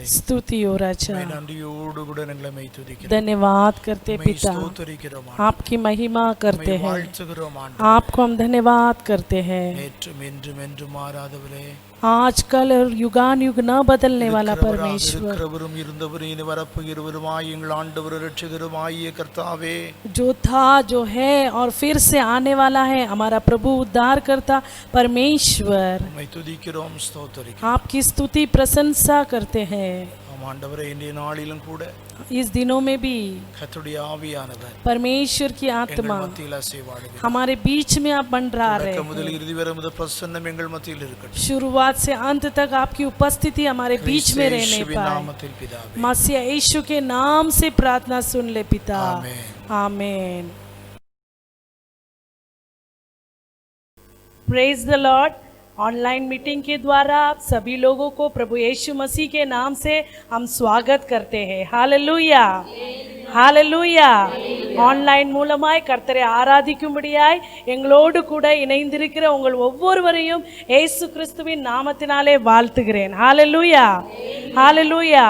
स्तुति हो राजा, धन्यवाद करते पिता, आपकी महिमा करते हैं, आपको हम धन्यवाद करते हैं। आज कल और युगान युग न बदलने वाला परमेश्वर, जो था जो है और फिर से आने वाला है, हमारा प्रभु उद्धार करता परमेश्वर, आपकी स्तुति प्रशंसा करते हैं। इस दिनों में भी परमेश्वर की आत्मा हमारे बीच में आप मंडरा रहे हैं। शुरुआत से अंत तक आपकी उपस्थिति हमारे बीच में रहने पाए। मसीह यीशु के नाम से प्रार्थना सुन ले पिता, आमीन। Praise the Lord. Online meeting के द्वारा आप सभी लोगों को प्रभु यीशु मसीह के नाम से हम स्वागत करते हैं। हालेलूया, ஹalleluya. ஆன்லைன் மூலமாய் கர்த்தரை ஆராதிக்கும்படியாய் எங்களோடு கூட இணைந்திருக்கிற உங்கள் ஒவ்வொருவரையும் இயேசு கிறிஸ்துவின் நாமத்தினாலே வாழ்த்துகிறேன். ஹalleluya, ஹalleluya.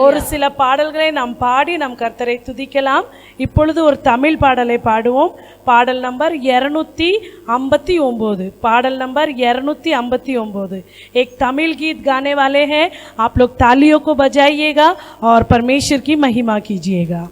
ஒரு சில பாடல்களை நாம் பாடி நம் கர்த்தரை துதிக்கலாம். இப்பொழுது ஒரு தமிழ் பாடலை பாடுவோம். பாடல் नंबर 259, पाडल नंबर 259. एक तमिल गीत गाने वाले हैं। आप लोग तालियों को बजाइएगा और परमेश्वर की महिमा कीजिएगा।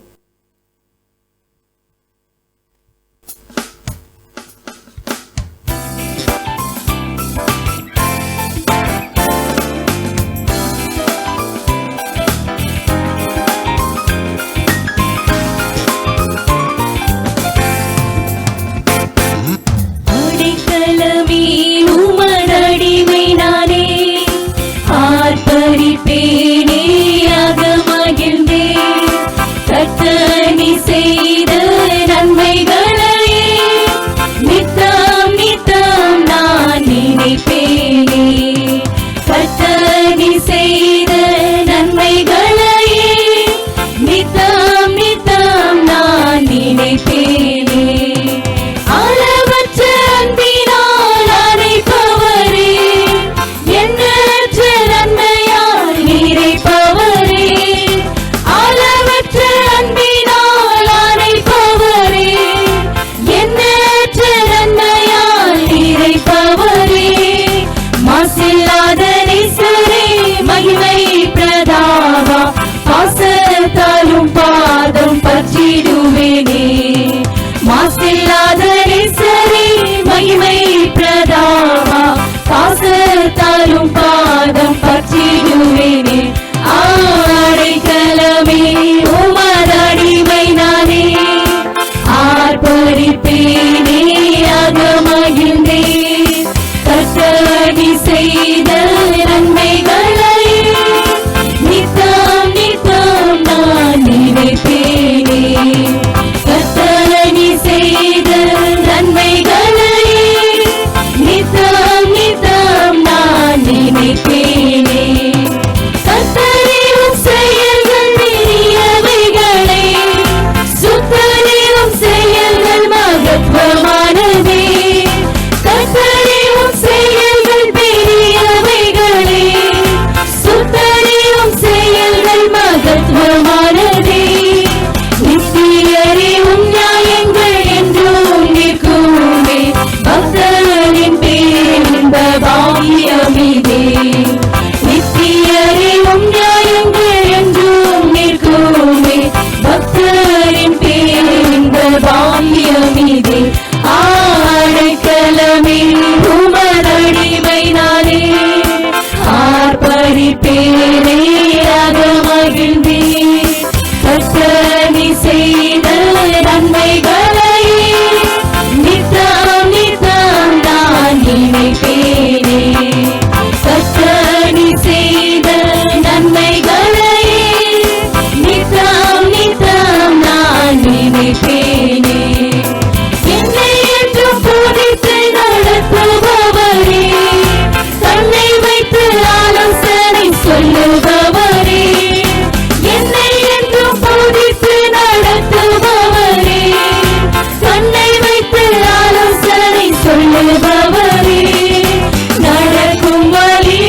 நடக்கும் வழி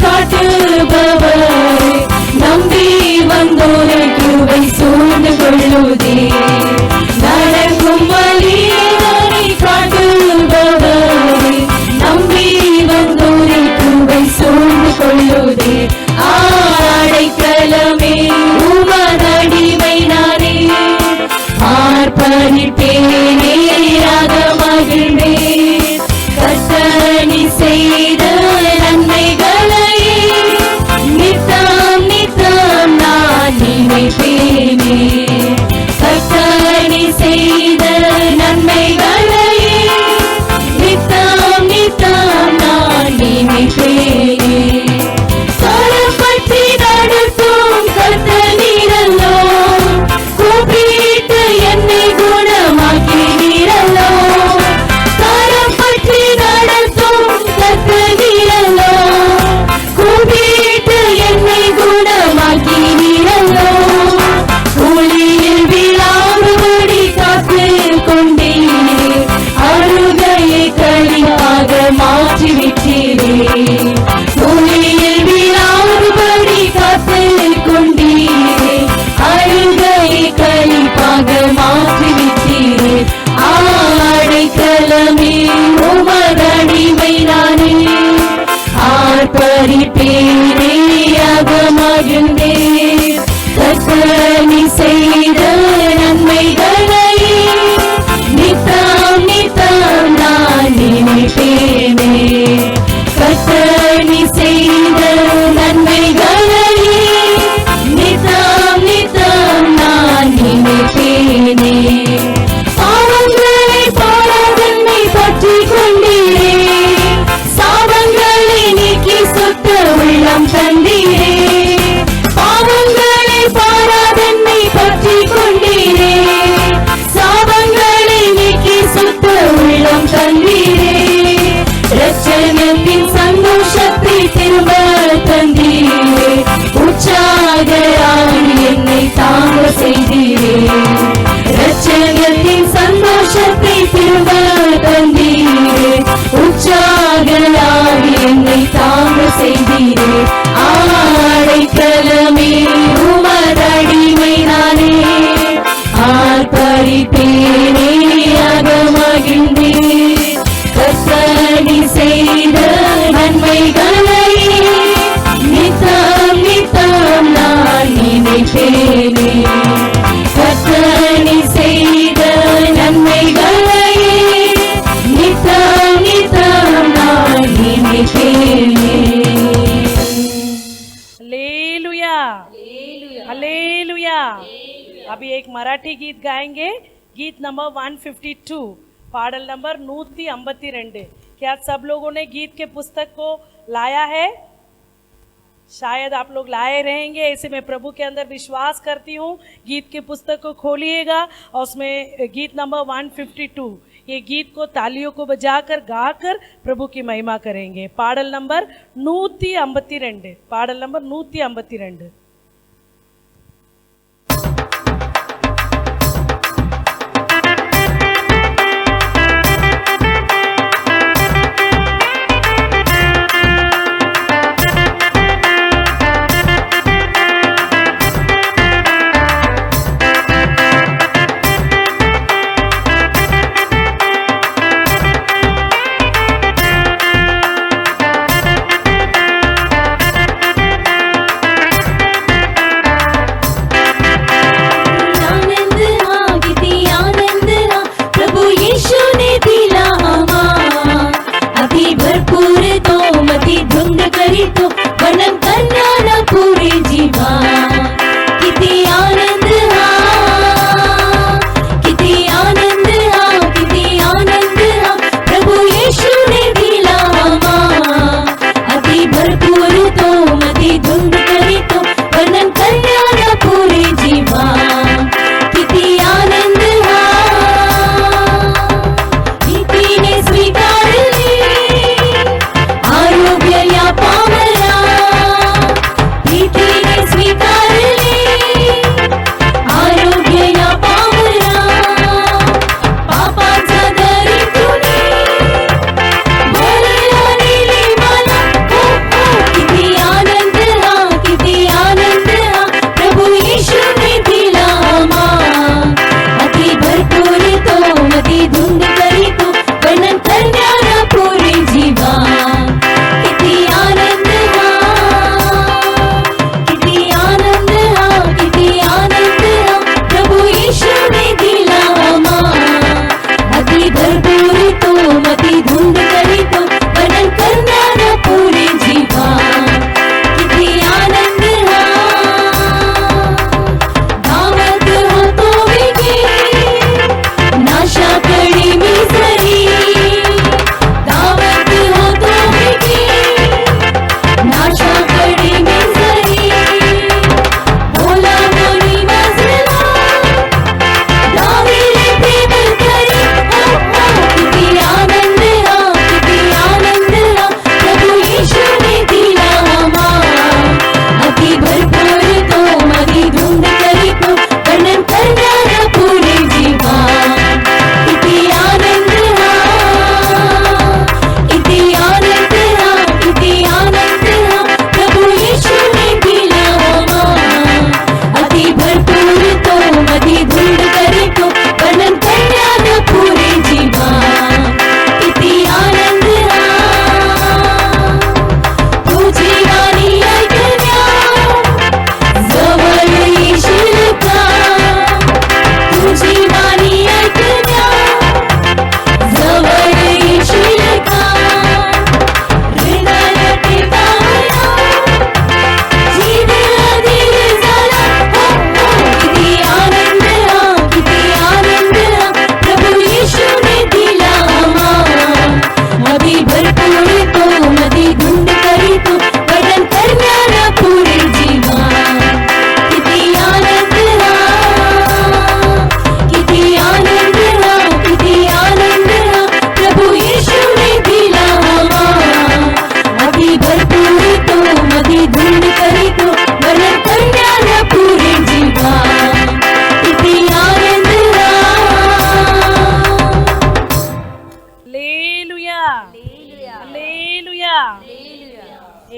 காட்டுபவர் வெளிச்சத்தை திரும்ப தந்தீரே, உற்சாகலாகி என்னை தாங்க செய்தீரே. ஆடைக்கலமே உமதடிமை நானே, ஆர்ப்பரிப்பேனே அகமகிழ்ந்தேன். கர்த்தர் செய்த நன்மைகளை நித்தம் நித்தம் நான் நினைப்பேனே. கர்த்தர் செய்த நன்மைகளை நித்தம் நித்தம் நான் நினைப்பேனே. Hallelujah, hallelujah. अभी एक मराठी गीत गाएंगे, गीत नंबर 152, पाडल नंबर 152। क्या सब लोगों ने गीत के पुस्तक को लाया है? शायद आप लोग लाए रहेंगे, ऐसे मैं प्रभु के अंदर विश्वास करती हूँ। गीत के पुस्तक को खोलिएगा और उसमें गीत नंबर 152, ये गीत को तालियों को बजाकर गाकर प्रभु की महिमा करेंगे। पाडल नंबर 152, पाडल नंबर 152।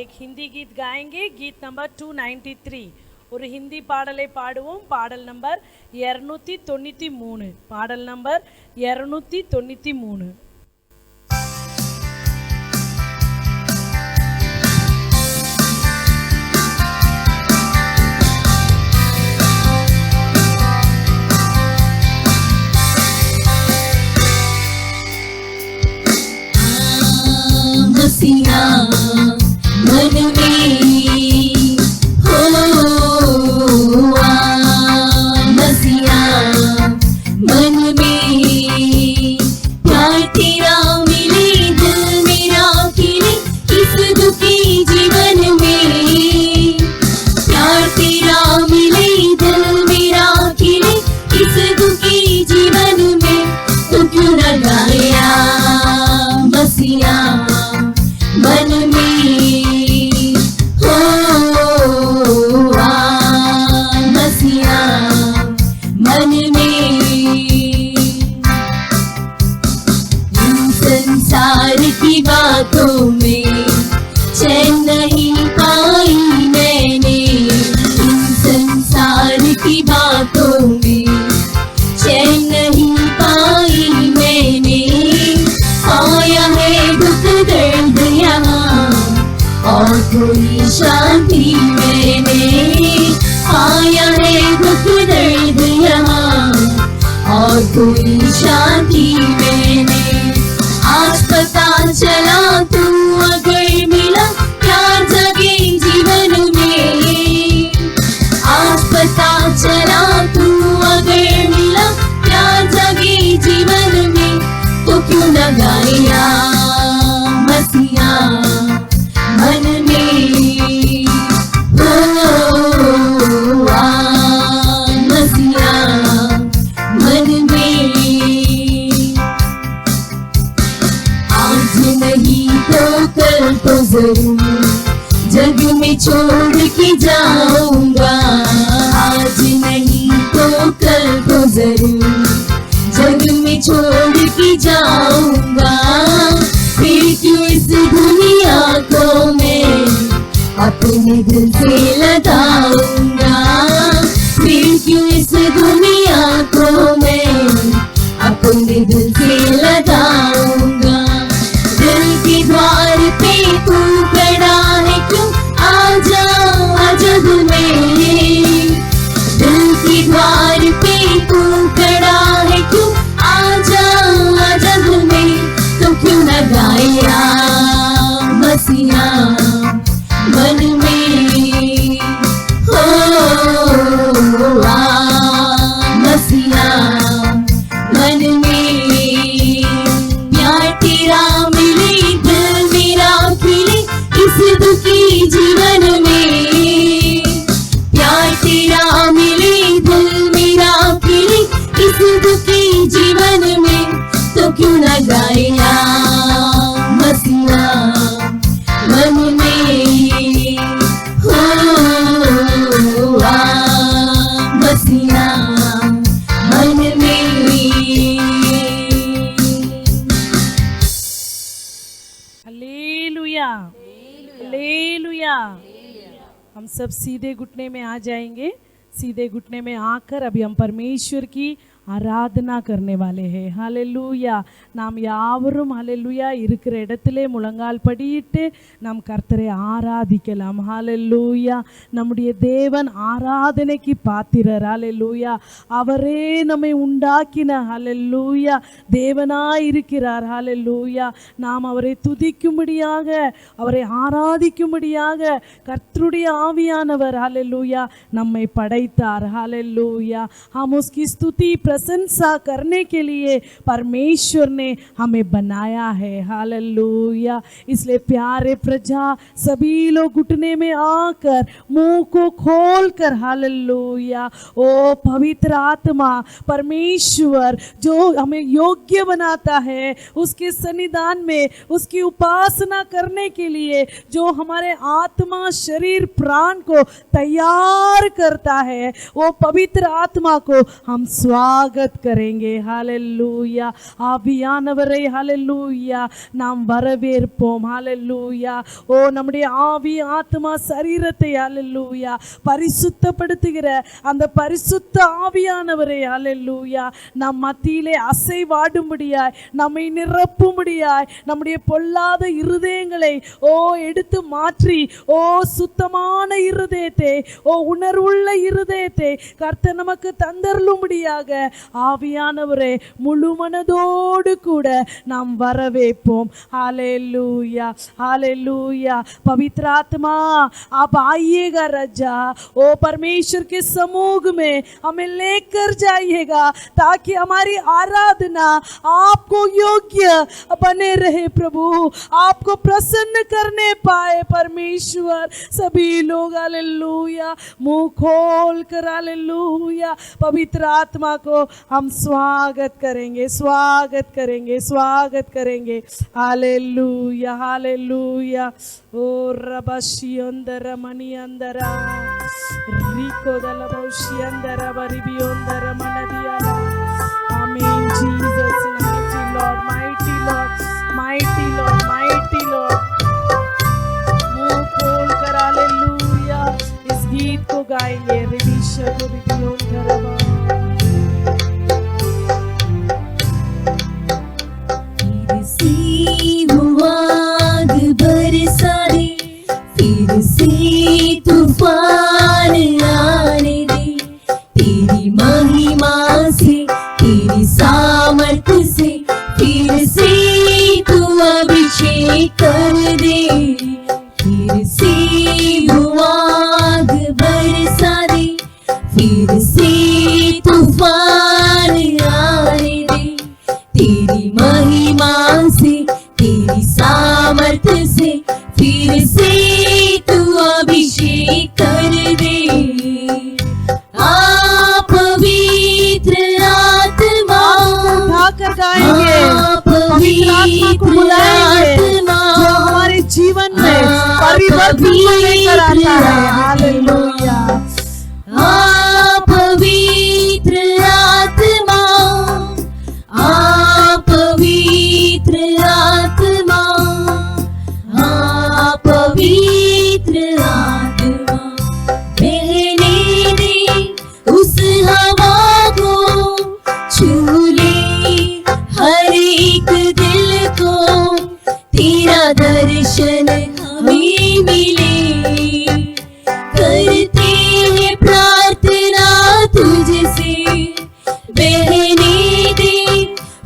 एक हिंदी गीत गाएंगे, गीत नंबर 293. ஒரு ஹிந்தி பாடலை பாடுவோம். பாடல் நம்பர் 293. பாடல் நம்பர் 293. मसीहा मन में हो मसीहा मन में प्यार तेरा मिले दिल मेरा खिले इस दुखी जीवन में प्यार तेरा मिले दिल मेरा खिले इस दुखी जीवन में तो क्यों न गाया मसीहा मन में हो मसीहा मन में इन संसार की बातों में चैन नहीं पाई मैंने इन संसार की बातों में चैन नहीं पाई मैंने आया है दुख दर्द यहाँ और कोई शांति मैंने आया है दुख दर्द यहाँ और कोई शांति मैंने आज पता चला तू अगर मिला प्यार जगे जीवन में आज पता चला तू अगर मिला प्यार जगे जीवन में तो क्यों न गाया मसीहा मन में हो मसीहा मन में आज नहीं तो कल तो जरूर जग में छोड़ के जाऊंगा आज नहीं तो कल तो जरूर जग में छोड़ के जाऊंगा फिर क्यों इस दुनिया को मैं अपने दिल से लगाऊंगा फिर क्यों इस दुनिया को मैं अपने दिल से लगाऊंगा दिल के द्वार पे तू खड़ा है क्यों आजा जग में दिल के द्वार पे तू खड़ा है क्यों आजा जग में तो क्यों न गाया मसीहा मन में हो मसीहा मन में प्यार तेरा मिले दिल मेरा खिले इस दुखी जीवन में प्यार तेरा मिले दिल मेरा खिले इस दुखी जीवन में तो क्यों न गाया मसीहा मन में हो मसीहा मन में हालेलुया, हालेलुया. हम सब सीधे घुटने में आ जाएंगे. सीधे घुटने में आकर अभी हम परमेश्वर की ஆராதனா करने वाले हैं. ஹalleluya. நாம் யாவரும் ஹalleluya இருக்கிற இடத்திலே முழங்கால் படியிட்டு நாம் கர்த்தரை ஆராதிக்கலாம். ஹalleluya. நம்முடைய தேவன் ஆராதனைக்கு பாத்திரர். ஹalleluya. அவரே நம்மை உண்டாக்கின ஹalleluya தேவனாய் இருக்கிறார். ஹalleluya. நாம் அவரை துதிக்கும்படியாக அவரை ஆராதிக்கும்படியாக கர்த்தருடைய ஆவியானவர் ஹalleluya நம்மை படைத்தார். ஹalleluya. हम उसकी स्तुति प्रशंसा करने के लिए परमेश्वर ने हमें बनाया है. हालेलुया. इसलिए प्यारे प्रजा सभी लोग घुटने में आकर मुंह को खोलकर हालेलुया ओ पवित्र आत्मा परमेश्वर जो हमें योग्य बनाता है उसके सन्निधान में उसकी उपासना करने के लिए जो हमारे आत्मा शरीर प्राण को तैयार करता है वो पवित्र आत्मा को हम स्वागत स्वागत करेंगे. हालेलूया. ஆவியானவரை ஹalleluya நாம் வரவேற்போம். ஹalleluya. ஓ நம்முடைய ஆவி ஆத்மா சரீரத்தை ஹalleluya பரிசுத்தப்படுத்துகிற அந்த பரிசுத்த ஆவியானவரை ஹalleluya நம் மத்தியிலே அசைவாடும்படியாய் நம்மை நிரப்பும்படியாய் நம்முடைய பொல்லாத இருதயங்களை எடுத்து மாற்றி சுத்தமான இருதயத்தை உணர்வுள்ள இருதயத்தை கர்த்தர் நமக்கு தந்தருளும்படியாக ஆவியானவரே முழு மனதோடு கூட நாம் வரவேற்போம். Hallelujah hallelujah. पवित्र आत्मा आप आइएगा राजा. परमेश्वर के समूह में हमें लेकर जाइएगा ताकि हमारी आराधना आपको योग्य बने रहे. प्रभु आपको प्रसन्न करने पाए परमेश्वर. सभी लोग हालेलुया मुंह खोल कर हालेलुया पवित्र आत्मा को हम स्वागत करेंगे, स्वागत करेंगे, स्वागत करेंगे. Hallelujah hallelujah. ओ रबशी अंदर मणि अंदर रिको दलबशी अंदर बरिबी अंदर मनदियाला. आमीन. Jesus mighty Lord, mighty Lord, mighty Lord, mighty Lord. मुंह खोल कर हालेलुया इस गीत को गाएंगे. रिबिशा को रिबियोन करबा. आग बरसा दे, फिर से तूफान आने दे. तेरी महिमा से, तेरी सामर्थ से फिर से तू अभिषेक कर दे. फिर से आग बरसा दे, फिर से तूफान आने दे. तेरी महिमा से, तेरी सामर्थ से फिर से तू अभिषेक कर दे. पवित्र आत्मा उठाकर गाएंगे. पवित्र आत्मा को बुलाएंगे जो हमारे जीवन में परिवर्तन लेकर आता है. हालेलुया. पवित्र आत्मा, पवित्र आत्मा, पवित्र आत्मा. बहने दे उस हवा को, छू ले हर एक दिल को. तेरा दर्शन हमें मिले. करते हैं प्रार्थना तुझसे. बहने दे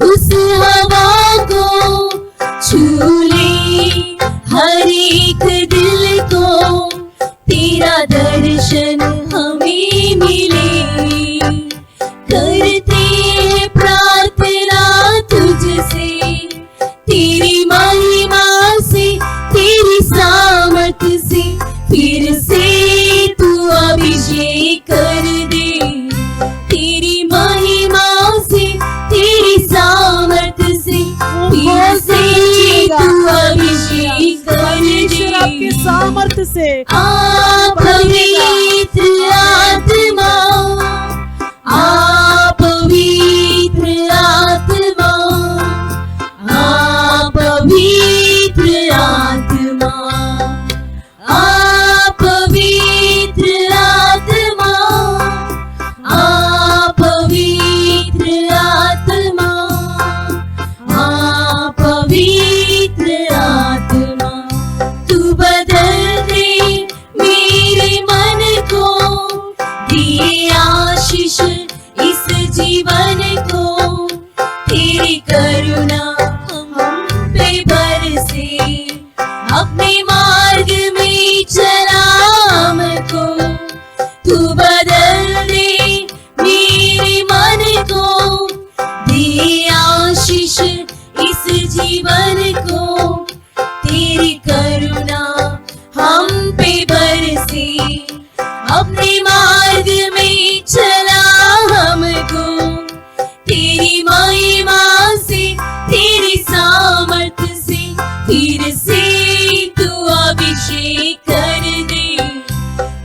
उस हवा को, छू ले हर एक दिल को. तेरा दर्शन हमें मिले. करते हैं प्रार्थना तुझसे. तेरी महिमा से, तेरी सामर्थ से फिर से तू अभिषेक कर दे. तेरी महिमा से, तेरी सामर्थ से फिर से तू अभिषेक कर दे. आपके सामर्थ्य से पवित्र आत्मा, पवित्र आत्मा, पवित्र आत्मा, पवित्र आत्मा, पवित्र आत्मा, पवित्र आत्मा. तू बदल दे मेरे मन को, दिए आशीष इस जीवन को. तेरी करुणा हम पे बरसे. अपने मार्ग में चला हमको. तू बदल दे मेरे मन को, दिए आशीष इस जीवन को. तेरी करुणा हम पे बरसे. अपने मार्ग में चला हमको. तेरी महिमा से, तेरी सामर्थ से फिर से तू अभिषेक कर दे.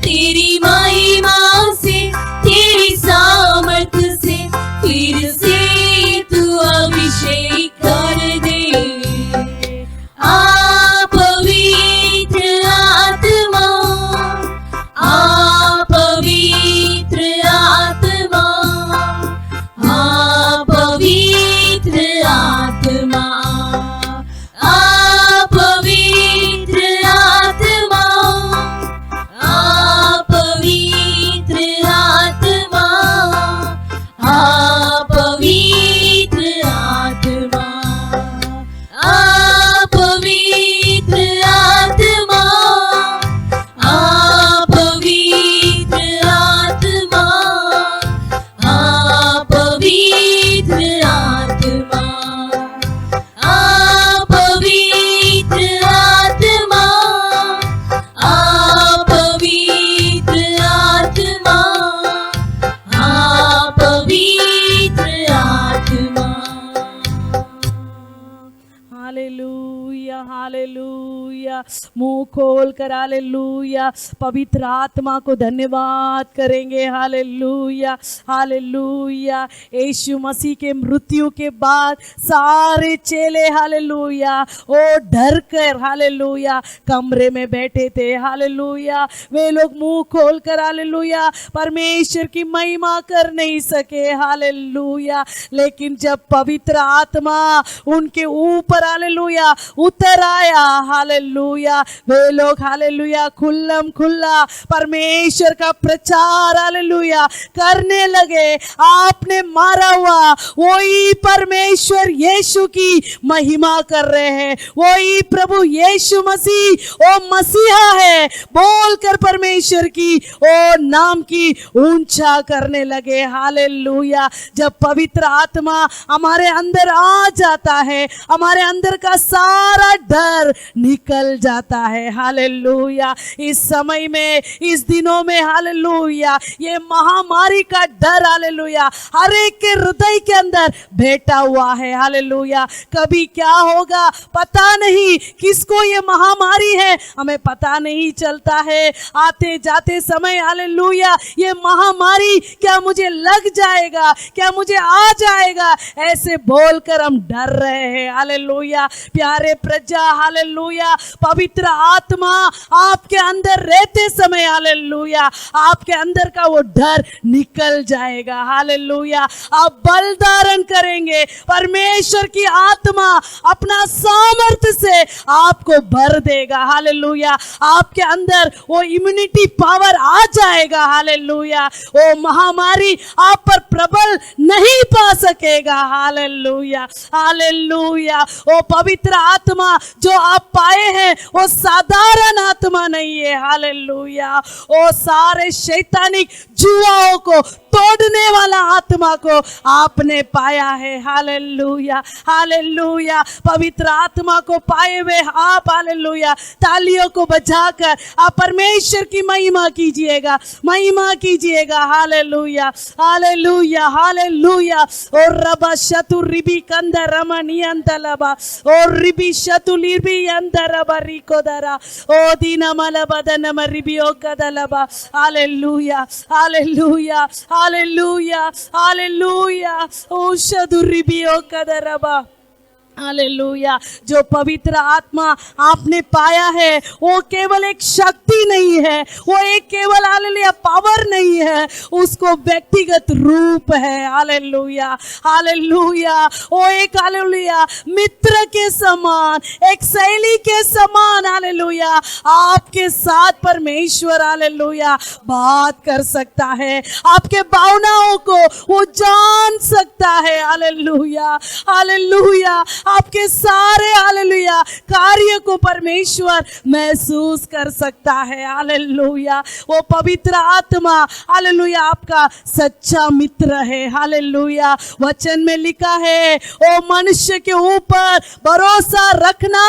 तेरी महिमा से, तेरी सामर्थ से फिर आत्मा आ पवित्र आत्मा आ पवित्र आत्मा आ पवित्र आत्मा आ पवित्र आत्मा आ पवित्र आत्मा आ पवित्र आत्मा आ पवित्र आत्मा आ पवित्र आत्मा आ पवित्र आत्मा। Hallelujah hallelujah. मुंह खोल कर हालेलुया पवित्र आत्मा को धन्यवाद करेंगे। Hallelujah hallelujah. यीशु मसीह के मृत्यु के बाद सारे चेले हालेलुया ओ डर कर हालेलुया कमरे में बैठे थे। हालेलुया वे लोग मुंह खोल कर हालेलुया परमेश्वर की महिमा कर नहीं सके। हालेलुया लेकिन जब पवित्र आत्मा उनके ऊपर हालेलुया उतर आया हालेलुया वे लोग हालेलुया खुल्लम खुल्ला परमेश्वर का प्रचार हालेलुया करने लगे। आपने मारा हुआ वही परमेश्वर यीशु की महिमा कर रहे हैं। वही प्रभु यीशु मसीह ओ मसीहा है बोलकर परमेश्वर की ओ नाम की ऊंचा करने लगे। हालेलुया जब पवित्र आत्मा हमारे अंदर आ जाता है हमारे अंदर का सारा डर निकल जाता है। हालेलुया इस समय में इस दिनों में हालेलुया ये महामारी का डर हालेलुया हर एक के हृदय के अंदर बैठा हुआ है। हालेलुया कभी क्या होगा पता नहीं, किसको ये महामारी है हमें पता नहीं चलता है। आते जाते समय हालेलुया ये महामारी क्या मुझे लग जाएगा, क्या मुझे आ जाएगा, ऐसे बोलकर हम डर रहे हैं। हालेलुया प्यारे प्रजा हालेलुया पवित्र आत्मा आपके अंदर रहते समय हालेलुया आपके अंदर का वो डर निकल जाएगा। हालेलुया आप बल धारण करेंगे, परमेश्वर की आत्मा अपना सामर्थ्य से आपको भर देगा। हालेलुया आपके अंदर वो इम्यूनिटी पावर आ जाएगा। हालेलुया वो महामारी आप पर प्रबल नहीं पा सकेगा। हालेलुया हालेलुया वो पवित्र आत्मा जो आप पाए हैं वो साधारण आत्मा नहीं है। हालेलुया वो सारे शैतानिक जुआओं को तोड़ने वाला आत्मा को आपने पाया है। हालेलुया हालेलुया पवित्र आत्मा को पाए हुए आप हालेलुया तालियों को बजाकर आप परमेश्वर की महिमा कीजिएगा, महिमा कीजिएगा। हालेलुया हालेलुया हालेलुया और रबा शतुरिबी कंदर रमनियंतलबा और रिबी शतुलिबी अंदरबा रिकोदरा ओ दीनमल बदनम रिबियो कदलबा। हालेलुया हालेलुया हालेलुया हालेलुया ओ शदुरिबियो कदरबा। हालेलुया जो पवित्र आत्मा आपने पाया है वो केवल एक शक्ति नहीं है, वो एक केवल हालेलुया पावर नहीं है, उसको व्यक्तिगत रूप है। हालेलुया हालेलुया वो एक हालेलुया मित्र के समान, एक सहेली के समान हालेलुया आपके साथ परमेश्वर हालेलुया बात कर सकता है, आपके भावनाओं को वो जान सकता है। हालेलुया हालेलुया आपके सारे हालेलुया कार्य को परमेश्वर महसूस कर सकता है। हालेलुया वो पवित्र आत्मा हालेलुया आपका सच्चा मित्र है। हालेलुया वचन में लिखा है ओ मनुष्य के ऊपर भरोसा रखना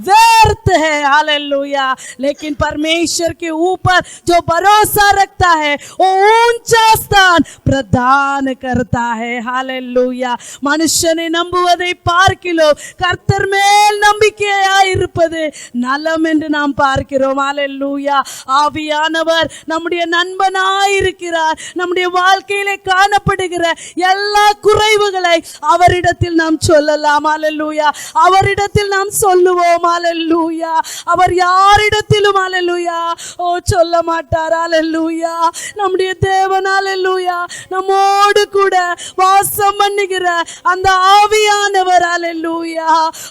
व्यर्थ है। हालेलुया लेकिन परमेश्वर के ऊपर जो भरोसा रखता है वो ऊंचा स्थान प्रदान करता है। हालेलुया மனுஷனை நம்புவதை பார்க்கிலும் கர்த்தர் மேல் நம்பிக்கையாய் இருப்பது நலம் என்று நாம் பார்க்கிறோம். ஹalleluya ஆவியானவர் நம்முடைய நண்பனாய் இருக்கிறார். நம்முடைய வாழ்க்கையிலே காணப்படுகிற எல்லா குறைவுகளை அவரிடத்தில் நாம் சொல்லலாம். ஹalleluya அவரிடத்தில் நாம் சொல்லுவோம். ஹalleluya அவர் யாரிடத்திலும் ஹalleluya சொல்ல மாட்டார். ஹalleluya நம்முடைய தேவன் ஹalleluya நம்மோடு கூட வாசம் பண்ணுகிற அந்த ஆவியானவர் ஹalleluya ஹalleluya.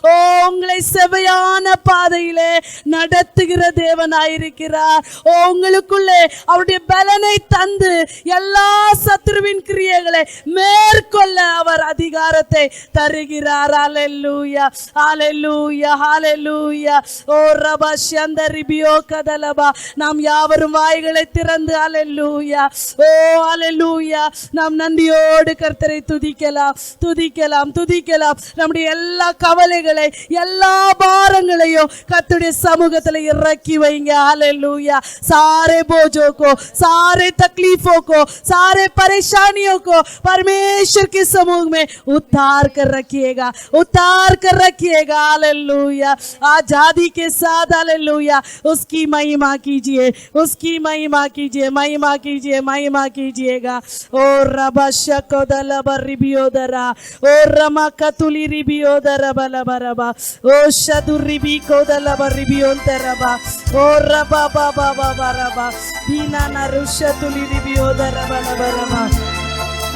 ஓ உங்களை செவையான பாதையிலே நடத்துகிற தேவனாயிருக்கிறார். ஓ உங்களுக்குள்ளே அவருடைய பலனை தந்து எல்லா சத்துருவின் கிரியைகளை மேற்கொள்ள அவர் அதிகாரத்தை தருகிறார். ஹalleluya, ஹalleluya, ஹalleluya. ஓ ரபா ஷந்தரிபியோ கதலபா. நாம் யாவரும் வாய்களை திறந்து ஹalleluya, ஓ ஹalleluya, நாம் நன்றியோடு கர்த்தரை துதிக்கலாம், துதிக்கலாம், துதிக்கலாம். நம்முடைய எல்லா கவலைகளை எல்லா பாரங்களையும் கர்த்தருடைய சமூகத்தில் इरकी வைங்க. हालेलुया. सारे बोझों को, सारे तकलीफों को, सारे परेशानियों को परमेश्वर के समूह में उतार कर रखिएगा, उतार कर रखिएगा. हालेलुया. आजादी के साथ हालेलुया उसकी महिमा कीजिए, उसकी महिमा कीजिए, महिमा कीजिए, महिमा कीजिएगा. ओ रबा शकोदलबा रिबियोदरा, ओ रमा कतुली रिबियोदरा बलबरबा, ओ शदुरिबी कोदलबा रिबियोंतरबा, ओ रबा बाबा बाबा रबा दीना नरुशतुली रिबियोदरा बलबरबा.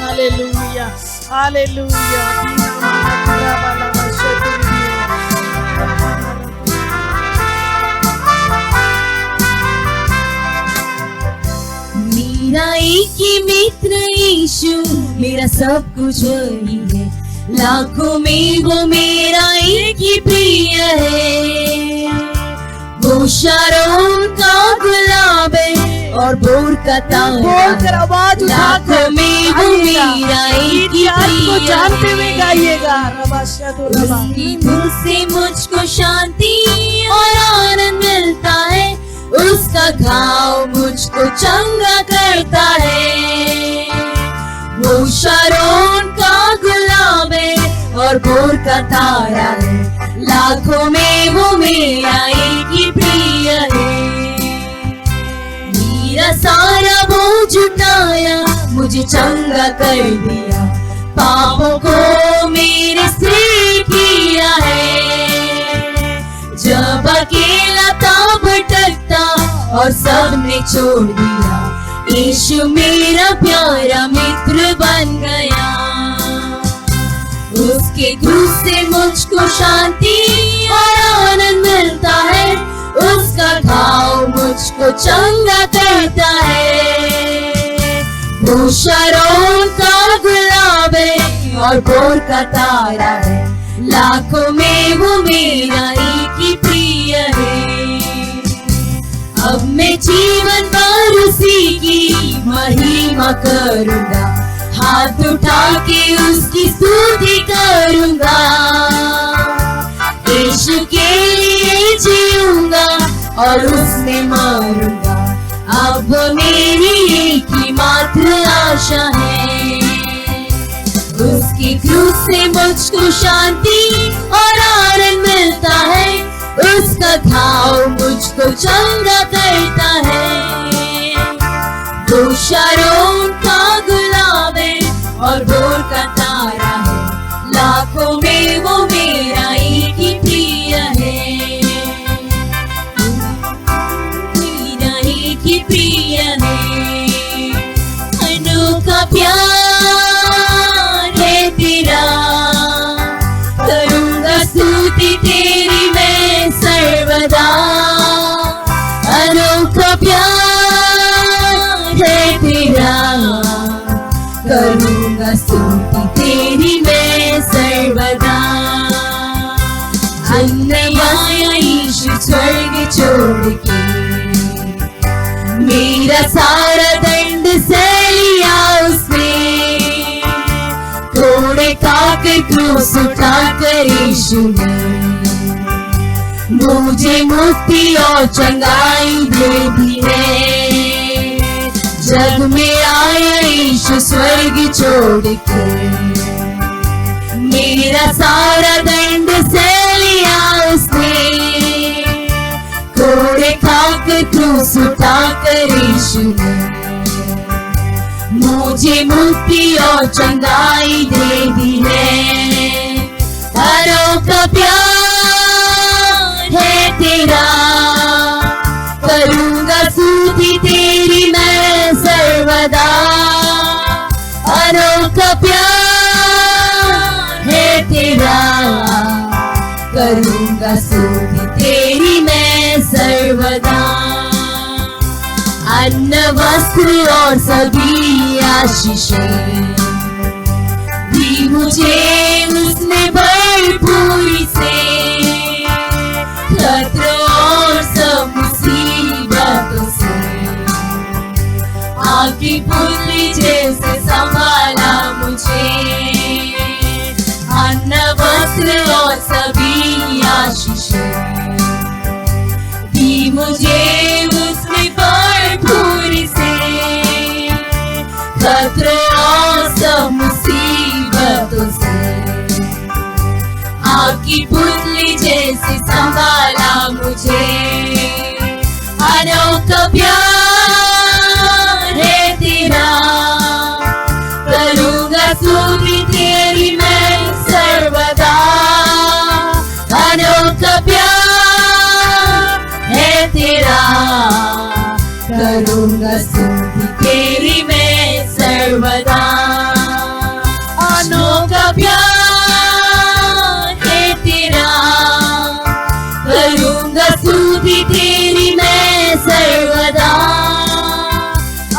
Hallelujah, hallelujah. दीना रबा रबा शतुली. मेरा एक ही मित्र यीशु, मेरा सब कुछ वही है, लाखों में वो मेरा एक ही प्रिय है. वो शारोन का गुलाब है और बोर का तारा, बोलकर आवाज उठाकर लाखों में वो मेरा एक ही को प्रिय जानते हुए है. गाइएगा. रबा शतु रबा. उसकी धुन से मुझको शांति और आनंद मिलता है, उसका घाव मुझको चंगा करता है. वो शारोन का गुलाब है और बोर का तारा है, लाखों में वो मेरा एक ही प्रिय है. मेरा सारा बोझ उठाया, मुझे चंगा कर दिया, पापों को मेरे से किया है. जब अकेला था भटकता और सबने छोड़ दिया, यीशु मेरा प्यारा मित्र बन गया. उसके क्रूस से मुझको शांति और आनंद मिलता है, उसका घाव मुझको चंगा करता है. वो शारोन का गुलाब है और बोर का तारा है, लाखों में वो मेरा एक ही प्रिय है. अब मैं जीवन भर उसी की महिमा करूंगा, हाथ उठा के उसकी स्तुति करूंगा. यीशु के लिए जीऊंगा और उसमें मरूंगा, अब मेरी एक ही मात्र आशा है. उसकी क्रूस से मुझको शांति और आनंद मिलता है, उसका घाव मुझको चंगा करता है. वो शारोन का गुलाब है और बोर का तारा है, लाखों में वो मेरा एक ही प्रिय है. मेरा एक ही प्रिय है. अनोखा प्यार है तेरा, करूंगा स्तुति तेरी मैं सर्वदा. अनोखा प्यार है तेरा, करूंगा स्तुति तेरी मैं सर्वदा. अन्नवाया यीशु स्वर्ग छोड़ के, मेरा सारा दंड सह लिया उसने. कोड़े खाकर क्रूस उठाकर यीशु ने मुझे मुक्ति और चंगाई दे दी है. जग में आया यीशु स्वर्ग छोड़ के, मेरा सारा दंड सह लिया उसने. कोड़े खाकर क्रूस उठाकर यीशु ने मुझे मुक्ति और चंगाई दे दी है. अनोखा प्यार है तेरा, करूंगा स्तुति तेरी मैं सर्वदा. अनोखा प्यार है तेरा, करूँगा स्तुति तेरी मैं सर्वदा। अन्न वस्त्र और सभी आशीषें दी मुझे उसने भरपूरी से, खतरों और सब मुसीबतों से आकी पुतली जैसे संभाला मुझे। अन्न वस्त्र और सभी आशीषें दी मुझे उसने भरपूरी से, खतरों और सब मुसीबतों से आकी पुतली जैसे संभाला मुझे। अनोखा प्यार है तेरा, करूँगा स्तुति तेरी मैं सर्वदा। अनोखा प्यार है तेरा, करूँगा स्तुति तेरी मैं सर्वदा। अनोखा प्यार है तेरा, करूँगा स्तुति तेरी मैं सर्वदा।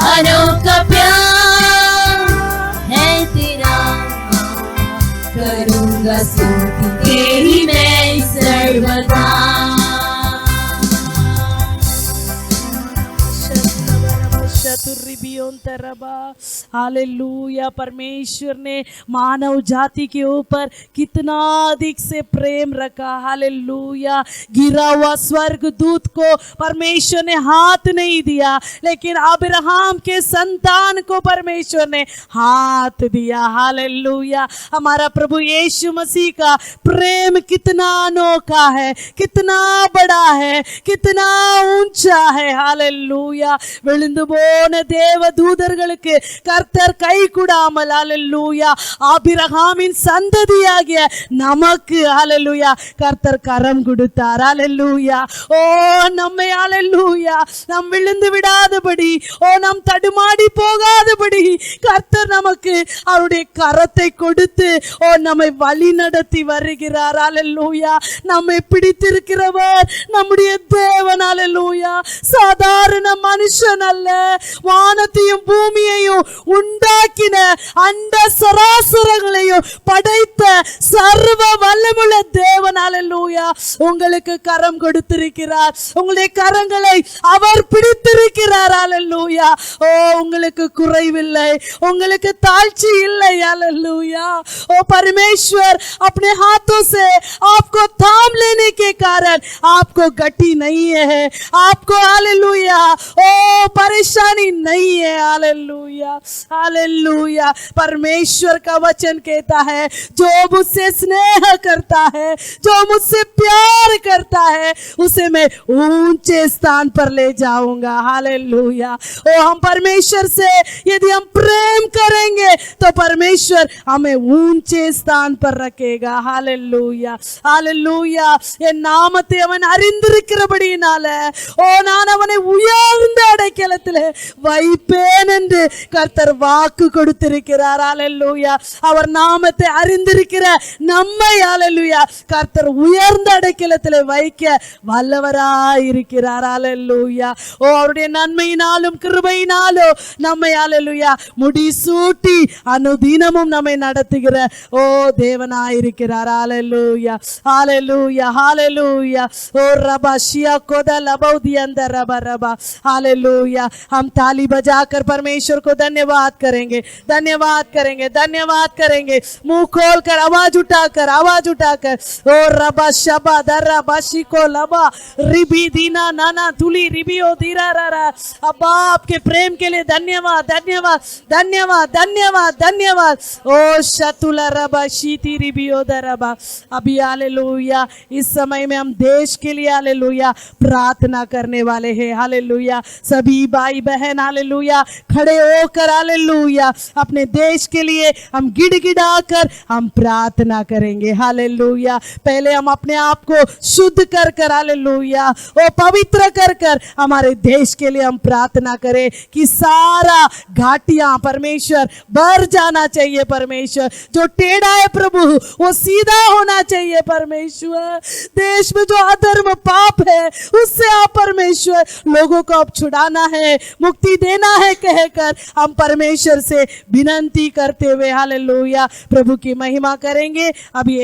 अनोखा प्यार है तेरा, करूँगा स्तुति तेरी मैं सर्वदा। हालेलुया। परमेश्वर ने मानव जाति के ऊपर कितना अधिक से प्रेम रखा। हालेलुया। गिरा हुआ स्वर्ग दूत को परमेश्वर ने हाथ नहीं दिया, लेकिन अब्राहम के संतान को परमेश्वर ने हाथ दिया। हालेलुया। हमारा प्रभु यीशु मसीह का प्रेम कितना अनोखा है, कितना बड़ा है, कितना ऊंचा है। हालेलुया। விழுந்து போன தேவ தூதர்களுக்கு கர்த்தர் கை கூடாமல் ஹalleluya ஆபிரகாமின் சந்ததியாகிய நமக்கு ஹalleluya கர்த்தர் கரம் கொடுத்தார். ஹalleluya. ஓ நம்மை ஹalleluya நாம் விழுந்து விடாதபடி, ஓ நாம் தடுமாறி போகாதபடி கர்த்தர் நமக்கு அவருடைய கரத்தை கொடுத்து ஓ நம்மை வழி நடத்தி வருகிறார். ஹalleluya. நம்மை பிடித்திருக்கிறவர் நம்முடைய தேவன். ஹalleluya. சாதாரண மனுஷன் அல்ல, வானத்தையும் பூமியையும் உண்டாக்கின அண்ட சராசரங்களையும் படைத்த சர்வ வல்லமுள்ள தேவன். ஹalleluya. உங்களுக்கு கரம் கொடுத்திருக்கிறார், உங்களுடைய கரங்களை அவர் பிடித்திருக்கிறார். ஹalleluya. ஓ உங்களுக்கு குறைவில்லை, உங்களுக்கு தாழ்ச்சி இல்லை. ஹalleluya. ओ परमेश्वर अपने हाथों से आपको थाम लेने के कारण आपको गति नहीं है, आपको हालेलुया ओ परेशानी नहीं है। Hallelujah hallelujah. परमेश्वर का वचन कहता है जो मुझसे स्नेह करता है, जो मुझसे प्यार करता है, उसे मैं ऊंचे स्थान पर ले जाऊंगा। हालेलुया। ओ हम परमेश्वर से यदि हम प्रेम करेंगे तो परमेश्वर हमें ऊंचे स्थान पर रखेगा. Hallelujah hallelujah. என் நாமத்தை அவன் அறிந்திருக்கிறபடியினால ஓ நான் அவனை உயர்ந்த அடைக்கலத்திலே வைப்பேன் என்று கர்த்தர் வாக்கு கொடுத்திருக்கிறார். ஹalleluya. அவர் நாமத்தை அறிந்திருக்கிற நம்மை ஹalleluya கர்த்தர் உயர்ந்த அடைக்கலத்திலே வைக்க வல்லவராய் இருக்கிறார். ஹalleluya. ஓ அவருடைய நன்மையினாலும் கிருபையினாலும் நம்மை ஹalleluya முடிசூட்டி அனுதினமும் நம்மை நடத்துகிற ஓ தேவனாய் இருக்கிறார். ஹalleluya ஹalleluya ஹalleluya. ओ रबाशिया कोदा लबौदी अंदर रबा रबा. हालेलुया. हम ताली बजाकर परमेश्वर को धन्यवाद करेंगे, धन्यवाद करेंगे, धन्यवाद करेंगे. मुंह खोलकर आवाज उठाकर ओ रबा शबा दर्रा बाशी को लबा रिबी दीना नाना तुली रिबियो दीरा रा. अब्बा आपके प्रेम के लिए धन्यवाद धन्यवाद धन्यवाद धन्यवाद धन्यवाद. ओ शतुला रबा शीती रिबियो दरबा. अभी हालेलुया इस समय में हम देश के लिए हालेलुया प्रार्थना करने वाले हैं. हालेलुया. सभी भाई बहन हालेलुया खड़े होकर हालेलुया अपने देश के लिए हम गिड़गिड़ाकर हम प्रार्थना करेंगे. हालेलुया. पहले हम अपने आप को शुद्ध कर हालेलुया ओ पवित्र कर हमारे देश के लिए हम प्रार्थना करें कि सारा घाटियां परमेश्वर भर जाना चाहिए. परमेश्वर जो टेढ़ा है प्रभु वो सीधा होना चाहिए. परमेश्वर देश में जो अधर्म पाप है उससे आप परमेश्वर लोगों को अब छुड़ाना है, मुक्ति देना है कहकर हम परमेश्वर से विनती करते हुए हालेलुया प्रभु की महिमा करेंगे। अभी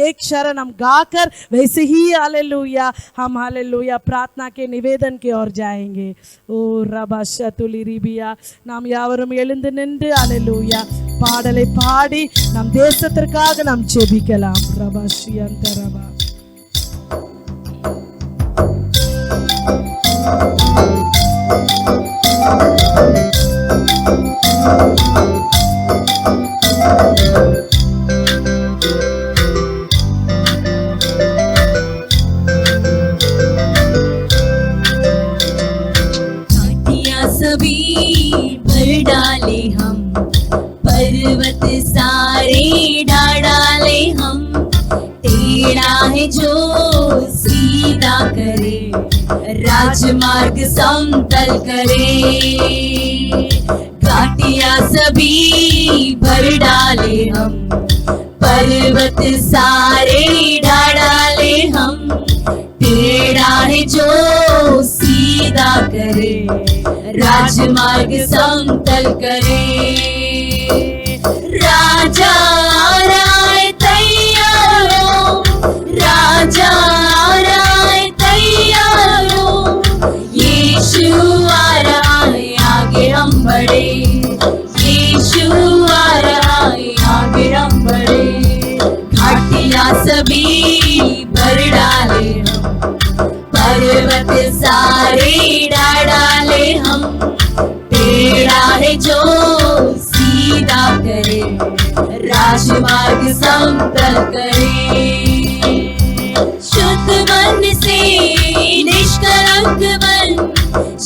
एक शरण हम गाकर वैसे ही हालेलुया हम हालेलुया प्रार्थना के निवेदन की ओर जाएंगे। ओ रबा शतुलि रिबिया நாம் யாவரும் எழுந்து நின்று हालेलुया பாடலை பாடி நம் தேசத்திற்காக நாம் ஜெபிக்கலாம்। ரபா ஷியந்த ரபா सभी भर डाले हम, पर्वत सारे डाले हम, टेढ़ा है जो सीधा करे, राजमार्ग समतल करे। घाटियां सभी भर डाले हम, पर्वत सारे डाले हम, टेढ़ा है जो सीधा करे, राजमार्ग समतल करे। राजा आ रहा है तैयार हो, राजा आ रहा है तैयार हो, यीशु आ रहा है आगे हम बढ़े, यीशु आ रहा है आगे हम बढ़े। घाटियां सभी भर डाले हम, पर्वत सारे डाले हम, टेढ़ा है जो सीधा करे, राजमार्ग समतल करे। शुद्ध मन से निष्कलंक बन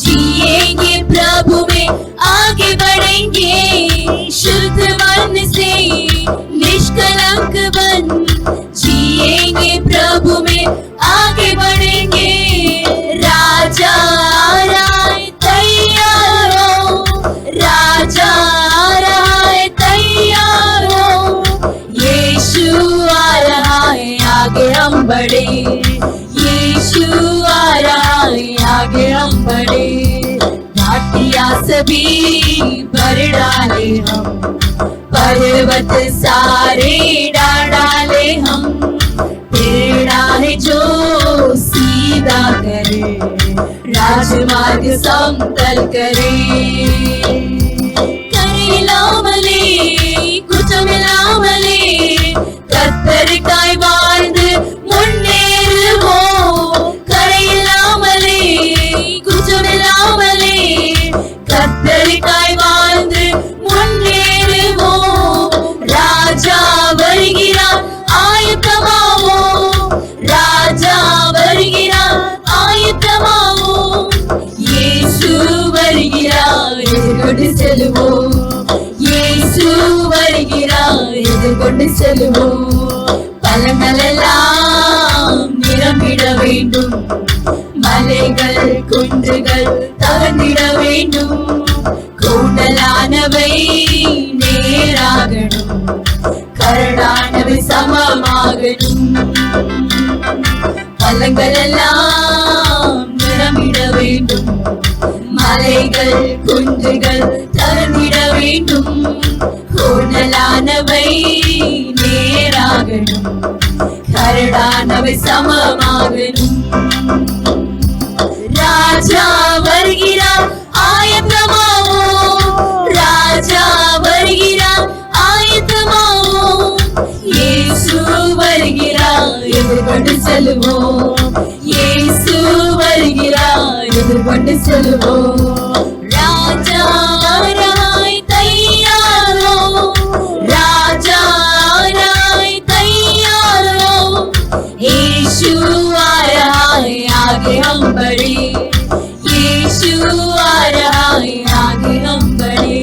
जिएंगे प्रभु में आगे बढ़ेंगे। शुद्ध मन से निष्कलंक बन जिएंगे प्रभु में आगे बढ़ेंगे। राजा आ रहा है तैयार हो, राजा आ रहा है तैयार हो, यीशु आ रहा है आगे हम बढ़े, यीशु आ रहा है आगे हम बढ़े। घाटियां सभी भर डाले हम, पर्वत सारे डाले हम, टेढ़ा है जो सीधा करे, राजमार्ग समतल करे। கரையிலாமலே குற்றமில்லாமலே கர்த்தருக்காய் வாழ்ந்து முன்னேறுவோம்। கரையிலாமலே குற்றமில்லாமலே கர்த்தருக்காய் வாழ்ந்து முன்னேறுவோம்। ராஜா வருகிறார் ஆயத்தமாவோம், ராஜா வருகிறார் ஆயத்தமாவோம், இயேசு வருகிறார் எதிர்கொண்டு செல்வோம், இயேசு வருகிறார் எதிர்கொண்டு செல்வோம்। பலங்களெல்லாம் நிரம்பிட வேண்டும், மலைகள் குன்றுகள் தகர்ந்திட வேண்டும், கூடலானவை நேராகணும், கரடானவை சமமாகணும்। பலங்களெல்லாம் நிரம்பிட வேண்டும், மலைகள் குன்றுகள் தகர்ந்திட வேண்டும், கூடலானவை நேராகணும், கரடானவை சமமாகணும்। ராஜா வருகிறார் ஆயத்தமாவோம், ராஜா வருகிறார் ஆயத்தமாவோம், இயேசு வருகிறார் எதிர்கொண்டு செல்வோம், இயேசு வருகிறார் எதிர்கொண்டு செல்வோம்। ராஜா ஆராய் तैयारो, राजा आराय तैयारो, यीशु आ रहा है आगे हम बढ़े, यीशु आ रहा है आगे हम बढ़े।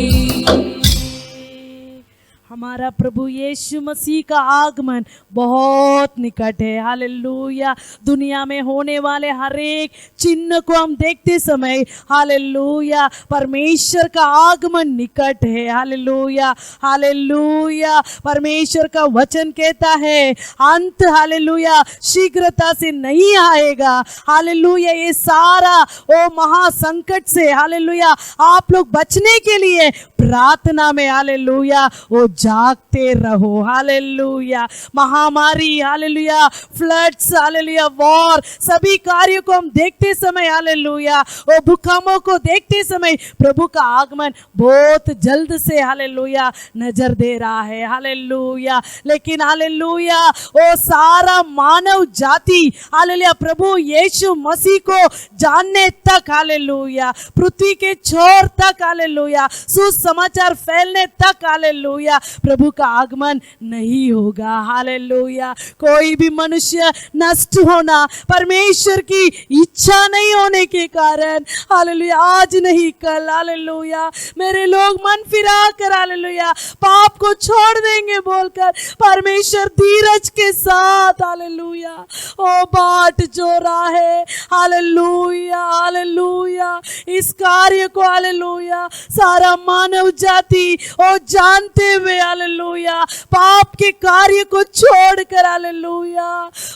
हम हमारा प्रभु यीशु मसीह का आगमन बहुत निकट है। हालेलुया। दुनिया में होने वाले हर एक चिन्ह को हम देखते समय हालेलुया परमेश्वर का आगमन निकट है। Hallelujah hallelujah. परमेश्वर का वचन कहता है अंत हालेलुया शीघ्रता से नहीं आएगा। हालेलुया। ये सारा ओ महासंकट से हालेलुया आप लोग बचने के लिए प्रार्थना में हालेलुया वो जागते रहो। हालेलुया। महामारी हालेलुया फ्लड्स हालेलुया वॉर सभी कार्यों को हम देखते समय हालेलुया वो भूकंपों को देखते समय प्रभु का आगमन बहुत जल्द से हालेलुया नजर दे रहा है। हालेलुया। लेकिन हालेलुया वो सारा मानव जाति हालेलुया प्रभु यीशु मसीह को जानने तक हालेलुया पृथ्वी के छोर तक हालेलुया सुसमाचार फैलने तक हालेलुया प्रभु का आगमन नहीं होगा। हालेलुया। कोई भी मनुष्य नष्ट होना परमेश्वर की इच्छा नहीं होने के कारण हालेलुया आज नहीं कल हालेलुया मेरे लोग मन फिरा कर हालेलुया पाप को छोड़ देंगे बोलकर परमेश्वर धीरज के साथ हालेलुया ओ बाट जो रहा है। Hallelujah hallelujah. इस कार्य को हालेलुया सारा मानव जाति ओ जानते हुए हालेलुया पाप के कार्य को छोड़कर हालेलुया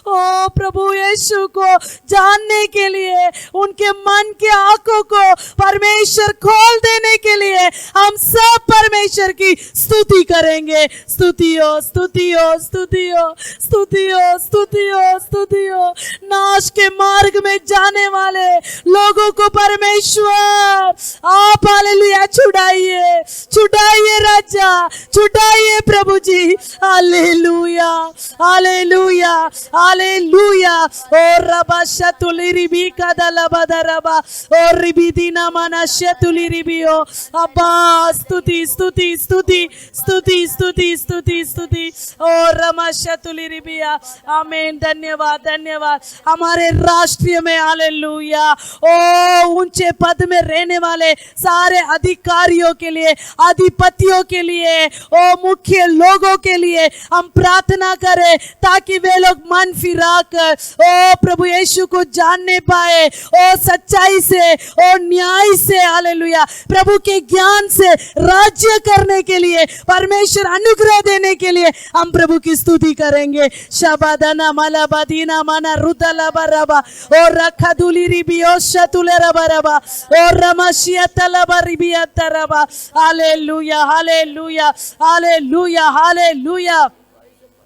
ओ प्रभु यीशु को जानने के लिए उनके मन के आंखों को परमेश्वर खोल देने के लिए हम सब परमेश्वर की स्तुति करेंगे। स्तुति हो स्तुति हो स्तुति हो स्तुति हो स्तुति हो स्तुति हो। नाश के मार्ग में जाने वाले लोगों को परमेश्वर आप हालेलुया छुड़ाइए छुड़ाइए राजा छुड़ाइए प्रभु जी। Hallelujah hallelujah hallelujah. और रबा शतुली रिबी कदला बदरबा और रिबी दीना मना शतुली रिबियो अब्बा स्तुति स्तुति स्तुति स्तुति स्तुति स्तुति स्तुति और रमा शतुली रिबिया। आमीन। धन्यवाद धन्यवाद। हमारे राष्ट्रीय में हालेलुया ओ ऊंचे पद में रहने वाले सारे अधिकारियों के लिए अधिपतियों के लिए ओ मुख्य लोगों के लिए हम प्रार्थना करें ताकि वे लोग मन फिरा कर ओ प्रभु यीशु को जानने पाए ओ सच्चाई से ओ न्याय से हालेलुया प्रभु के ज्ञान से राज्य करने के लिए परमेश्वर अनुग्रह देने के लिए हम प्रभु की स्तुति करेंगे। शबादना मलाबादीना मना रुदला बरबा और रखदुली रिबियो शतुले रबरबा और रमशिया तलबा रिबिया तरबा। Hallelujah hallelujah hallelujah hallelujah.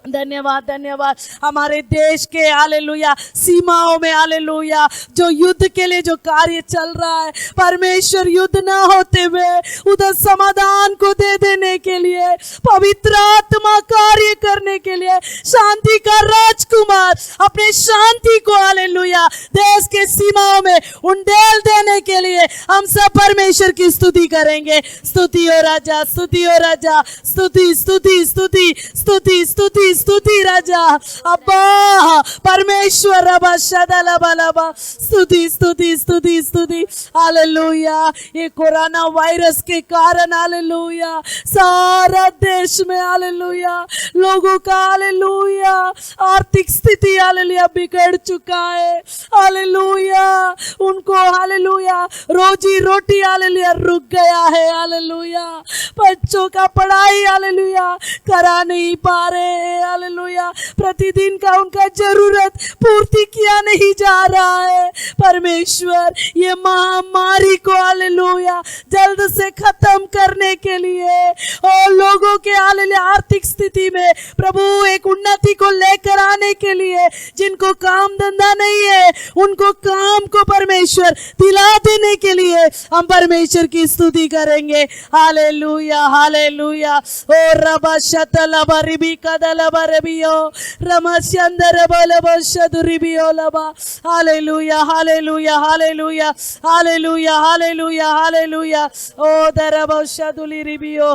धन्यवाद धन्यवाद। हमारे देश के हालेलुया सीमाओं में हालेलुया जो युद्ध के लिए जो कार्य चल रहा है परमेश्वर युद्ध ना होते हुए उधर समाधान को दे देने के लिए पवित्र आत्मा कार्य करने के लिए शांति का राजकुमार अपने शांति को हालेलुया देश के सीमाओं में उंडेल देने के लिए हम सब परमेश्वर की स्तुति करेंगे। स्तुति हो राजा स्तुति हो राजा स्तुति स्तुति स्तुति स्तुति स्तुति स्तुति राजा अब्बा परमेश्वर रबा शदला बलबा स्तुति स्तुति स्तुति स्तुति। हालेलुया। ये कोरोना वायरस के कारण हालेलुया सारा देश में हालेलुया लोगों का हालेलुया आर्थिक स्थिति हालेलुया बिगड़ चुका है। हालेलुया उनको हालेलुया रोजी रोटी हालेलुया रुक गया है। हालेलुया बच्चों का पढ़ाई हालेलुया करा नहीं पा रहे। हालेलुया प्रतिदिन का उनका जरूरत पूर्ति किया नहीं जा रहा है। परमेश्वर ये महामारी को हालेलुया जल्द से खत्म करने के लिए और लोगों के हालेलुया आर्थिक स्थिति में प्रभु एक उन्नति को लेकर आने के लिए जिनको काम धंधा नहीं है उनको काम को परमेश्वर दिला देने के लिए हम परमेश्वर की स्तुति करेंगे। Hallelujah hallelujah. ओ रबा शतलबा रिबी कदलबा रबियो रमस्यंदर बलबा शदुरिबियो लबा। Hallelujah hallelujah hallelujah hallelujah hallelujah hallelujah. ओ दरबा शदुली रिबियो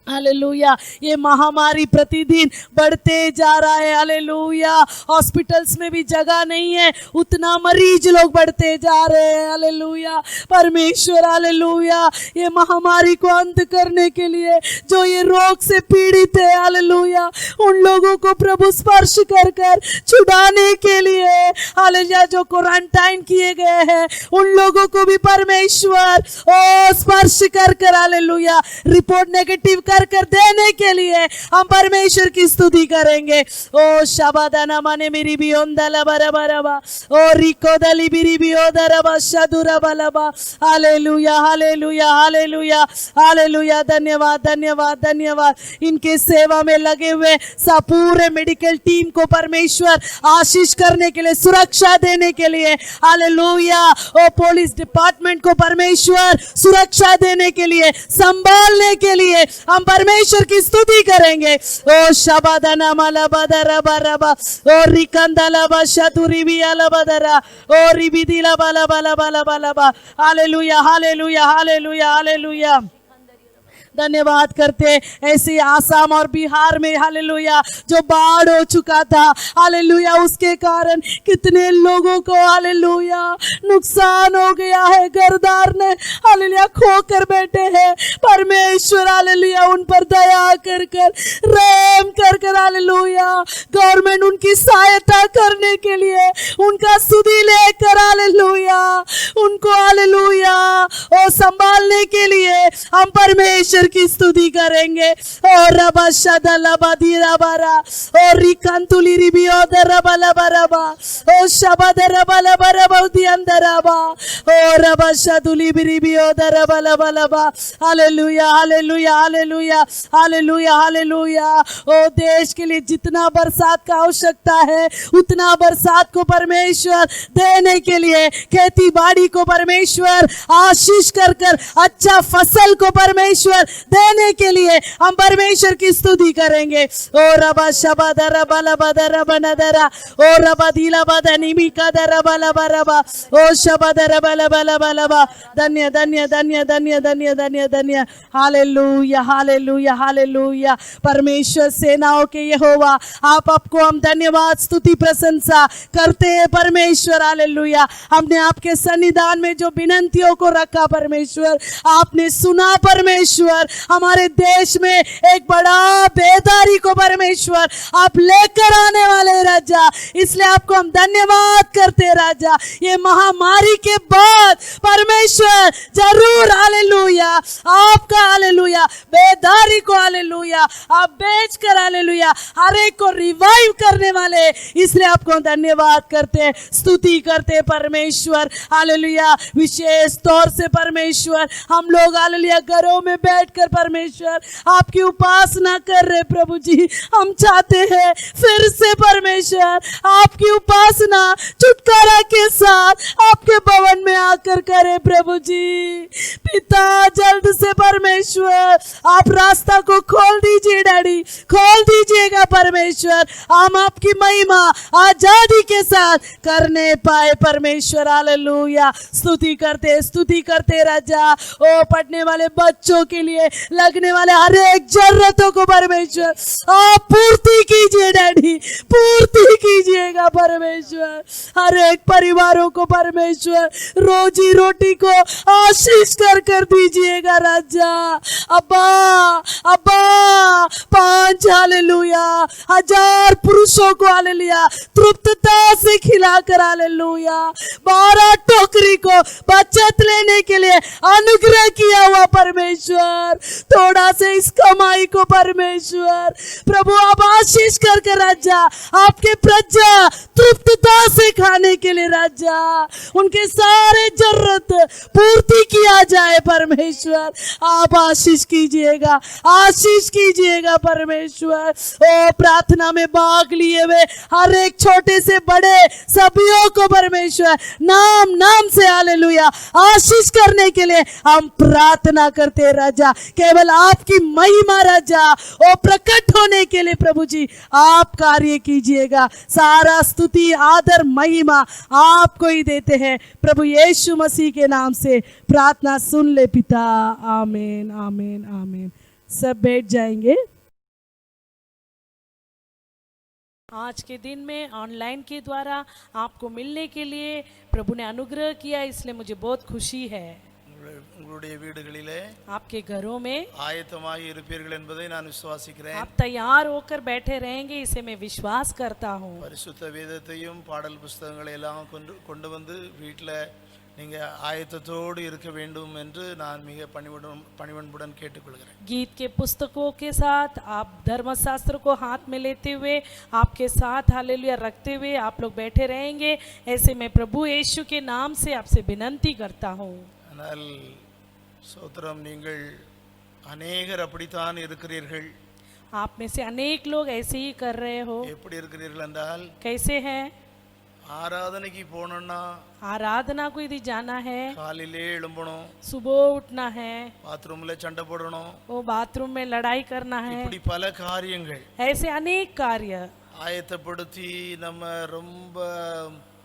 हालेलुया। ये महामारी प्रतिदिन बढ़ते जा रहा है। हालेलुया। हॉस्पिटल्स में भी जगह नहीं है, उतना मरीज लोग बढ़ते जा रहे हैं। हालेलुया। परमेश्वर हालेलुया, ये महामारी को अंत करने के लिए जो ये रोग से पीड़ित है, हालेलुया, उन लोगों को प्रभु स्पर्श कर कर छुड़ाने के लिए, हालेलुया, जो क्वारंटाइन किए गए हैं उन लोगों को भी परमेश्वर ओ स्पर्श कर कर, हालेलुया, रिपोर्ट नेगेटिव कर देने के लिए हम परमेश्वर की स्तुति करेंगे। ओ शबादाना माने मेरी भी ओंदला बराबरबा, ओ रिको दली बिरी भी ओदरबा शदुरा बलबा। Hallelujah hallelujah hallelujah hallelujah. धन्यवाद धन्यवाद धन्यवाद। इनके सेवा में लगे हुए सब पूरे मेडिकल टीम को परमेश्वर आशीष करने के लिए, सुरक्षा देने के लिए, हालेलुया, ओ पुलिस डिपार्टमेंट को परमेश्वर सुरक्षा देने के लिए, संभालने के लिए हम परमेश्वर की स्तुति करेंगे। ओ शबादना माला बदरा बरबा, ओ रिकंदला बशतुरी बियाला बदरा, ओ रिबिदिला बाला बाला बाला बाला बा। Hallelujah hallelujah hallelujah hallelujah. धन्यवाद करते। ऐसे आसाम और बिहार में हालेलुया जो बाढ़ हो चुका था, हालेलुया, उसके कारण कितने लोगों को हालेलुया नुकसान हो गया है, घरदार ने हालेलुया खोकर बैठे हैं। परमेश्वर हालेलुया उन पर दया कर कर, रहम कर कर, हालेलुया, गवर्नमेंट उनकी सहायता करने के लिए उनका सुधि लेकर, हालेलुया, उनको हालेलुया और संभालने के लिए हम परमेश्वर की स्तुति करेंगे। और रबा शदलबा दीराबारा, और रिकंतुली रिबियो दरबलबरबा, ओ शबद रबलबरबा दियंदरबा, और रबा शदुली रिबियो दरबलबलबा। Hallelujah hallelujah hallelujah hallelujah hallelujah. ओ देश के लिए जितना बरसात का आवश्यकता है उतना बरसात को परमेश्वर देने के लिए, खेती बाड़ी को परमेश्वर आशीष कर कर, अच्छा फसल को परमेश्वर देने के लिए हम परमेश्वर की स्तुति करेंगे। ओ रबा शबद रबला बदर बनदरा, ओ रबा दिला बदनिमी कदर बला बरबा, ओ शबद रबला बला बलबा। धन्य धन्य धन्य धन्य धन्य धन्य धन्य। Hallelujah hallelujah hallelujah. परमेश्वर सेनाओं के यहोवा, आपको हम धन्यवाद स्तुति प्रशंसा करते हैं परमेश्वर। हालेलुया। हमने आपके सन्निधान में जो विनंतियों को रखा परमेश्वर, आपने सुना परमेश्वर। हमारे देश में एक बड़ा बेदारी को परमेश्वर आप लेकर आने वाले राजा, इसलिए आपको हम धन्यवाद करते राजा। ये महामारी के बाद परमेश्वर जरूर हालेलुया आपका हालेलुया बेदारी को हालेलुया आप बेच कर हालेलुया हर एक को रिवाइव करने वाले, इसलिए आपको धन्यवाद करते, स्तुति करते परमेश्वर। हालेलुया। विशेष तौर से परमेश्वर हम लोग हालेलुया घरों में बैठकर परमेश्वर आपकी उपासना कर रहे प्रभु जी, हम चाहते हैं फिर से परमेश्वर आपकी उपासना छुटकारा के साथ आपके भवन में आकर करें प्रभु जी। पिता जल्द से परमेश्वर आप रास्ता को खोल दीजिए डैडी, खोल दीजिएगा परमेश्वर, हम आपकी महिमा आजादी के साथ करने पाए परमेश्वर। हालेलुया। स्तुति करते राजा। ओ पढ़ने वाले बच्चों के लिए लगने वाले हर एक जरूरतों को परमेश्वर आप पूर्ति कीजिए डैडी, पूर्ति कीजिएगा परमेश्वर। हर एक परिवारों को परमेश्वर रोजी रोटी को आशीष कर दीजिएगा राजा। अब्बा अब्बा 5 हालेलुया 1000 पुरुषों को हालेलुया तृप्तता से खिलाकर हालेलुया 12 टोकरी को बचत लेने के लिए अनुग्रह किया हुआ परमेश्वर, थोड़ा से इस कमाई को परमेश्वर प्रभु आप आशीष कर राजा आपके प्रजा तृप्तता से खाने के लिए राजा उनके सारे जरूरत पूर्ति किया जाए परमेश्वर। आप आशीष कीजिएगा परमेश्वर। ओ प्रार्थना में भाग लिए हुए हर एक छोटे से बड़े सभियों को परमेश्वर नाम नाम से हालेलुया आशीष करने के लिए हम प्रार्थना करते राजा। केवल आपकी महिमा राजा ओ प्रकट होने के लिए प्रभु जी आप कार्य कीजिएगा। सारा स्तुति आदर महिमा आपको ही देते हैं प्रभु यीशु मसीह के नाम से प्रार्थना सुन ले पिता। आमीन आमीन आमीन। सब बैठ जाएंगे। आज के दिन में ऑनलाइन के द्वारा आपको मिलने के लिए प्रभु ने अनुग्रह किया, इसलिए मुझे बहुत खुशी है। உங்களுடைய வீடுகளிலே आपके घरों में ஆயத்தமாகி இருப்பீர்கள் என்பதை நான் விசுவாசிக்கிறேன். आप तैयार होकर बैठे रहेंगे, इसे मैं विश्वास करता हूँ। பரிசுத்த வேதத்தையும் பாடல் புஸ்தகங்களை எல்லாம் கொண்டு வந்து வீட்டில் நீங்க ஆயத்தத்தோடு இருக்க வேண்டும் என்று நான் மிக பணிவன்புடன் கேட்டுக்கொள்கிறேன். गीत के पुस्तकों के साथ आप धर्मशास्त्र को हाथ में लेते हुए आपके साथ हालेलुया रखते हुए आप लोग बैठे रहेंगे, ऐसे मैं प्रभु यीशु के नाम से आपसे विनंती करता हूँ। ஆனால் ஸ்தோத்திரம், நீங்கள் அநேகர் அப்படித்தான் இருக்கிறீர்கள். आप में से अनेक लोग ऐसे ही कर रहे हो। எப்படி இருக்கிறீர்கள் என்றால், कैसे हैं? ஆராதனைக்கு போனோம்னா आराधना को यदि जाना है, காலையிலே எழும்பணும், सुबह उठना है, பாத்ரூம்ல சண்டை போடணும், वो बाथरूम में लड़ाई करना है, இப்படி பல காரியங்கள் ऐसे अनेक कार्य ஆயத்தப்படுத்தி நம்ம ரொம்ப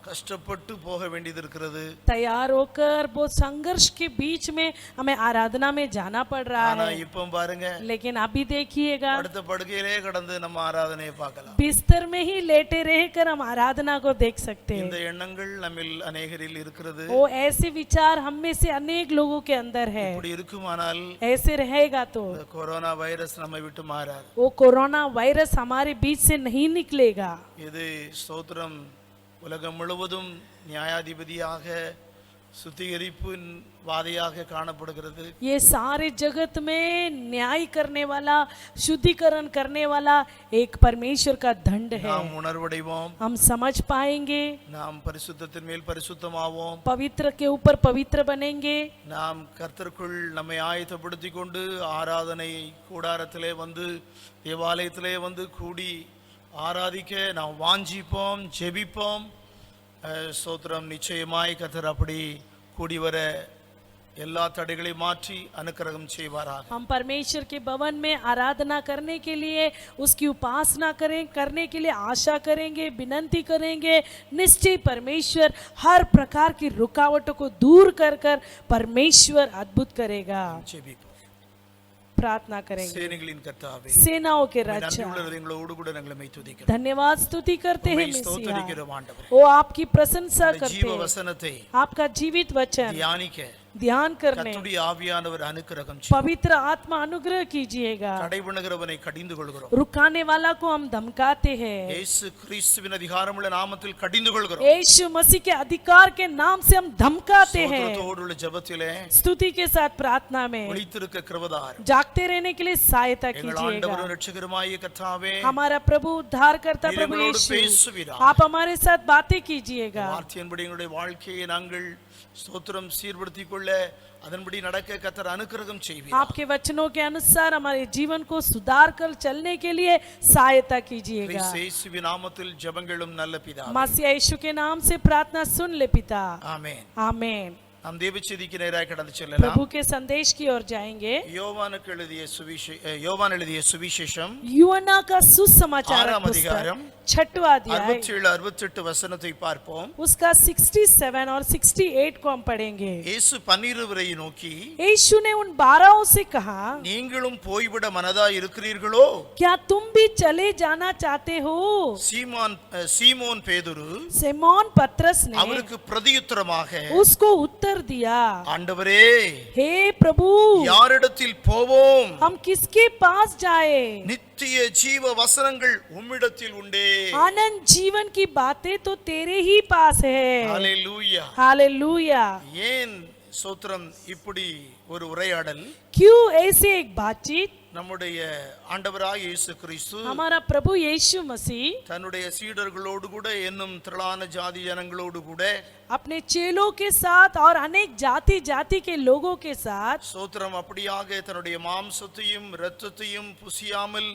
கஷ்டப்பட்டு போக வேண்டியது இருக்கிறது. तैयार होकर बहुत संघर्ष के बीच में हमें आराधना में जाना पड़ रहा ஆனா है। இப்போ பாருங்க, लेकिन अभी देखिएगा, அடுத்த படுக்கையிலே கடந்து நம்ம ஆராதனையை பார்க்கலாம். बिस्तर में ही लेटे रहकर हम आराधना को देख सकते இந்த हैं। எண்ணங்கள் நம்மில் अनेகரில் இருக்கிறது. वो ऐसे विचार हम में से अनेक लोगों के अंदर है। இப்படி இருக்குமானால் ऐसे रहेगा तो இந்த கொரோனா வைரஸ் நம்மை விட்டு மாறாது. वो कोरोना वायरस हमारे बीच से नहीं निकलेगा। இது ஸ்தோத்திரம் உலகம் முழுவதும் நியாயாதிபதியாக சுத்திகரிப்பின் வாதியாக காணப்படுகிறது. ये सारे जगत में न्याय करने वाला, शुद्धिकरण करने वाला एक परमेश्वर का दंड है। நாம் உணர்வடைவோம், हम समझ पाएंगे, நாம் பரிசுத்தத்தின் மேல் பரிசுத்தமாவோம், पवित्र के ऊपर पवित्र बनेंगे, நாம் கர்த்தருக்குள் நம்மை ஆயத்தப்படுத்தி கொண்டு ஆராதனை கூடாரத்திலே வந்து தேவாலயத்திலே வந்து கூடி ஆராதிக்க நாம் வாஞ்சிப்போம், ஜெபிப்போம். ஸ்தோத்திரம், நிச்சயமாய் கர்த்தர் அப்படி கூடி வர எல்லா தடைகளையும் மாற்றி அனுக்கிரகம் செய்வாராக. हम परमेश्वर के भवन में आराधना करने के लिए, उसकी उपासना करने के लिए आशा करेंगे, विनंती करेंगे। निश्चय परमेश्वर हर प्रकार की रुकावटों को दूर कर परमेश्वर अद्भुत करेगा। ஜெபிப்போம். प्रार्थना करेंगे। சேனைகளின் கர்த்தாவே, सेनाओं के நன்றி राजा, உள்ள எங்களோடு கூட நாங்கள் மை துதிக்கிறோம். धन्यवाद स्तुति करते हैं உம்மை मसीहा। ஸ்தோத்திரிக்கிறோம் ஆண்டவரே. वो आपकी प्रशंसा உம்முடைய करते ஜீவ हैं, வசனத்தை आपका जीवित वचन தியானிக்க ध्यान करने கர்த்தருடைய ஆவியானவர் அனுக்கிரகம் செய்யும். पवित्र आत्मा अनुग्रह कीजिएगा। தடை பண்ணுகிறவனை கடிந்து கொள்கிறோம். रुकाने वाला को हम धमकाते हैं। இயேசு கிறிஸ்துவின் அதிகாரமுள்ள நாமத்தில் கடிந்து கொள்கிறோம். यीशु मसीह के अधिकार के नाम से हम धमकाते हैं। ஸ்தோத்திரத்தோடு உள்ள ஜெபத்திலே स्तुति के साथ प्रार्थना में ஒளித்திருக்க கிருபைதார். जागते रहने के लिए सहायता எங்கள் कीजिएगा। ஆண்டவரும் இரட்சகருமாகிய கர்த்தாவே, हमारा प्रभु उद्धार करता நீர் प्रभु எங்களோடு यीशु, பேசுவீராக. आप हमारे साथ बातें कीजिएगा। வார்த்தையின்படி எங்களுடைய வாழ்க்கையை நாங்கள் ஸ்தோத்திரம் சீர்படுத்திக் கொள்ள, அதன்படி நடக்க கர்த்தர் அனுக்கிரகம் செய்வீர். आपके वचनों के अनुसार हमारे जीवन को सुधार कर चलने के लिए सहायता कीजिएगा। கிறிஸ்து இயேசுவின் நாமத்தில் ஜெபங்களும் நல்ல பிதாவே, मसीह यीशु के नाम से प्रार्थना सुन ले पिता। ஆமென். आमेन। நாம் தேவச்செய்திக்கு நேராக கடந்து செல்லலாம். प्रभु के संदेश की ओर जाएंगे। யோவான் எழுதிய சுவிசேஷம் यूहन्ना का सुसमाचार 6ஆம் அதிகாரம் 6वां अध्याय 67-68 वசனத்தை பார்ப்போம். उसका 67 और 68 को हम पढ़ेंगे। இயேசு 12 நோக்கி, यीशु ने उन 12 से कहा, நீங்களும் போய்விட மனதா இருக்கிறீர்களோ? क्या तुम भी चले जाना चाहते हो? சீமோன் பேதுரு सिमोन पतरस ने அவருக்கு பிரதியுத்தரமாக, उसको उत्तर दिया, ஆண்டவரே, हे प्रभु, யாரிடத்தில் போவோம்? हम किसके पास जाए? நித்திய ஜீவ வசனங்கள் உம்மிடத்தில் உண்டே. आनंद जीवन की बातें तो तेरे ही पास है। ஹல்லேலூயா. हालेलुया। ஏன் ஸ்தோத்திரம் இப்படி ஒரு உரையாடல்? क्यों ऐसे एक बातचीत? நம்முடைய ஆண்டவராகிய இயேசு கிறிஸ்து हमारा प्रभु यीशु मसीह தன்னுடைய சீடர்களோடு கூட என்னும் திரளான ஜாதி ஜனங்களோடு கூட अपने चेलों के साथ और अनेक जाति जाति के लोगों के साथ ஸ்தோத்திரம் அப்படியாக தன்னுடைய மாம்சத்தையும் இரத்தத்தையும் புசியாமல்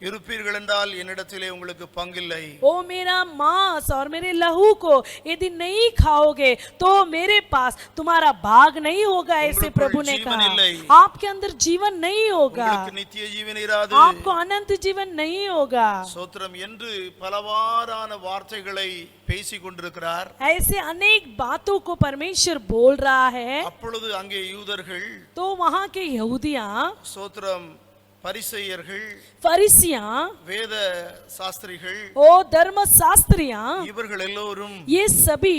இருப்பீர்கள் என்றால் என்னிடத்திலே உங்களுக்கு பங்கில்லை. ओ मेरा मांस और मेरे लहू को यदि नहीं खाओगे तो मेरे पास तुम्हारा भाग नहीं होगा, ऐसे प्रभु ने कहा। आपके अंदर जीवन नहीं होगा, உங்களுக்கு நித்திய ஜீவன் இராது, आपको अनंत जीवन नहीं होगा। ஸ்தோத்திரம் என்று பலவாறான வார்த்தைகளை பேசிக் கொண்டிருக்கிறார். ऐसे अनेक बातों को परमेश्वर बोल रहा है। அப்பொழுது அங்கே யூதர்கள் तो वहां के यहूदियां ஸ்தோத்திரம் பரிசேயர்கள் फरिसियां வேத சாஸ்திரிகள் ओ धर्म शास्त्रियां இவர்கள் எல்லோரும் ये सभी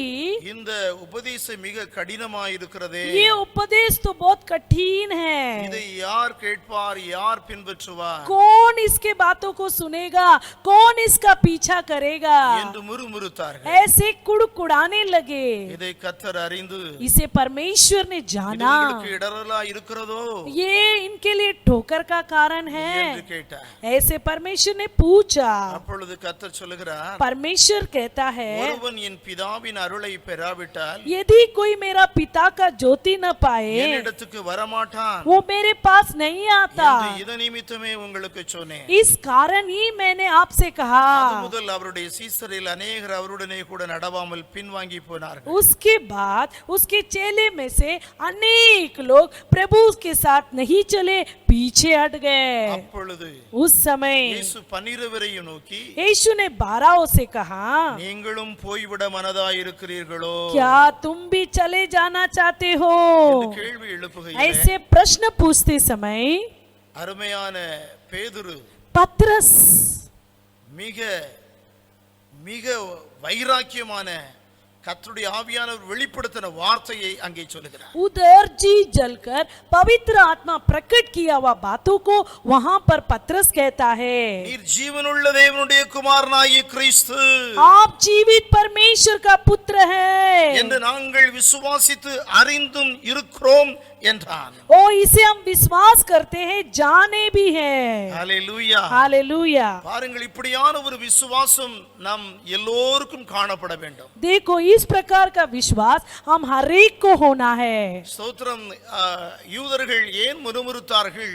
இந்த உபதேசம் மிக கடினமாயிருக்கிறதே, ये उपदेश तो बहुत कठिन है, இதை யார் கேட்பார், யார் பின்பற்றுவார் कौन इसके बातों को सुनेगा, कौन इसका पीछा करेगा, என்று முறுமுறுத்தார்கள். ऐसे कुड़कुड़ाने लगे। இதை கர்த்தர் அறிந்து इसे परमेश्वर ने இது जाना, உங்களுக்கு இடரலா இருக்கிறதோ ये इनके लिए ठोकर का कारण है, என்று கேட்டார். ऐसे परमेश्वर ने पूछा। அப்பொழுது கர்த்தர் சொல்லுகிறார், परमेश्वर कहता है ஒருவன் என் பிதாவின் அருளை பெறாவிட்டால் यदि कोई मेरा पिता का ज्योति न पाए என்னிடத்துக்கு வரமாட்டான் वो मेरे पास नहीं आता। என்று இத நிமித்தமே உங்களுக்கு சொன்னேன். इस कारण ही मैंने आपसे कहा। அது முதல் அவருடைய சீசரில் அநேகர் அவருடனே கூட நடவாமல் பின்வாங்கி போனார்கள். उसके बाद उसके चेले में से अनेक लोग प्रभु के साथ नहीं चले, पीछे हट गए। அப்பொழுது उस समय இயேசு 12 நோக்கி, यीशु ने 12 से कहा, நீங்களும் போய்விட மனதாய் இருக்கிறீர்களோ क्या तुम भी चले जाना चाहते हो? என்று கேள்வி எழுப்புகையிலே ऐसे प्रश्न पूछते समय அருமையான பேதுரு पत्रस மிக மிக வைராக்கியமான கர்த்தருடைய ஆவியானவர் வெளிப்படுத்தின வார்த்தையை அங்கே சொல்லுகிறார். उधर जी जलकर पवित्र आत्मा प्रकट किया हुआ बातों को वहां पर पत्रस कहता है, நீர் ஜீவனுள்ள தேவனுடைய குமாரனாகிய கிறிஸ்து आप जीवित परमेश्वर का पुत्र है என்று நாங்கள் விசுவாசித்து அறிந்தும் இருக்கிறோம் என்றான். ओ इसे हम विश्वास करते हैं, जाने भी हैं। ஹalleluya. हालेलुया। பாருங்கள், இப்படியான ஒரு விசுவாசம் நம் எல்லோருக்கும் காணப்பட வேண்டும். देखो इस प्रकार का विश्वास हम हर एक को होना है। ஸ்தோத்திரம். யூதர்கள் ஏன் முறுமுறுத்தார்கள்,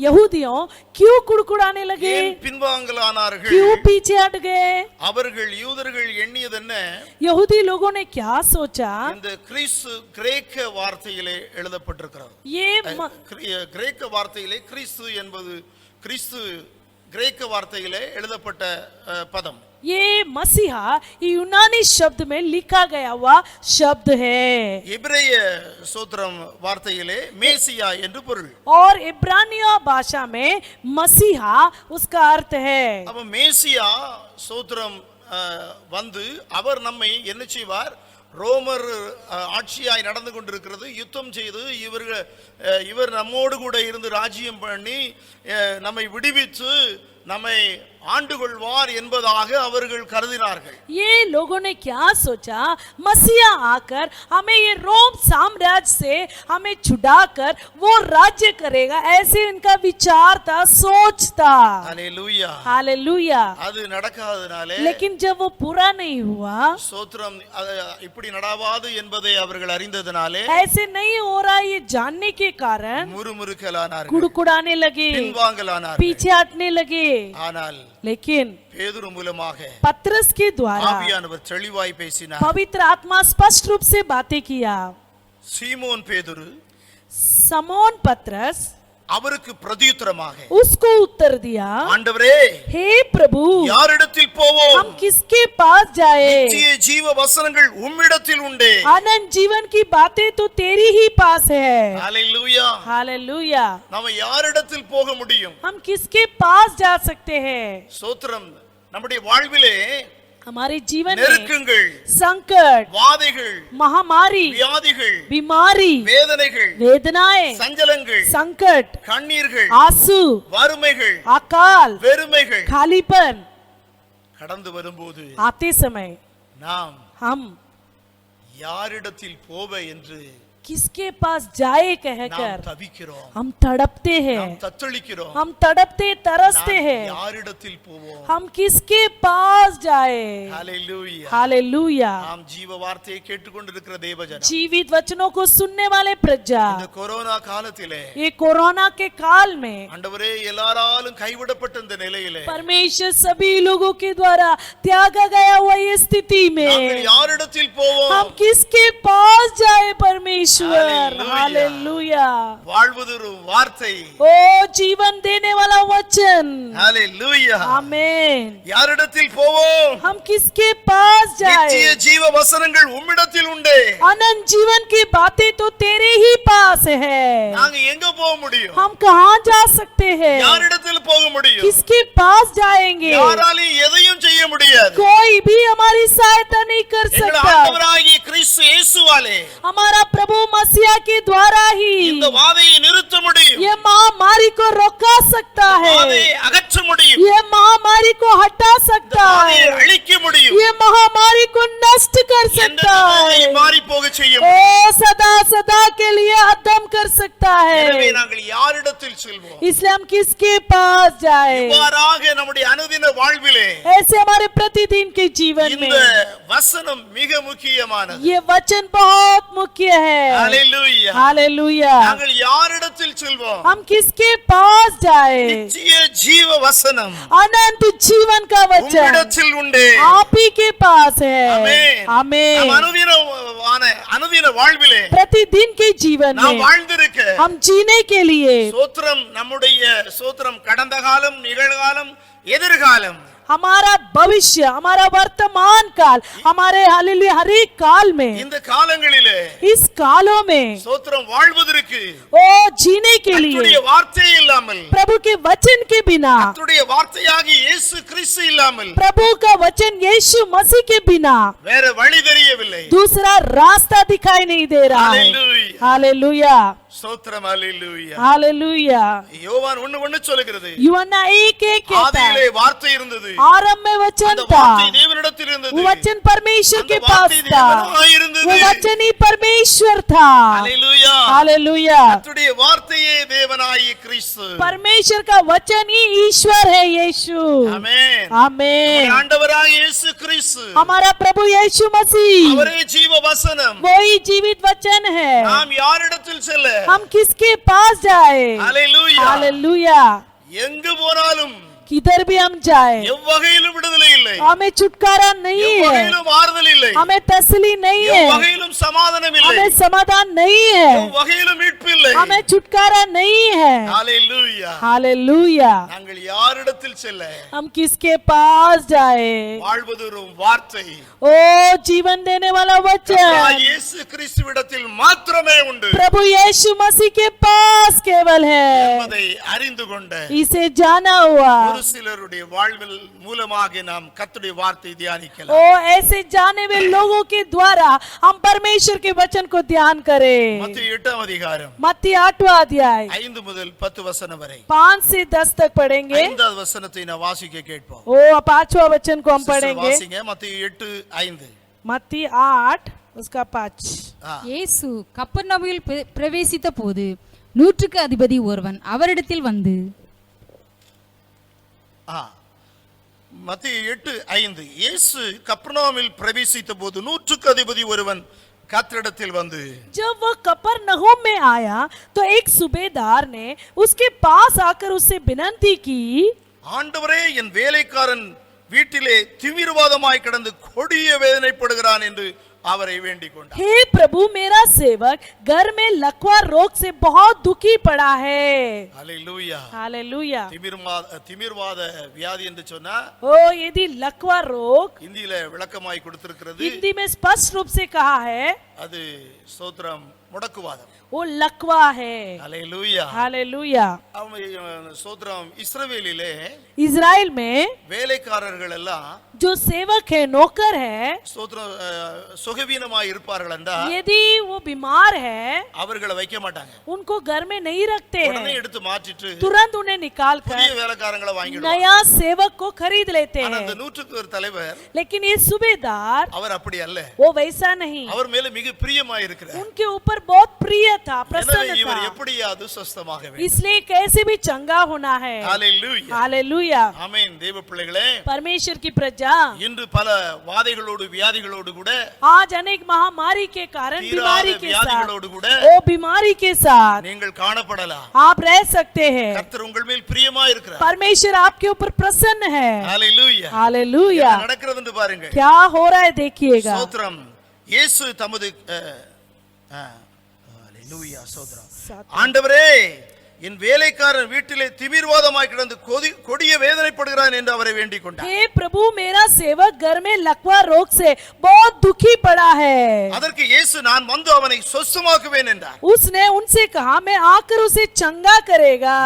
यहूदियों क्यों कुड़कुड़ाने लगे, ஏன் பின்வாங்கலானார்கள்? क्यों पीछे हट गए? அவர்கள் யூதர்கள் எண்ணியது என்ன? यहूदी लोगों ने क्या सोचा? இந்த கிறிஸ்து கிரேக்க வார்த்தையிலே எழுதப்பட்டிருக்கிறது. ये கிரேக்க வார்த்தையிலே கிறிஸ்து என்பது கிறிஸ்து கிரேக்க வார்த்தையிலே எழுதப்பட்ட பதம். ये मसीहा यूनानी शब्द में लिखा गया हुआ शब्द है எபிரேய சூத்திரம் வார்த்தையிலே மேசியா என்று பொருள். और इब्रानिया भाषा में मसीहा उसका अर्थ है। அப்ப மேசியா சூத்திரம் வந்து அவர் நம்மை என்ன செய்வார்? ரோமர் ஆட்சியாய் நடந்து கொண்டிருக்கிறது, யுத்தம் செய்து இவர் நம்மோடு கூட இருந்து ராஜ்யம் பண்ணி நம்மை விடுவித்து நம்மை ஆண்டு கொள்வார் என்பதாக அவர்கள் கருதினார்கள். ये लोगों ने क्या सोचा? मसीहा आकर हमें ये रोम साम्राज्य से हमें छुड़ाकर वो राज्य करेगा, ऐसे इनका विचार था, सोच था। हालेलुया. हालेलुया। அது நடக்காதனாலே, लेकिन जब वो पूरा नहीं हुआ, ஸ்தோத்திரம், இப்படி நடவாது என்பதை அவர்கள் அறிந்ததனாலே ऐसे नहीं हो रहा ये जानने के कारण முறுமுறுக்கலானார்கள், कुड़कुड़ाने लगे, பின்வாங்கலானார்கள். पीछे हटने लगे। ஆனால் लेकिन பேதுரு மூலமாக पत्रस के द्वारा ஆவியானவர் தெளிவாய் பேசினார். पवित्र आत्मा स्पष्ट रूप से बातें किया। சீமோன் பேதுரு समोन पत्रस அவருக்கு பிரதியுத்தரமாக, उसको उत्तर दिया, ஆண்டவரே, हे प्रभु, யாரிடத்தில் போவோம்? हम किसके पास जाए? நித்திய ஜீவ வசனங்கள் உம்மிடத்தில் உண்டே. अनंत जीवन की बातें तो तेरी ही पास है। ஹalleluya. हालेलुया। நாம யாரிடத்தில் போக முடியும்? हम किसके पास जा सकते हैं? ஸ்தோத்திரம். நம்முடைய வாழ்விலே हमारे जीवन में நெருக்கங்கள், संकट, வாதைகள், महामारी, வியாதிகள், बीमारी, வேதனைகள், वेदनाएं, சஞ்சலங்கள், संकट, கண்ணீர்கள், आंसू, வறுமைகள், अकाल, வெறுமைகள் खालीपन கடந்து வரும்போது आते समय நாம் हम யாரிடத்தில் போவ என்று किसके पास जाए நாம் कहकर தவிக்கிறோம், हम तड़पते हैं, நாம் தத்தளிக்கிறோம். हम तड़पते तरसते நாம் हैं, யாரிடத்தில் போவோம்? हम किसके पास जाए? ஹalleluya. हालेलुया। நாம் ஜீவ வார்த்தையை கேட்டுக்கொண்டிருக்கிற தேவஜனம், जीवित वचनों को सुनने वाले प्रजा, இந்த கொரோனா காலத்திலே ये कोरोना के काल में ஆண்டவரே, எல்லாராலும் கைவிடப்பட்ட இந்த நிலையிலே परमेश्वर सभी लोगों के द्वारा त्यागा गया हुआ ये स्थिति நாங்கள் में யாரிடத்தில் போவோம்? हम किसके पास जाए? परमेश्वर परमेश्वर हालेलुया வாழ்வு தரும் வார்த்தை ओ जीवन देने वाला वचन ஹalleluya आमीन யாரிடத்தில் போவோம் हम किसके पास நித்திய जाए ஜீவ வசனங்கள் உம்மிடத்தில் உண்டே अनंत जीवन की बातें तो तेरे ही पास है நாங்க எங்க போக முடியும் हम कहाँ जा सकते हैं யாரிடத்தில் போக முடியும் किसके पास जाएंगे யாராலையும் எதையும் செய்ய முடியாது कोई भी हमारी सहायता नहीं कर எங்கள் सकता ஆண்டவராகிய கிறிஸ்து இயேசுவாலே हमारा प्रभु मसीहा के द्वारा ही இந்த வாதையை நிறுத்த முடியும் ये महामारी को रोका सकता है வாதையை அகற்ற முடியும் ये महामारी को हटा सकता வாதையை है அழிக்க முடியும் ये महामारी को नष्ट कर सकता எந்தெந்தை है மாறி போக செய்ய ओ முடியும் सदा सदा के लिए अदम कर सकता எனவே है நாங்கள் யாரிடத்தில் செல்வோம் इसलिए हम किसके पास जाए இவ்வாறாக நம்முடைய அனுதின வாழ்விலே ऐसे हमारे प्रतिदिन के जीवन இந்த में வசனம் மிக முக்கியமானது ये वचन बहुत मुख्य है ஹalleluya हालेलुया நாங்கள் யாரிடத்தில் செல்வோம் हम किसके पास जाए நித்திய ஜீவ வசனம் अनंत जीवन का वचन உம்மிடத்தில் உண்டே आप ही के पास है ஆமென் आमीन நம் அனுதின வாழ்விலே प्रतिदिन के जीवन நாம் में வாழ்ந்திருக்க हम जीने के लिए சோத்திரம் நம்முடைய சோத்திரம் கடந்த காலம் நிகழ்காலம் எதிர்காலம் हमारा भविष्य हमारा वर्तमान काल हमारे हालेलुया हर एक काल में இந்த காலங்களிலே इस कालों में சோத்திரம் வாழ்வதற்கு ओ जीने के கர்த்தருடைய लिए வார்த்தை இல்லாமல் प्रभु के वचन के बिना கர்த்தருடைய வார்த்தையாகி இயேசு கிறிஸ்து இல்லாமல் प्रभु का वचन यीशु मसीह के बिना வேற வழி தெரியவில்லை दूसरा रास्ता दिखाई नहीं दे रहा है ஹalleluya हालेलुया ஸ்தோத்திரம் ஹalleluya हालेलुया யோவான் 1:1 சொல்கிறது यूहन्ना 1:1 कहता ஆதியிலே है வார்த்தை இருந்தது आरंभ में वचन அந்த था வார்த்தை தேவனிடத்தில் இருந்தது वो वचन परमेश्वर அந்த के पास வார்த்தை था தேவனாய் இருந்தது वो वचन ही परमेश्वर था ஹalleluya हालेलुया கர்த்தருடைய வார்த்தையே தேவனாய் கிறிஸ்து परमेश्वर का वचन ही ईश्वर है यीशु ஆமென் आमीन ஆண்டவராகிய இயேசு கிறிஸ்து हमारा प्रभु यीशु मसीह அவரே ஜீவ வசனம் वही जीवित वचन है நாம் யாரிடத்தில் செல்ல हम किसके पास जाए ஹalleluya हालेलुया எங்கு போனாலும் किधर भी हम जाए எவ்வகையிலும் விடுதலை இல்லை हमें छुटकारा नहीं है எவ்வகையிலும் ஆறுதல் இல்லை हमें तसली नहीं है எவ்வகையிலும் சமாதானம் இல்லை हमें समाधान नहीं है எவ்வகையிலும் மீட்பு இல்லை हमें छुटकारा नहीं है ஹalleluya हालेलुया நாங்கள் யாரிடத்தில் செல்ல हम किसके पास जाए வாழ்வதரும் வார்த்தை ओ जीवन देने वाला கர்த்தராகிய वचन இயேசு கிறிஸ்துவிடத்தில் மாத்திரமே உண்டு प्रभु यीशु मसीह के पास केवल है என்பதை அறிந்து கொண்ட इसे जाना हुआ ஒரு சிலருடைய வாழ்வில் மூலமாக நாம் கர்த்தருடைய வார்த்தை தியானிக்கலாம் ओ ऐसे जाने हुए लोगों के द्वारा हम परमेश्वर के वचन को ध्यान करें மத்தேயு 8 அதிகாரம் मत्ती 8वां अध्याय 5 முதல் 10 வசனம் வரை 5 से 10 तक पढ़ेंगे 5வது வசனத்தை நான் வாசிக்க கேட்போம் ओ 5वां वचन को हम சிஸ்டர் पढ़ेंगे வாசிங்க மத்தேயு 8:5 मत्ती 8 उसका 5 இயேசு கப்பர்நகூமில் பிரவேசித்த போது 100க்கு அதிபதி ஒருவன் அவரிடத்தில் வந்து மத்தேயு 8:5 இயேசு கப்பர்நகூமில் பிரவேசித்த போது 100க்கு அதிபதி ஒருவன் கர்த்தரிடத்தில் வந்து जब वह कफरनहूम में आया तो एक सूबेदार ने उसके पास आकर उससे विनती की ஆண்டவரே என் வேலைக்காரன் வீட்டிலே திமிர்வாதமாய் கிடந்து கொடிய வேதனைப்படுகிறான் என்று அவரை வேண்டிக் கொண்டார் हे प्रभु मेरा सेवक घर में लकवा रोग से बहुत दुखी पड़ा है ஹalleluya हालेलुया திமிர்வாத வியாதி என்று சொன்னா ओ यदि लकवा रोग இந்தியில விளக்கமாய் கொடுத்திருக்கிறது हिंदी में स्पष्ट रूप से कहा है அது ஸ்தோத்திரம் முடக்குவாதம் वो लकवा है ஹalleluya हालेलुया ஸ்தோத்திரம் இஸ்ரவேலிலே इजराइल में வேலைக்காரர்கள் எல்லாம் जो सेवक है नौकर है ஸ்தோத்திரம் சுகவீனமாய் இருப்பார்கள் என்றால் यदि वो बीमार है அவர்களை வைக்க மாட்டாங்க उनको घर में नहीं रखते உடனே हैं எடுத்து மாற்றிட்டு तुरंत उन्हें निकाल புதிய कर வேலைக்காரங்களை வாங்கிடுவாங்க नया सेवक को खरीद लेते ஆனா அந்த हैं 100க்கு ஒரு தலைவர் लेकिन ये सूबेदार அவர் அப்படி அல்ல वो वैसा नहीं அவர் மேல மிக பிரியமாய் இருக்கிறார் उनके ऊपर बहुत प्रिय था எனவே प्रसन्न இவர் था எப்படியாவது சுஸ்தமாக வேண்டும் इसलिए कैसे भी चंगा होना है ஹalleluya हालेलुया ஆமென் தேவ பிள்ளைகளே परमेश्वर की प्रजा இன்று பல வாதைகளோடு வியாதிகளோடு கூட आज अनेक महामारी के कारण தீராத बीमारी के साथ வியாதிகளோடு கூட ओ बीमारी के साथ நீங்கள் காணப்படலாம் आप रह सकते हैं கர்த்தர் உங்கள் மேல் பிரியமாய் இருக்கிறார் परमेश्वर आपके ऊपर प्रसन्न है ஹalleluya हालेलुया என்ன நடக்கிறது என்று பாருங்க क्या हो रहा है देखिएगा ஸ்தோத்திரம் இயேசு தமது அல்லேலூயா சோதரம். ஆண்டவரே, என் வேலைக்காரன் வீட்டிலே திமிர்வாதமாய் கிடந்து கொடிய வேதனைப்படுகிறான் என்று அவரை வேண்டிக் கொண்டார். हे प्रभु, मेरा सेवक घर में लकवा रोग से बहुत दुखी पड़ा है. அதற்கு இயேசு, நான் வந்து அவனை சொஸ்தமாக்குவேன் என்றார். उसने उनसे कहा, मैं आकर उसे चंगा करेगा.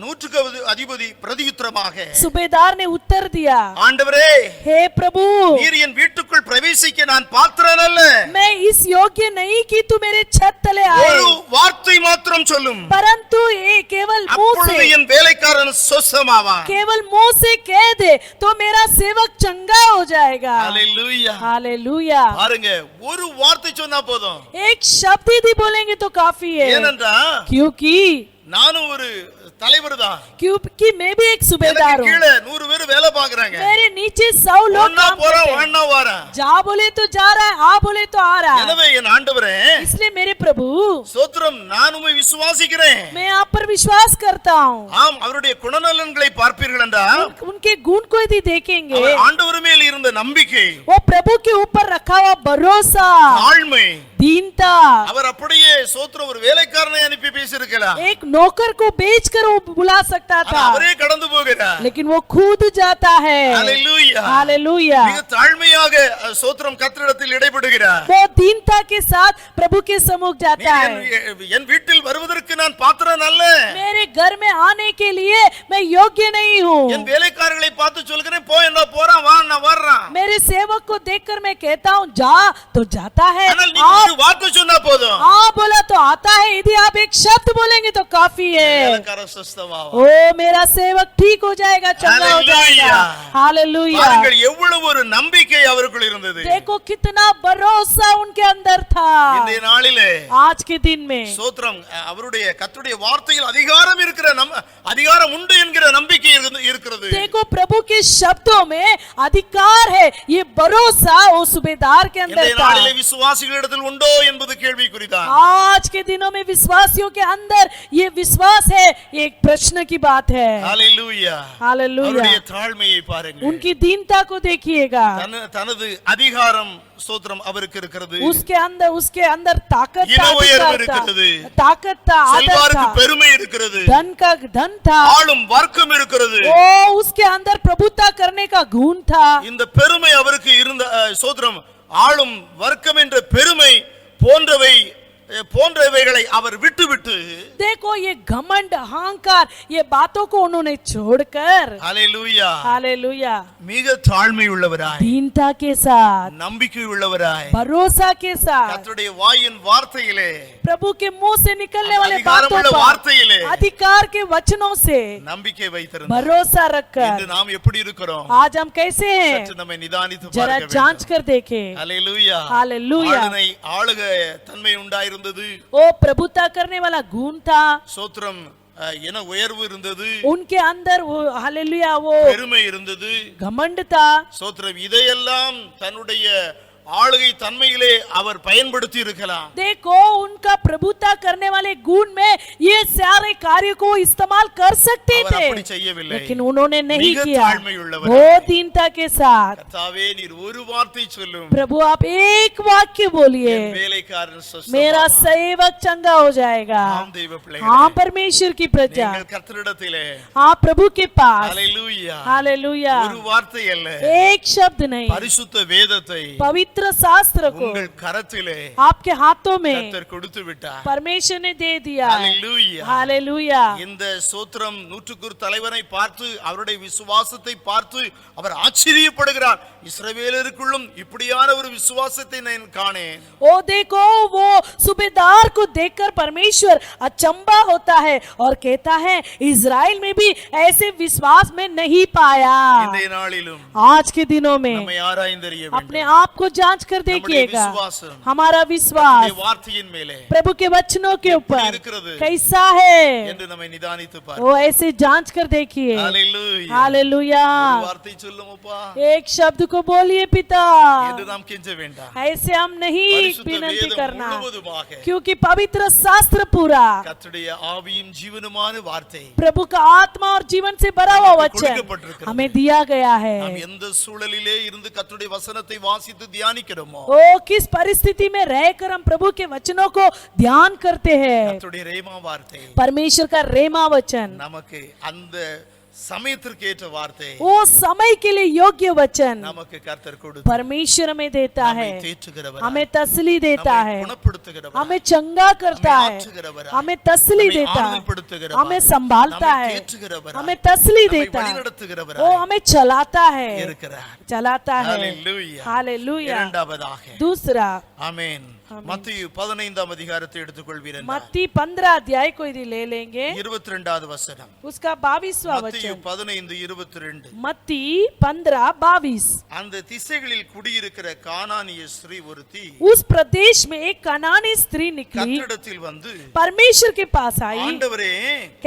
நூற்றுக்கு அதிபதி பிரதியுத்தரமாக, सूबेदार ने उत्तर दिया, ஆண்டவரே, हे प्रभु, நீர் என் வீட்டுக்குள் பிரவேசிக்க நான் பாத்திரன் அல்ல. मैं इस योग्य नहीं कि तू मेरे छत तले ஒரு आए, வார்த்தை மாத்திரம் சொல்லும், परंतु ये केवल मुंह அப்பொழுது से, என் வேலைக்காரன் சொஸ்தமாவான். केवल मुंह से कह दे तो मेरा सेवक चंगा हो जाएगा. அல்லேலூயா. हालेलुया. பாருங்க, ஒரு வார்த்தை சொன்னா போதும். एक शब्द यदि बोलेंगे तो काफी है, ஏனென்றா क्योंकि நானும் ஒரு தலைவர் தான். क्योंकि मैं भी एक सूबेदार எனக்கு हूँ. கீழே 100 பேர் வேலை பாக்குறாங்க. मेरे नीचे 100 लोग ஒண்ணா काम போறா करते हैं. ஒண்ணா வரா. जा बोले तो जा रहा है, आ बोले तो आ रहा है. எனவே என் ஆண்டவரே, इसलिए मेरे प्रभु, ஸ்தோத்திரம், நான் உம்மை விசுவாசிக்கிறேன். मैं आप पर विश्वास करता हूँ. ஆம், அவருடைய குணநலன்களை பார்ப்பீர்கள் என்றால் उनके गुण को यदि देखेंगे, அவர் ஆண்டவர் மேல் இருந்த நம்பிக்கை, वो प्रभु के ऊपर रखा हुआ भरोसा, தாழ்மை, दीनता. அவர் அப்படியே ஸ்தோத்திரம் ஒரு வேலைக்காரனை அனுப்பி பேசியிருக்கலாம். एक नौकर को बेचकर वो बुला सकता ஆனா था, அவரே கடந்து போகிறார். लेकिन वो खुद जाता है. அல்லேலூயா. हालेलुया. மிக தாழ்மையாக ஸ்தோத்திரம் கர்த்தரிடத்தில் இடைப்படுகிறார். वो दीनता के साथ प्रभु के सम्मुख जाता है. என் வீட்டில் வருவதற்கு நான் பாத்திரன் அல்ல. मेरे घर में आने के लिए मैं योग्य नहीं हूँ. என் வேலைக்காரர்களை பார்த்து சொல்கிறேன், போ, என்ன போறான், வா, நான் வர்றேன். मेरे सेवक को देखकर मैं कहता हूँ, जा तो जाता है, ஆனால் நீ ஒரு வார்த்தை சொன்னா போதும். हाँ बोला तो आता है. यदि आप एक शब्द बोलेंगे तो काफी है. வேலைக்காரர் சுஸ்தமாவான். ओ मेरा सेवक ठीक हो जाएगा, चंगा हो जाएगा. हालेलुया. பாருங்கள், எவ்வளவு ஒரு நம்பிக்கை அவருக்குள் இருந்தது. देखो कितना भरोसा उनके अंदर था. இந்த நாளிலே आज के दिन में ஸ்தோத்திரம், அவருடைய கர்த்தருடைய வார்த்தையில் அதிகாரம் இருக்கிற அதிகாரம் உண்டு என்கிற நம்பிக்கை இருக்கிறது. देखो प्रभु के शब्दों में अधिकार है, ये भरोसा वो सूबेदार के இந்த अंदर था. நாளிலே விசுவாசிகளிடத்தில் உண்டோ என்பது கேள்விக்குறிதான். आज के दिनों में विश्वासियों के अंदर ये विश्वास है, ये एक प्रश्न की बात है. ஹalleluya. हालेलुया. அவருடைய தாழ்மையை பாருங்கள். उनकी दीनता को देखिएगा. தனது அதிகாரம் ஸ்தோத்திரம் அவருக்கு இருக்கிறது. उसके अंदर ताकत இன था, உயர்வு अधिकार இருக்கிறது. था, ताकत था, आदर செல்வாருக்கு था, பெருமை இருக்கிறது. धन था. ஆளும் வர்க்கம் இருக்கிறது. ओ उसके अंदर प्रभुता करने का गुण था. இந்த பெருமை அவருக்கு இருந்த ஸ்தோத்திரம், ஆளும் வர்க்கம் என்ற பெருமை போன்றவைகளை அவர் விட்டுவிட்டு, देखो ये घमंड अहंकार ये बातों को उन्होंने छोड़कर, ஹalleluya, हालेलुया, மிக தாழ்மை உள்ளவராய், दीनता के साथ, நம்பிக்கை உள்ளவராய், भरोसा के साथ, கர்த்தருடைய வாயின் வார்த்தையிலே, प्रभु के मुंह से निकलने वाले அதிகாரம் बातों உள்ள पर, வார்த்தையிலே अधिकार के वचनों से நம்பிக்கை வைத்திருந்தார். भरोसा இன்று रखकर நாம் எப்படி இருக்கிறோம்? आज हम कैसे हैं, சற்று நம்மை நிதானித்து जरा பார்க்க जांच வேண்டும். कर देखें. ஹalleluya. हालेलुया. ஆளுக தன்மை உண்டாயிருந்தது. वो प्रभुता करने वाला गुण था. ஸ்தோத்திரம், என உயர்வு இருந்தது. उनके अंदर वो हालेलुया वो பெருமை இருந்தது. घमंड था. ஸ்தோத்திரம், இதையெல்லாம் தன்னுடைய ஆளுகை தன்மையிலே அவர் பயன்படுத்தி இருக்கலாம். देखो उनका प्रभुता करने वाले गुण में ये सारे कार्य को इस्तेमाल कर सकते அவர் थे, அப்படி செய்யவில்லை. लेकिन उन्होंने नहीं மிக किया. தாழ்மையுள்ளவர். वो दीनता के साथ, கர்த்தாவே, நீர் ஒரு வார்த்தை சொல்லும், प्रभु आप एक वाक्य बोलिए, என் வேலைக்காரன் मेरा சொஸ்தமாவான். सेवक चंगा हो जाएगा. ஆம் தெய்வ हाँ பிள்ளைகளே, परमेश्वर की प्रजा, நீங்கள் கர்த்தரிடத்திலே हाँ प्रभु के पास, ஹalleluya, हालेलुया, ஒரு வார்த்தை அல்ல, एक शब्द नहीं, பரிசுத்த வேதத்தை पवित्र शास्त्र को உங்கள் கரத்திலே आपके हाथों में கர்த்தர் கொடுத்து விட்டார். परमेश्वर ने दे दिया. ஹalleluya. हालेलुया. இந்த சோத்திரம் நூற்றுக்குரு தலைவனை பார்த்து அவருடைய விசுவாசத்தை பார்த்து அவர் ஆச்சரியப்படுகிறார். இஸ்ரவேலருக்குள்ளும் இப்படியான ஒரு விசுவாசத்தை நான் காணேன். ओ देखो वो सूबेदार को देखकर परमेश्वर अचंबा होता है और कहता है इज़राइल में भी ऐसे विश्वास में नहीं पाया. இன்றைய நாளிலும் आज के दिनों में நம்மை ஆராய்ந்தறிய अपने வேண்டும். आप को जांच कर देखिएगा. विश्वास, हमारा विश्वास இந்த வார்த்தையின் மேலே प्रभु के वचनों के எப்படி ऊपर இருக்கிறது कैसा है, என்று நம்மை நிதானித்து பார். वो ऐसे जांच कर देखिए. ஹalleluya. हालेलुया. ஒரு வார்த்தை சொல்லும் அப்பா एक शब्द को बोलिए पिता, என்று நாம் கெஞ்ச வேண்டாம். ऐसे हम नहीं பரிசுத்த विनती வேதம் करना, முழுவதுமாக क्योंकि पवित्र शास्त्र पूरा கர்த்தருடைய ஆவியும் ஜீவனுமான வார்த்தை प्रभु का आत्मा और जीवन से भरा हुआ वचन கொடுக்கப்பட்டிருக்கிறது. हमें दिया गया है. நாம் எந்த சூழலிலே இருந்து கர்த்தருடைய வசனத்தை வாசித்து தியானித்து தியானிக்கிறோமோ ओ किस परिस्थिति में रहकर हम प्रभु के वचनों को ध्यान करते हैं। கர்த்தருடைய ரேமா வார்த்தை परमेश्वर का रेमा वचन நமக்கு அந்த சமயத்திற்கு ஏற்ற வார்த்தை वो समय के लिए योग्य वचन நமக்கு கர்த்தர் கொடுத்து परमेश्वर हमें देता है, தேற்றுகிறவர் हमें तसली देता है, குணப்படுத்துகிறவர் हमें चंगा करता हमें है, आற்றுகிறவர், हमें तसली हमें देता है, आनंदப்படுத்துகிறவர், हमें संभालता हमें है, தேற்றுகிறவர், हमें तसली நம்மை देता है, வழிநடத்துகிறவர் वो हमें चलाता है, இருக்கிறார் चलाता है। Hallelujah. हालेलुया। இரண்டாவதாக दूसरा ஆமென் மத்தேயு 15ஆம் அதிகாரத்தை எடுத்துக்கொள்வீர்கள் मत्ती 15 अध्याय को यदि ले लेंगे 22வது வசனம் उसका 22वां மத்தேயு वचन 15:22 मत्ती 15:22 அந்த திசைகளில் குடியிருக்கிற கானானிய ஸ்திரீ ஒருத்தி उस प्रदेश में एक कनानी स्त्री निकली, கர்த்தரிடத்தில் வந்து परमेश्वर के पास आई, ஆண்டவரே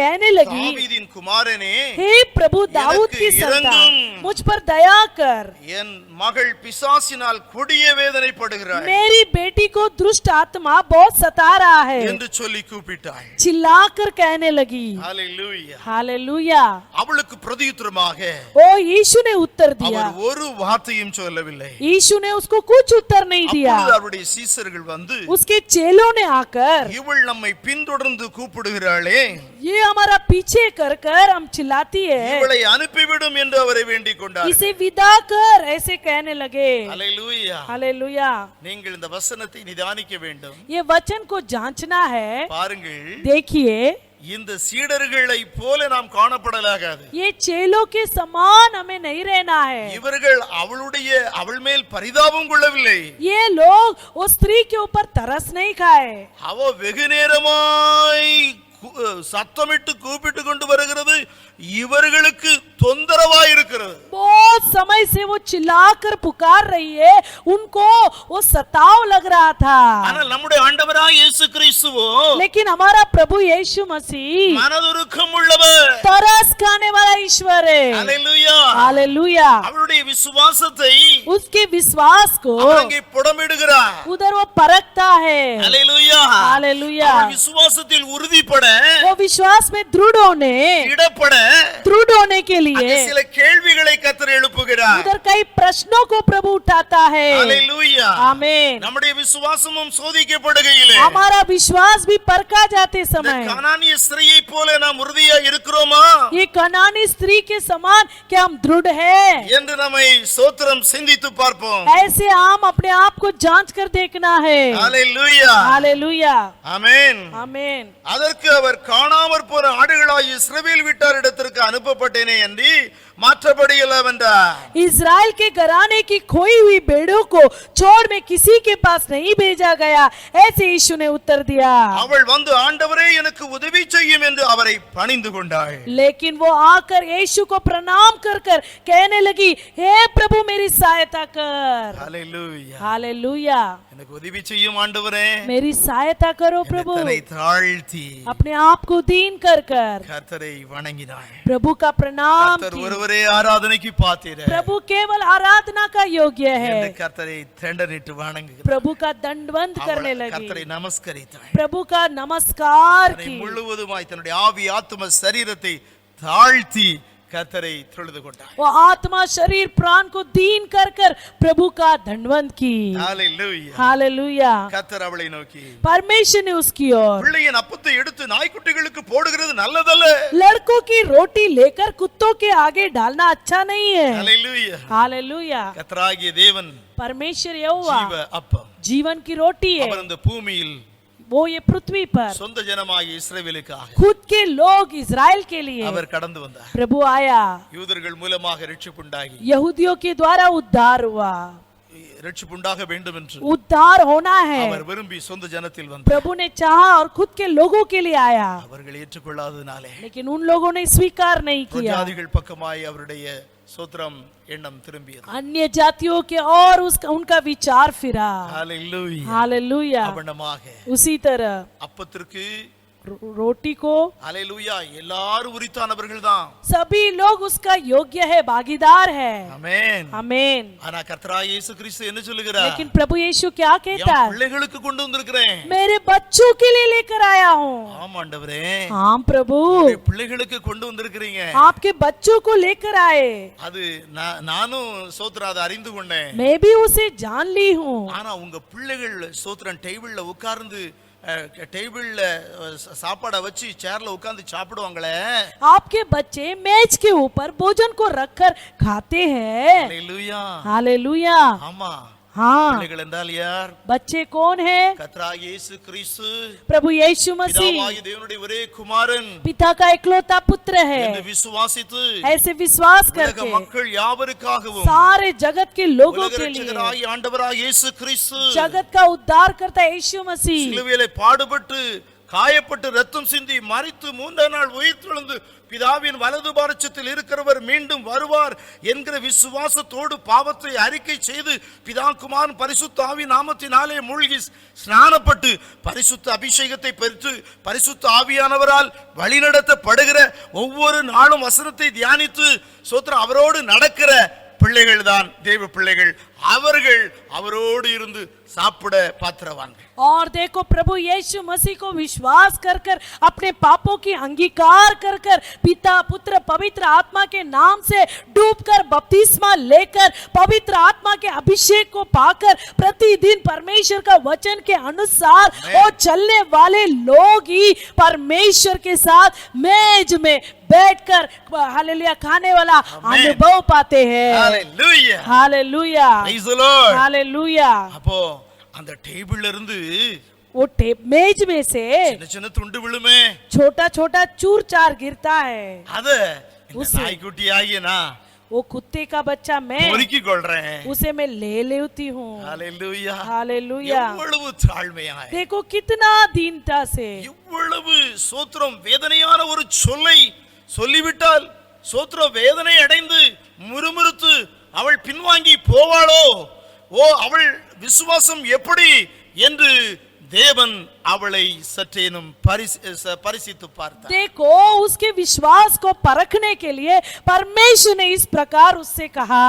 कहने लगी, தாவீதின் குமாரனே हे प्रभु दाऊद की எனக்கு संतान, இரங்கும்। मुझ पर दया कर, என் மகள் பிசாசினால் கொடிய வேதனைப்படுகிறாள் मेरी बेटी को दुष्ट आत्मा बहुत सता रहा है, என்று சொல்லி கூப்பிட்டாள் चिल्लाकर कहने लगी। ஹalleluya हालेलुया। அவளுக்கு பிரதியுத்தரமாக ओ यीशु ने उत्तर दिया, அவர் ஒரு வார்த்தையும் சொல்லவில்லை यीशु ने उसको कुछ उत्तर नहीं दिया। அப்பொழுது அவருடைய சீசர்கள் வந்து उसके चेलों ने आकर, இவள் நம்மை பின்தொடர்ந்து கூப்பிடுகிறாளே ये हमारा पीछे कर कर हम चिल्लाती है, இவளை அனுப்பிவிடும் என்று அவரை வேண்டிக் கொண்டார் इसे विदा कर, ऐसे कहने लगे। ஹalleluya हालेलुया। நீங்கள் இந்த வசனத்தை நிதானிக்க வேண்டும் ये वचन को जांचना है। பாருங்கள் देखिए, இந்த சீடர்களை போல நாம் காணப்படலாகாது ये चेलों के समान हमें नहीं रहना है। இவர்கள் அவள் மேல் பரிதாபம் கொள்ளவில்லை ये लोग उस स्त्री के ऊपर तरस नहीं खाए, அவ வெகு நேரமாய் சத்தமிட்டு கூப்பிட்டு கொண்டு வருகிறது இவர்களுக்கு தொந்தரவாய் இருக்கிறது बहुत समय से वो चिल्लाकर पुकार रही है, उनको वो सताव लग रहा था। ஆனால் நம்முடைய ஆண்டவராய் இயேசு கிறிஸ்துவோ लेकिन हमारा प्रभु यीशु मसीह மனதுருக்கம் உள்ளவர் तरस खाने वाला ईश्वर है। Hallelujah hallelujah. அவருடைய விசுவாசத்தை उसके विश्वास को அவர் அங்கே புடமிடுகிறார் उधर वो परखता है। Hallelujah hallelujah. அவர் விசுவாசத்தில் உறுதிப்பட वो विश्वास में दृढ़ होने के அங்கே लिए சில கேள்விகளை கர்த்தர் எழுப்புகிறார் उधर कई प्रश्नों को प्रभु उठाता है। ஹalleluya आमीन। நம்முடைய விசுவாசமும் சோதிக்கப்படுகையிலே हमारा विश्वास भी परखा जाते இந்த समय கானானிய ஸ்திரீயை போல நாம் உறுதியா இருக்கிறோமா ये कनानी स्त्री के समान क्या हम दृढ़ है, என்று நம்மை சோத்திரம் சிந்தித்து பார்ப்போம் ऐसे हम अपने आप को जांच कर देखना है। Hallelujah hallelujah. ஆமென் आमीन। அதற்கு அவர் காணாமற் போன ஆடுகளாய் இஸ்ரவேல் வீட்டாரிடத்திற்கு அனுப்பப்பட்டேனே என்று மாற்றப்படியல்ல என்றார் इजराइल के घराने की खोई हुई भेड़ों को छोड़ में किसी के पास नहीं भेजा गया, ऐसे यीशु ने उत्तर दिया। அவள் வந்து ஆண்டவரே எனக்கு உதவி செய்யும் என்று அவரை பணிந்து கொண்டாள் लेकिन वो आकर यीशु को प्रणाम कर कर कहने लगी, हे प्रभु मेरी सहायता कर। ஹalleluya हालेलुया। எனக்கு உதவி செய்யும் ஆண்டவரே मेरी सहायता करो प्रभु। தன்னை தாழ்த்தி अपने आप को दीन कर कर கர்த்தரை வணங்கினாள் प्रभु का प्रणाम கர்த்தர் की। ஒருவரே ஆராதனைக்கு பாத்திர प्रभु केवल आराधना का योग्य है। என்று கர்த்தரை தண்டனிட்டு வணங்குகிறார் प्रभु का दंडवंद करने लगी, கர்த்தரை நமஸ்கரித்தாள் प्रभु का नमस्कार தன்னை की। முழுவதுமாய் தன்னுடைய ஆவி ஆத்ம சரீரத்தை தாழ்த்தி கர்த்தரை தொழுது கொண்டாள் वो आत्मा शरीर प्राण को दीन कर कर प्रभु का दंडवंद की। ஹalleluya हालेलुया। கர்த்தர் அவளை நோக்கி परमेश्वर ने उसकी ओर, பிள்ளையின் அப்பத்தை எடுத்து நாய்க்குட்டிகளுக்கு போடுகிறது நல்லதல்ல लड़कों की रोटी लेकर कुत्तों के आगे डालना अच्छा नहीं है। Hallelujah hallelujah. கர்த்தராகிய தேவன் परमेश्वर यहोवा ஜீவ அப்பம் जीवन की रोटी है, அவர் இந்த பூமியில் वो ये पृथ्वी पर சொந்த ஜனமாகிய இஸ்ரவேலுக்காக खुद के लोग इजराइल के लिए அவர் கடந்து வந்தார் प्रभु आया, யூதர்கள் மூலமாக ரட்சிப்புண்டாகி यहूदियों के द्वारा उद्धार हुआ। ரட்சிப்புண்டாக வேண்டும் என்று उद्धार होना है, அவர் விரும்பி சொந்த ஜனத்தில் வந்தார் प्रभु ने चाहा और खुद के लोगों के लिए आया, அவர்கள் ஏற்றுக்கொள்ளாதனாலே लेकिन उन लोगों ने स्वीकार नहीं किया। ஜாதிகள் பக்கமாய் அவருடைய சோத்திரம் எண்ணம் திரும்பியது अन्य जातियों के और उनका विचार फिरा। ஹalleluya हालेलुया। அவனமாக उसी तरह அப்பத்திற்கு रोटी को ஹalleluya எல்லாரும் உரித்தானவர்கள் தான். सभी लोग उसका योग्य है, भागीदार है। ஆமென். आमीन। ஆனா கர்த்தராகிய இயேசு கிறிஸ்து என்ன சொல்லுகிறார்? लेकिन प्रभु यीशु क्या कहता என் है? பிள்ளைகளுக்கு கொண்டு வந்திருக்கிறேன். मेरे बच्चों के लिए लेकर आया हूँ। ஆம் ஆண்டவரே, हाँ प्रभु, என் பிள்ளைகளுக்கு கொண்டு வந்திருக்கிறீங்க. आपके बच्चों को लेकर आए। அது நானும் சோத்ரா அதை அறிந்து கொண்டேன். मैं भी उसे जान ली हूँ। ஆனா உங்க பிள்ளைகள் சோத்ரன் டேபிள்ல உட்கார்ந்து டேபிள்ல சாப்பாடை வச்சு சேர்ல உட்கார்ந்து சாப்பிடுவாங்களே, आपके बच्चे मेज के ऊपर भोजन को रखकर खाते हैं। ஹalleluya. हालेलुया। ஆமா, हाँ, பிள்ளைகள் என்றால் யார்? बच्चे कौन है? கர்த்தராகிய இயேசு கிறிஸ்து, प्रभु यीशु मसीह, பிதாவாகிய தேவனுடைய ஒரே குமாரன் पिता का इकलौता पुत्र है। என்று விசுவாசித்து ऐसे विश्वास உலக करके மக்கள் யாவருக்காகவும் सारे जगत के लोगों உலக के लिए இரட்சகராகிய ஆண்டவராகிய இயேசு கிறிஸ்து जगत का उद्धार करता यीशु मसीह சிலுவையிலே பாடுபட்டு காயப்பட்டு ரத்தம் சிந்தி மரித்து மூன்றாம் நாள் உயிர்த்தெழுந்து பிதாவின் வலது பாரசத்தில் இருக்கிறவர் மீண்டும் வருவார் என்கிற விசுவாசத்தோடு பாவத்தை அறிக்கை செய்து பிதா குமாரன் பரிசுத்த ஆவி நாமத்தினாலே மூழ்கி ஸ்நானப்பட்டு பரிசுத்த அபிஷேகத்தை பெற்று பரிசுத்த ஆவியானவரால் வழிநடத்தப்படுகிற ஒவ்வொரு நாளும் வசனத்தை தியானித்து சோத்திரம் அவரோடு நடக்கிற பிள்ளைகள் தான் தேவ பிள்ளைகள். அவர்கள் அவரோடு இருந்து சாப்பிட பாத்திரவான்கள். और देखो प्रभु यीशु मसीह को विश्वास कर कर अपने पापों की अंगीकार कर कर पिता पुत्र पवित्र आत्मा के नाम से डूबकर बपतिस्मा लेकर पवित्र आत्मा के अभिषेक को पाकर प्रतिदिन परमेश्वर का वचन के अनुसार वो चलने वाले लोग ही परमेश्वर के साथ मेज में बैठकर हालेलुया खाने वाला अनुभव पाते हैं। Hallelujah. Hallelujah. Praise the Lord. Hallelujah. அப்போ அந்த டேபிள்ல இருந்து वो मेज में से சின்ன சின்ன துண்டு விழுமே, छोटा छोटा चूर चार गिरता है। அத இந்த உஸ்ஸே. நாய்க்குட்டி ஆகிய நான் वो कुत्ते का बच्चा मैं பொறுக்கிக் கொள்றேன். उसे मैं ले लेती हूँ। ஹalleluya. हालेलुया। எவ்வளவு தாழ்மையாய், देखो कितना दीनता से, இவ்வளவு சோத்திரம் வேதனையான ஒரு சொல்லை சொல்லிவிட்டால் சோத்திரம் வேதனை அடைந்து முறுமுறுத்து அவள் பின்வாங்கி போவாளோ, ஓ அவள் விசுவாசம் எப்படி என்று தேவன் அவளை சற்றேனும் பரிசித்து பார்த்தார். देखो उसके विश्वास को परखने के लिए परमेश्वर ने इस प्रकार उससे कहा,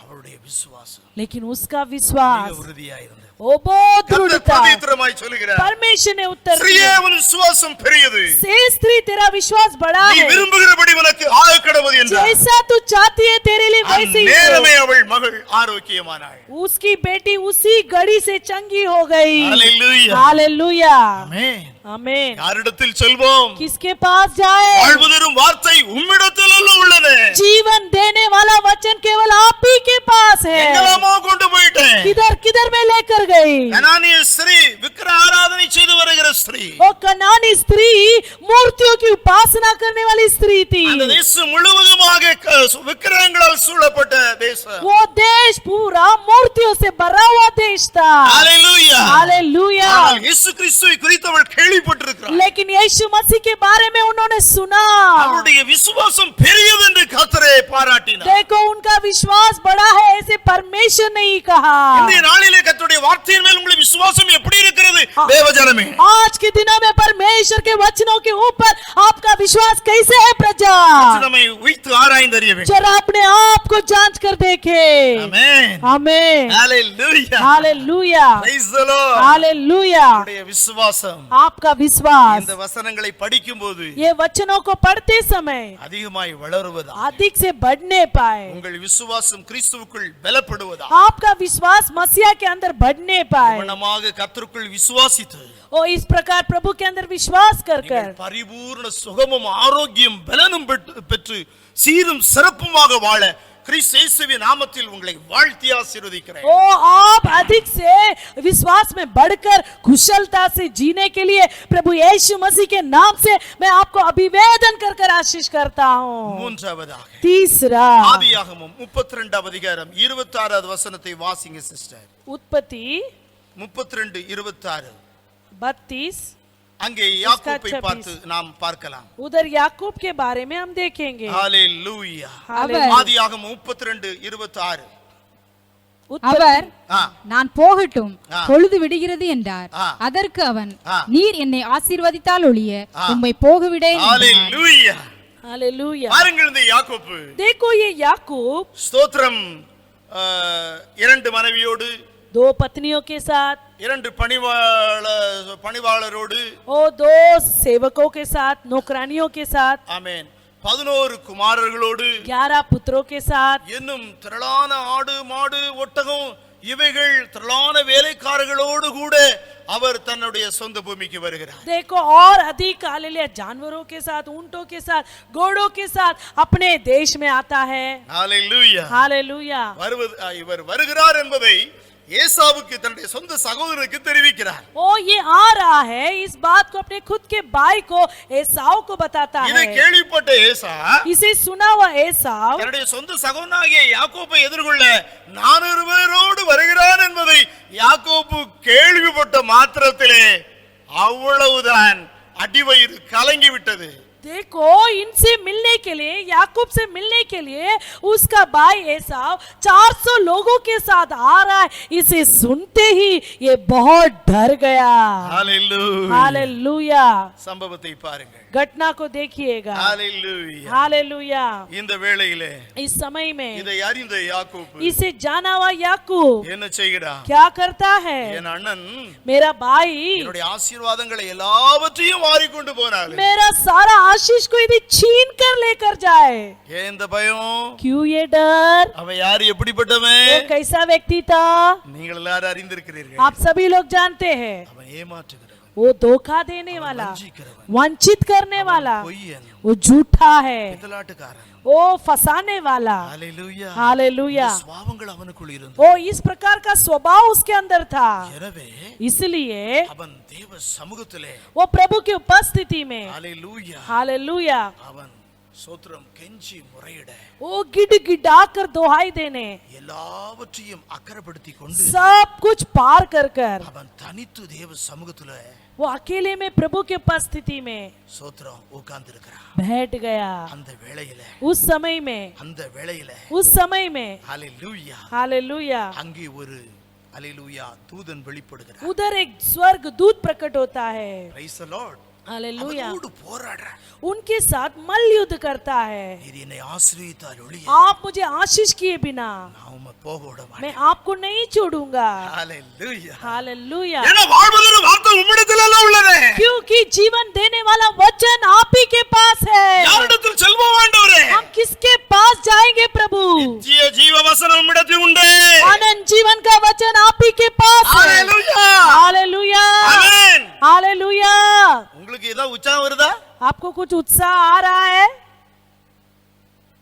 அவளுடைய விசுவாசம் लेकिन उसका विश्वास மிக உறுதியாயிருந்தது. वो बहुत दृढ़ கர்த்தர் था। பிரதித்திரமாய் சொல்லுகிறார், परमेश्वर ने उत्तर ஸ்திரீயே दिया, உன் விசுவாசம் பெரியது, से स्त्री तेरा विश्वास बड़ा நீ है, விரும்புகிறபடி உனக்கு ஆகக்கடவது என்றார். जैसा तू चाहती है तेरे लिए वैसे ही हो। அந்நேரமே அவள் மகள் ஆரோக்கியமானாள். उसकी बेटी उसी घड़ी से चंगी हो गई। ஹalleluya. हालेलुया। ஆமென். आमीन। யாரிடத்தில் செல்வோம்? किसके पास जाए? வாழ்வு தரும் வார்த்தை உம்மிடத்தில் அல்ல உள்ளது. जीवन देने वाला वचन केवल आप ही के पास है। எங்கெல்லாமோ கொண்டு போயிட்டேன். किधर किधर में लेकर गई? கனானிய ஸ்திரீ விக்கிரக ஆராதனை செய்து வருகிற ஸ்திரீ, वो कनानी स्त्री मूर्तियों की उपासना करने वाली स्त्री थी। அந்த தேசம் முழுவதுமாக விக்கிரகங்களால் சூழப்பட்ட தேசம். वो देश पूरा मूर्तियों से भरा हुआ देश था। ஹalleluya. हालेलुया। ஆனால் இயேசு கிறிஸ்துவை குறித்து அவள் கேள்விப்பட்டிருக்கிறாள். लेकिन यीशु मसीह के बारे में उन्होंने सुना। அவருடைய விசுவாசம் பெரியது என்று கர்த்தரே பாராட்டினார். देखो उनका विश्वास बड़ा है ऐसे परमेश्वर ने ही कहा। இந்த நாளிலே கர்த்தருடைய வார்த்தையின் மேல் உங்கள் விசுவாசம் எப்படி இருக்கிறது தேவஜனமே? आज के दिनों में परमेश्वर के वचनों के ऊपर आपका विश्वास कैसे है प्रजा? நம்மை உய்த்து ஆராய்ந்து அறிய வேண்டும். जरा अपने आप को जांच कर देखे। ஆமென். आमीन। Hallelujah. Hallelujah. Praise the Lord. Hallelujah. உங்களுடைய விசுவாசம் आपका विश्वास இந்த வசனங்களை படிக்கும்போது ये वचनों को पढ़ते समय அதிகமாய் வளருவதா, अधिक से बढ़ने पाए। உங்கள் விசுவாசம் கிறிஸ்துவுக்குள் பலப்படுவதா, आपका विश्वास मसीहा के अंदर बढ़ने पाए। மனமாக கர்த்தருக்குள் விசுவாசித்து और इस प्रकार प्रभु के अंदर विश्वास कर कर நீங்கள் பரிபூர்ண சுகமும் ஆரோக்கியம் பலனும் பெற்று சீரும் சிறப்புமாக வாழ கிறிஸ்து இயேசுவின் நாமத்தில் உங்களை வாழ்த்தி ஆசீர்வதிக்கிறேன். ओ आप अधिक से विश्वास में बढ़कर कुशलता से जीने के लिए प्रभु यीशु मसीह के नाम से मैं आपको अभिवेदन कर कर आशीष करता हूँ। மூன்றாவதாக तीसरा ஆதியாகமம் 32 அதிகாரம் 26வது வசனத்தை வாசிங்க சிஸ்டர். उत्पत्ति 32:26. 32 அங்கே யாக்கோபை பார்த்து நாம் பார்க்கலாம். उधर याकूब के बारे में हम देखेंगे। ஹalleluya. हालेलुया। ஆதியாகமம் 32:26. அவர் ஆ, நான் போகட்டும் ஆ. பொழுது விடுகிறது என்றார். ஆ. அதற்கு அவன், ஆ. நீர் என்னை ஆசீர்வதித்தால் ஒழிய ஆ. உம்மை போகவிடேன் என்றார். ஹalleluya. हालेलुया பாருங்கள் இந்த யாக்கோப்பு देखो ये याकूब ஸ்தோத்திரம், இரண்டு மனைவியோடு, 2 पत्नियों के साथ இரண்டு பணிவாளரோடு, और 2 सेवकों के साथ, नौकरानियों के साथ, ஆமென், 11 குமாரர்களோடு, 11 पुत्रों के साथ, இன்னும் திரளான ஆடு மாடு ஒட்டகம் இவைகள் திரளான வேலைக்காரர்களோடு கூட அவர் தன்னுடைய சொந்த பூமிக்கு வருகிறார். देखो और अधिक हालेलुया जानवरों के साथ, ऊंटों के साथ, घोड़ों के साथ अपने देश में आता है. ஹalleluya. हालेलुया இவர் வருகிறார் என்பதை ஏசாவுக்கு தன்னுடைய சொந்த சகோதரனுக்கு தெரிவிக்கிறார். ओ ये आ रहा है, इस बात को अपने खुद के भाई को एसाव को बताता இதை है. கேள்விப்பட்ட ஏசா इसे सुना हुआ एसाव தன்னுடைய சொந்த சகோதரனாகிய யாக்கோபை எதிர்கொள்ள 400 பேரோடு வருகிறான் என்பதை யாக்கோபு கேள்விப்பட்ட மாத்திரத்திலே அவ்வளவுதான் அடிவயிறு கலங்கி விட்டது. देखो इनसे मिलने के लिए, याकूब से मिलने के लिए उसका भाई एसाव 400 लोगों के साथ आ रहा है. इसे सुनते ही ये बहुत डर गया. ஹalleluya. हालेलुया சம்பவத்தை பாருங்கள். घटना को देखिएगा. ஹalleluya. हालेलुया இந்த வேளையிலே इस समय में இதை அறிந்த யாக்கோபு इसे जाना हुआ याकूब என்ன செய்கிறான்? क्या करता है? என் அண்ணன் मेरा भाई என்னுடைய ஆசீர்வாதங்களை எல்லாவற்றையும் வாரிக்கொண்டு போனாலும் मेरा सारा आशीष को यदि छीन कर लेकर जाए. ஏன் இந்த பயம்? क्यों ये डर? அவன் யார், எப்படிப்பட்டவன்? वो कैसा व्यक्ति था? நீங்கள் எல்லாரும் அறிந்திருக்கிறீர்கள். आप सभी लोग जानते हैं. அவன் ஏமாற்றுகிறவன், वो धोखा देने वाला, வஞ்சிக்கிறவன், वंचित करने वाला, பொய்யன், वो झूठा है, பித்தலாட்டுக்காரன். वो फंसाने वाला. ஹalleluya. हालेलुया இந்த சுபாவங்கள் அவனுக்குள் இருந்தது. वो इस प्रकार का स्वभाव उसके अंदर था. எனவே इसलिए அவன் தேவ சமூகத்திலே, वो प्रभु की उपस्थिति में, ஹalleluya, हालेलुया, அவன் ஸ்தோத்திரம் கெஞ்சி முறையிட, वो गिड़गिड़ा कर दोहाई देने, எல்லாவற்றையும் அக்கறைப்படுத்திக் கொண்டு सब कुछ पार कर कर அவன் தனித்து தேவ சமூகத்திலே वो अकेले में प्रभु की उपस्थिति में ஸ்தோத்திரம் உட்கார்ந்திருக்கிறான். बैठ गया. அந்த வேளையிலே, उस समय में, அந்த வேளையிலே, उस समय में, ஹalleluya, हालेलुया, அங்கே ஒரு ஹalleluya தூதன் வெளிப்படுகிறார். उधर एक स्वर्ग दूत प्रकट होता है. Praise the Lord. हालेलुया அவனோடு போராடுறார். उनके साथ मल्ल युद्ध करता है. நீர் என்னை ஆசீர்வதித்தால் ஒழிய आप मुझे आशीष किए बिना நான் உம்மை போக விட மாட்டேன். मैं आपको नहीं छोड़ूंगा. ஹalleluya. हालेलुया ஏன்னா வாழ்வதற்கு வார்த்தை உம்மிடத்தில் எல்லாம் உள்ளது. क्योंकि जीवन देने वाला वचन आप ही के पास है. யாரிடத்தில் செல்வோம் ஆண்டவரே? हम किसके पास जाएंगे प्रभु? நித்திய ஜீவ வசனம் உம்மிடத்தில் உண்டு. अनंत जीवन का वचन आप ही के पास है. ஹalleluya. हालेलुया ஆமென். हालेलुया உங்களுக்கு ஏதாவது உற்சாகம் வருதா? आपको कुछ उत्साह आ रहा है?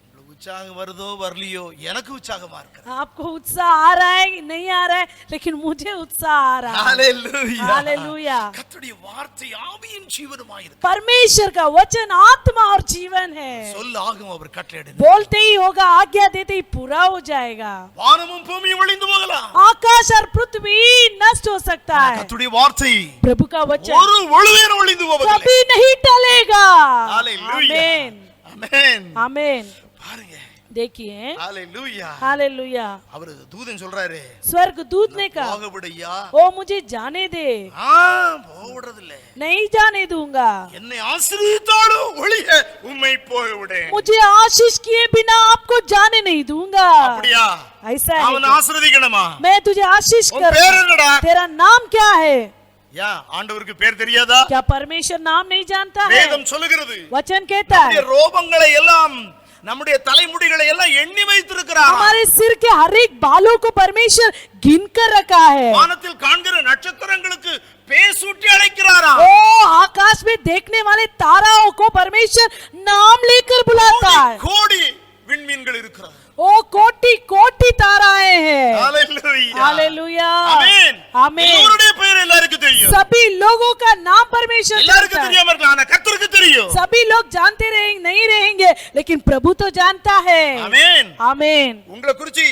உங்களுக்கு உற்சாகம் வருதோ வரலையோ, எனக்கு உற்சாகமா இருக்கு. आपको उत्साह आ रहा है कि नहीं आ रहा है? लेकिन मुझे उत्साह आ रहा है. ஹalleluya. हालेलुया கர்த்தருடைய வார்த்தை ஆவியின் ஜீவனுமாய் இருக்கு. परमेश्वर का वचन आत्मा और जीवन है. சொல் ஆகும் அவர் கட்டளையிடுது. बोलते ही होगा, आज्ञा देते ही पूरा हो जाएगा. வானமும் பூமியும் ஒளிந்து போகலாம். आकाश और पृथ्वी नष्ट हो सकता है, கர்த்தருடைய வார்த்தை प्रभु का वचन ஒரு ஒழுவேனும் ஒளிந்து போவதில்லை. कभी नहीं टलेगा. ஹalleluya. आमेन ஆமென். आमेन. பாருங்க. देखिए ஹalleluya. हालेलुया அவர் தூதன் சொல்றாரு, स्वर्ग दूत ने कहा, போக விடையா? ओ मुझे जाने दे. போக விடுறதில்லை. नहीं जाने दूंगा. என்னை ஆசீர்வதித்தாலும் ஒழிய உம்மை போக விடேன். मुझे आशीष किए बिना आपको जाने नहीं दूंगा. அப்படியா? ऐसा है அவன் क्या? ஆசீர்வதிக்கணுமா? मैं तुझे आशीष உன் कर. பேர் என்னடா? तेरा नाम क्या है? யா ஆண்டவருக்கு பேர் தெரியாதா? क्या परमेश्वर नाम नहीं जानता है? வேதம் சொல்லுகிறது, वचन कहता நம்முடைய है ரோபங்களை எல்லாம், நம்முடைய தலைமுடிகளை எல்லாம் எண்ணி வைத்திருக்கிறார். हमारे सिर के हर एक बालों को परमेश्वर गिन कर रखा है. வானத்தில் காண்கிற நட்சத்திரங்களுக்கு பேர் சூட்டி அழைக்கிறாரா? ओ आकाश में देखने वाले ताराओं को परमेश्वर नाम लेकर बुलाता है. கோடி விண்மீன்கள் இருக்கிறது. ओ कोटि कोटि ताराएं हैं. ஹalleluya. हालेलुया ஆமென். आमेन. இவருடைய பெயர் எல்லாருக்கும் தெரியும். सभी लोगों का नाम परमेश्वर எல்லாருக்கும் जानता है. தெரியாம இருக்கலாம், ஆனா கர்த்தருக்கு தெரியும். सभी लोग जानते रहेंगे नहीं रहेंगे, लेकिन प्रभु तो जानता है. ஆமென். आमेन. உங்களை குறிச்சு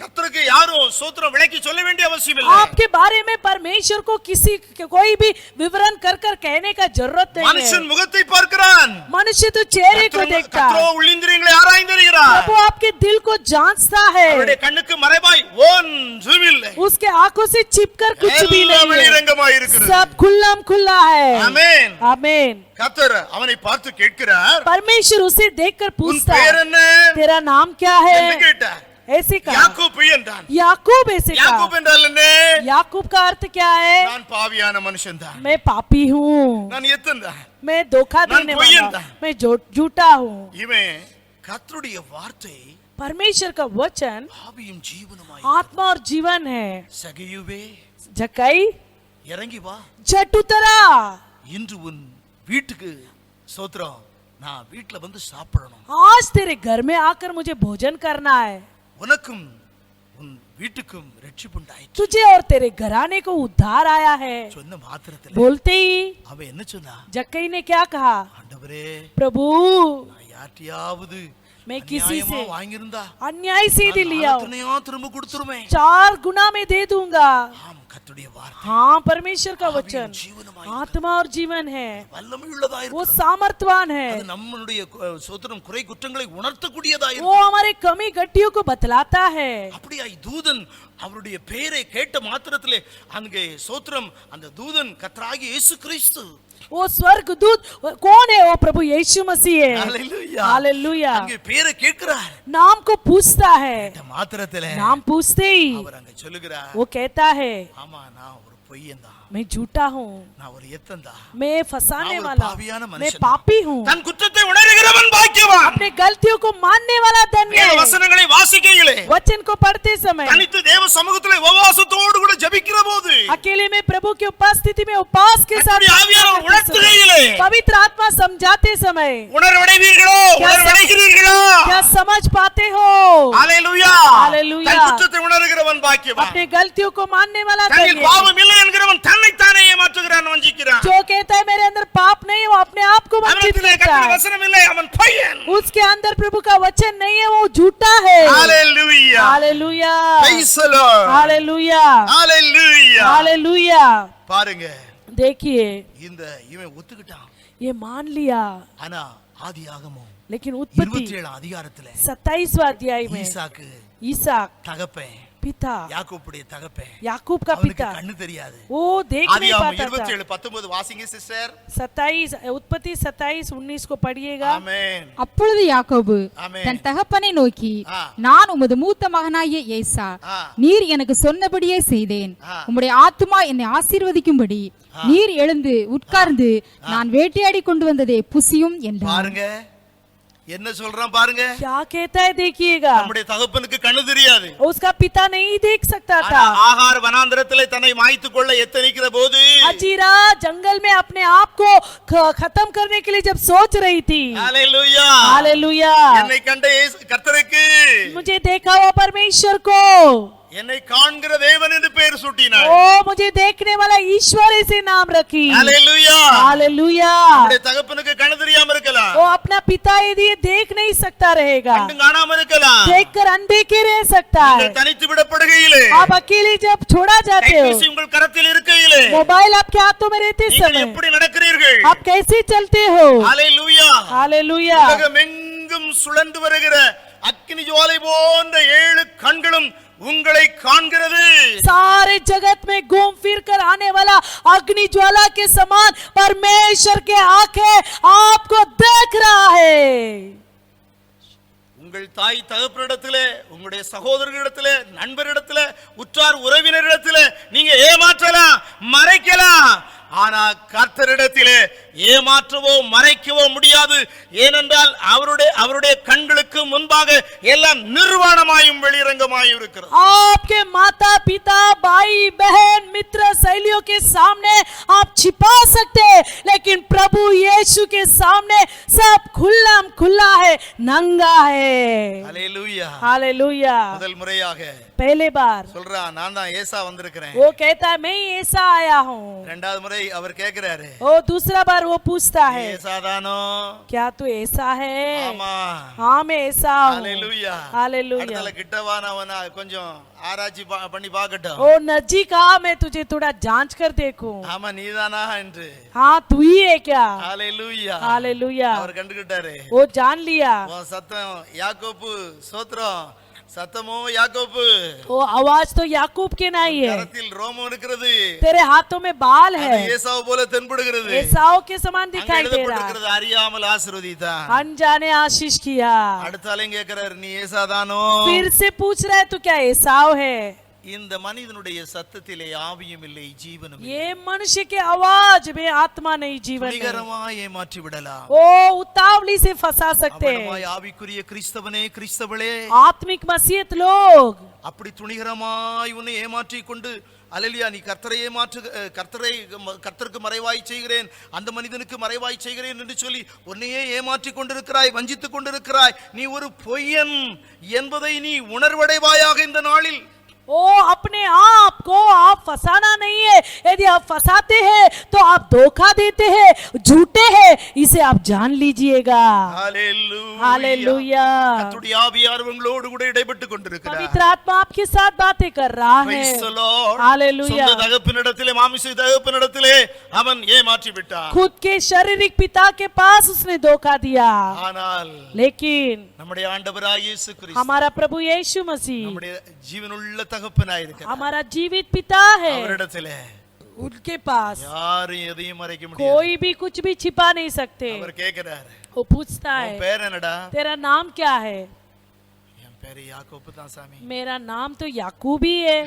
கர்த்தருக்கு யாரும் சோத்திரம் விளக்கி சொல்ல வேண்டிய அவசியம் இல்லை. आपके बारे में परमेश्वर को किसी कोई भी विवरण कर कर कहने का जरूरत नहीं है. மனுஷன் முகத்தை பார்க்கிறான், मनुष्य तो चेहरे को देखता கர்த்தரோ है. உள்ளிந்திரியங்களை ஆராய்ந்திருக்கிறார். प्रभु आपके दिल को जांचता है. அவருடைய கண்ணுக்கு மறைவாய் ஒன்றுமில்லை. उसके आंखों से छिपकर कुछ भी எல்லாம் नहीं है. வெளிரங்கமாய் இருக்கிறது. सब खुल्लम खुल्ला है. ஆமென். आमीन. கர்த்தர் அவனை பார்த்து கேட்கிறார், परमेश्वर उसे देखकर உன் पूछता பேர் है, என்ன तेरा नाम क्या என்று है? கேட்டார். ऐसे कहा. யாக்கோபு என்றான். याकूब ऐसे யாக்கோபு कहा. என்றால் என்ன? याकूब का अर्थ क्या है? நான் பாவியான மனுஷன்தான், मैं पापी हूँ, நான் எத்தன்தான். मैं धोखा நான் देने பொய்யன் वाला, தான். मैं झूठा हूँ. இவன் கர்த்தருடைய வார்த்தை परमेश्वर का वचन ஆவியும் ஜீவனுமாய். आत्मा और जीवन है. சகியுவே जकई இறங்கி வா, झट उतरा. இன்று உன் வீட்டுக்கு சோத்திரம், நான் வீட்ல வந்து சாப்பிடணும். आज तेरे घर में आकर मुझे भोजन करना है. உனக்கும் உன் வீட்டுக்கும் ரட்சிப்புண்டாயிற்று. तुझे और तेरे घराने को उद्धार आया है. சொன்ன மாத்திரத்தில் बोलते ही அவன் என்ன சொன்னா? जक्कई ने क्या कहा? ஆண்டவரே, प्रभु நான் யார்ட்டையாவது मैं किसी அநியாயமா से வாங்கியிருந்தா अन्याय से दे लिया हूं, அத்தனையும் திரும்ப கொடுத்துருமே. 4 गुना में दे दूंगा. ஆம், கர்த்தருடைய வார்த்தை हाँ, परमेश्वर का वचन ஆவியும் ஜீவனுமாய் आत्मा और जीवन है. வல்லமை உள்ளதாய் वो இருக்கிறது. सामर्थवान है. அது நம்மளுடைய சோத்திரம் குறை குற்றங்களை உணர்த்தக்கூடியதாய் वो हमारे कमी गड्डियों को बतलाता है. அப்படியாய் தூதன் அவருடைய பெயரை கேட்ட மாத்திரத்திலே அங்கே சோத்திரம் அந்த தூதன் கர்த்தராகிய இயேசு கிறிஸ்து. वो स्वर्ग दूत कौन है? वो प्रभु यीशु मसीह है. ஹalleluya. हालेलुया. அங்கே பெயரை கேட்கிறார். नाम को पूछता है. கேட்ட மாத்திரத்திலே नाम पूछते ही அவர் அங்கே சொல்லுகிறார், वो कहता है, ஆமா நான் ஒரு பொய்யன் தான், मैं झूठा हूँ, நான் ஒரு எத்தன் தான், मैं फंसाने நான் ஒரு वाला, பாவியான मैं மனுஷன். पापी हूँ. தன் குற்றத்தை உணர்கிறவன் பாக்கியவான். अपने गलतियों को मानने वाला धन्य வேத है. வசனங்களை வாசிக்கையிலே वचन को पढ़ते समय தனித்து தேவ சமூகத்திலே உபவாசத்தோடு கூட ஜெபிக்கிற போது अकेले में प्रभु की उपस्थिति में उपवास के साथ கர்த்தருடைய ஆவியானவர் உணர்த்துகையிலே पवित्र आत्मा समझाते समय உணர்வடைவீர்களோ, உணர்வடைகிறீர்களோ? क्या समझ पाते हो? ஹalleluya. हालेलुया. தன் குற்றத்தை உணர்கிறவன் பாக்கியவான். अपने गलतियों को मानने वाला தன்னில் धन्य है. பாவம் இல்லை என்கிறவன் தன்னைத்தானே ஏமாற்றுகிறான், வஞ்சிக்கிறான். जो कहता है मेरे अंदर पाप नहीं, वो अपने आप को वंचित அவனிடத்திலே करता கர்த்தருடைய है. வசனம் இல்லை, அவன் பொய்யன். उसके अंदर प्रभु का वचन नहीं है, वो झूठा है. Hallelujah. Hallelujah. Praise the Lord. Hallelujah. Hallelujah. Hallelujah. பாருங்க, देखिए, இந்த இவன் ஒத்துக்கிட்டான். ये मान लिया, ஆனா ஆதியாகமம் लेकिन उत्पत्ति 27 அதிகாரத்திலே 27वां अध्याय में ஈசாக்கு ईसाक தகப்பன், पिता, யாக்கோபுடைய தகப்பன், याकूब का அவனுக்கு पिता, கண்ணு தெரியாது. वो देख नहीं ஆதியாகமம் पाता था. 27:19 வாசிங்க சிஸ்டர். 27 उत्पत्ति 27:19 को पढ़िएगा. ஆமென். அப்பொழுது யாக்கோபு ஆமென். தன் தகப்பனை நோக்கி, ஆ. நான் உமது மூத்த மகனாகிய ஏசா, ஆ. நீர் எனக்கு சொன்னபடியே செய்தேன். ஆ. உம்முடைய ஆத்துமா என்னை ஆசீர்வதிக்கும்படி நீர் எழுந்து உட்கார்ந்து நான் வேட்டையாடி கொண்டு வந்ததை புசியும் என்றார். பாருங்க என்ன சொல்றான் பாருங்க. क्या कहता है देखिएगा. நம்முடைய தகப்பனுக்கு கண்ணு தெரியாது. उसका पिता नहीं देख सकता ஆனா था. ஆகார் வனாந்தரத்திலே தன்னை மாய்த்துக் கொள்ள எத்தனிக்கிற போது अजीरा जंगल में अपने आप को खत्म करने के लिए जब सोच रही थी. ஹalleluya. हालेलुया. என்னை கண்ட கர்த்தருக்கு मुझे देखा हुआ परमेश्वर को, என்னை காண்கிற தேவன் என்று பெயர் சூட்டினார். ओ मुझे देखने वाला ईश्वर ऐसे नाम रखी. ஹalleluya. हालेलुया. நம்முடைய தகப்பனுக்கு கண்ணு தெரியாம இருக்கலாம், वो अपना पिता यदि ये देख नहीं सकता रहेगा, கண்ணு காணாம இருக்கலாம். देखकर अनदेखे रह सकता है. நீங்கள் தனித்து விடப்படுகையிலே, आप अकेले जब छोड़ा जाते கைபேசி हो, உங்கள் கரத்தில் இருக்கையிலே मोबाइल आपके हाथों में रहते நீங்கள் समय எப்படி நடக்கிறீர்கள்? आप कैसे चलते हो? ஹalleluya. हालेलुया. உலகமெங்கும் சுழன்று வருகிற அக்கினி ஜுவாலை போன்ற 7 கண்களும் உங்களை காண்கிறது. सारे जगत में घूम फिर कर आने वाला अग्नि ज्वाला के समान परमेश्वर के आंखें आपको देख रहा है. உங்கள் தாய் தகப்பனிடத்திலே, உங்களுடைய சகோதரர்களிடத்திலே, நண்பரிடத்திலே, உற்றார் உறவினரிடத்திலே நீங்க ஏமாற்றலாம், மறைக்கலாம். ஆனா கர்த்தரிடத்திலே ஏமாற்றவோ மறைக்கவோ முடியாது. ஏனென்றால் அவருடைய கண்களுக்கு முன்பாக எல்லாம் நிர்வாணமாயும் வெளிரங்கமாயும் இருக்கிறது. आपके माता पिता भाई बहन मित्र सहेलियों के सामने आप छिपा सकते हैं, लेकिन प्रभु यीशु के सामने सब खुल्ला है, नंगा है. ஹalleluya. हालेलुया. முதல் முறையாக पहले बार சொல்றான் நான் தான் ஏசா வந்திருக்கிறேன் वो कहता है मैं ही ऐसा आया हूँ। இரண்டாவது முறை அவர் கேக்குறாரு वो दूसरा बार वो पूछता है ஏசா தானோ क्या तू ऐसा है? ஆமா हाँ मैं ऐसा हूँ। ஹalleluya हालेलुया। அடுத்தல கிட்டவா நான் கொஞ்சம் ஆராய்ச்சி பண்ணி பார்க்கட்டும் ओ नजीक आ, मैं तुझे थोड़ा जांच कर देखूं। ஆமா நீதானா என்று हाँ तू ही है क्या? ஹalleluya हालेलुया। அவர் கண்டுக்கிட்டாரு वो जान लिया உன் சத்தம் யாக்கோபு ஸ்தோத்திரம் சத்தமோ யாக்கோபு वो आवाज तो याकूब के नहीं है, கரத்தில் ரோமம் இருக்கிறது तेरे हाथों में बाल है, அது ஏசாவு போல தென்படுகிறது एसाव के समान அங்க दिखाई दे रहा है। எழுதப்பட்டிருக்கிறது அறியாமல் ஆசீர்வதித்தான் अनजाने आशीष किया। அடுத்தாலும் கேக்குறாரு நீ ஏசாதானோ फिर से पूछ रहा है तू क्या एसाव है? இந்த மனிதனுடைய சத்தத்திலே ஆவியும் இல்லை ஜீவனும் இல்லை. ये मनुष्य के आवाज में आत्मा नहीं, जीवन नहीं। துணிகரமாய் ஏமாற்றி விடலாம் ओ उतावली से फंसा सकते हैं அவனமாய் ஆவிக்குரிய கிறிஸ்தவனே கிறிஸ்தவளே आत्मिक मसीहत लोग। அப்படி துணிகரமாய் உன்னை ஏமாற்றி கொண்டு அல்லேலூயா நீ கர்த்தரை ஏமாற்று கர்த்தருக்கு மறைவாய் செய்கிறேன் அந்த மனிதனுக்கு மறைவாய் செய்கிறேன் என்று சொல்லி உன்னையே ஏமாற்றி கொண்டிருக்கிறாய் வஞ்சித்துக் கொண்டிருக்கிறாய் நீ ஒரு பொய்யன் என்பதை நீ உணர்வடைவாயாக இந்த நாளில் ओ अपने आप को आप फंसाना नहीं है, यदि आप फंसाते हैं तो आप धोखा देते हैं, झूठे हैं, इसे आप जान लीजिएगा। हालेलुया। கர்த்தருடைய ஆவியானவர் உங்களோடு கூட இடைப்பட்டு கொண்டிருக்கிறார் पवित्र आत्मा आपके साथ बातें कर रहा है। Praise the Lord. हालेलुया। சொந்த தகப்பனிடத்திலே மாமிச தகப்பனிடத்திலே அவன் ஏமாற்றி விட்டான் खुद के शारीरिक पिता के पास उसने धोखा दिया, ஆனால் लेकिन நம்முடைய ஆண்டவராகிய இயேசு கிறிஸ்து हमारा प्रभु यीशु मसीह நம்முடைய ஜீவனுள்ள தகப்பனாய் இருக்கிறார் हमारा जीवित पिता है। அவரிடத்திலே उनके पास யாரும் எதையும் மறைக்க முடியாது कोई भी कुछ भी छिपा नहीं सकते। அவர் கேக்குறாரு वो पूछता உன் है பேர் என்னடா तेरा नाम क्या है? என் பேரு யாக்கோபு தான் சாமி मेरा नाम तो याकूब ही है।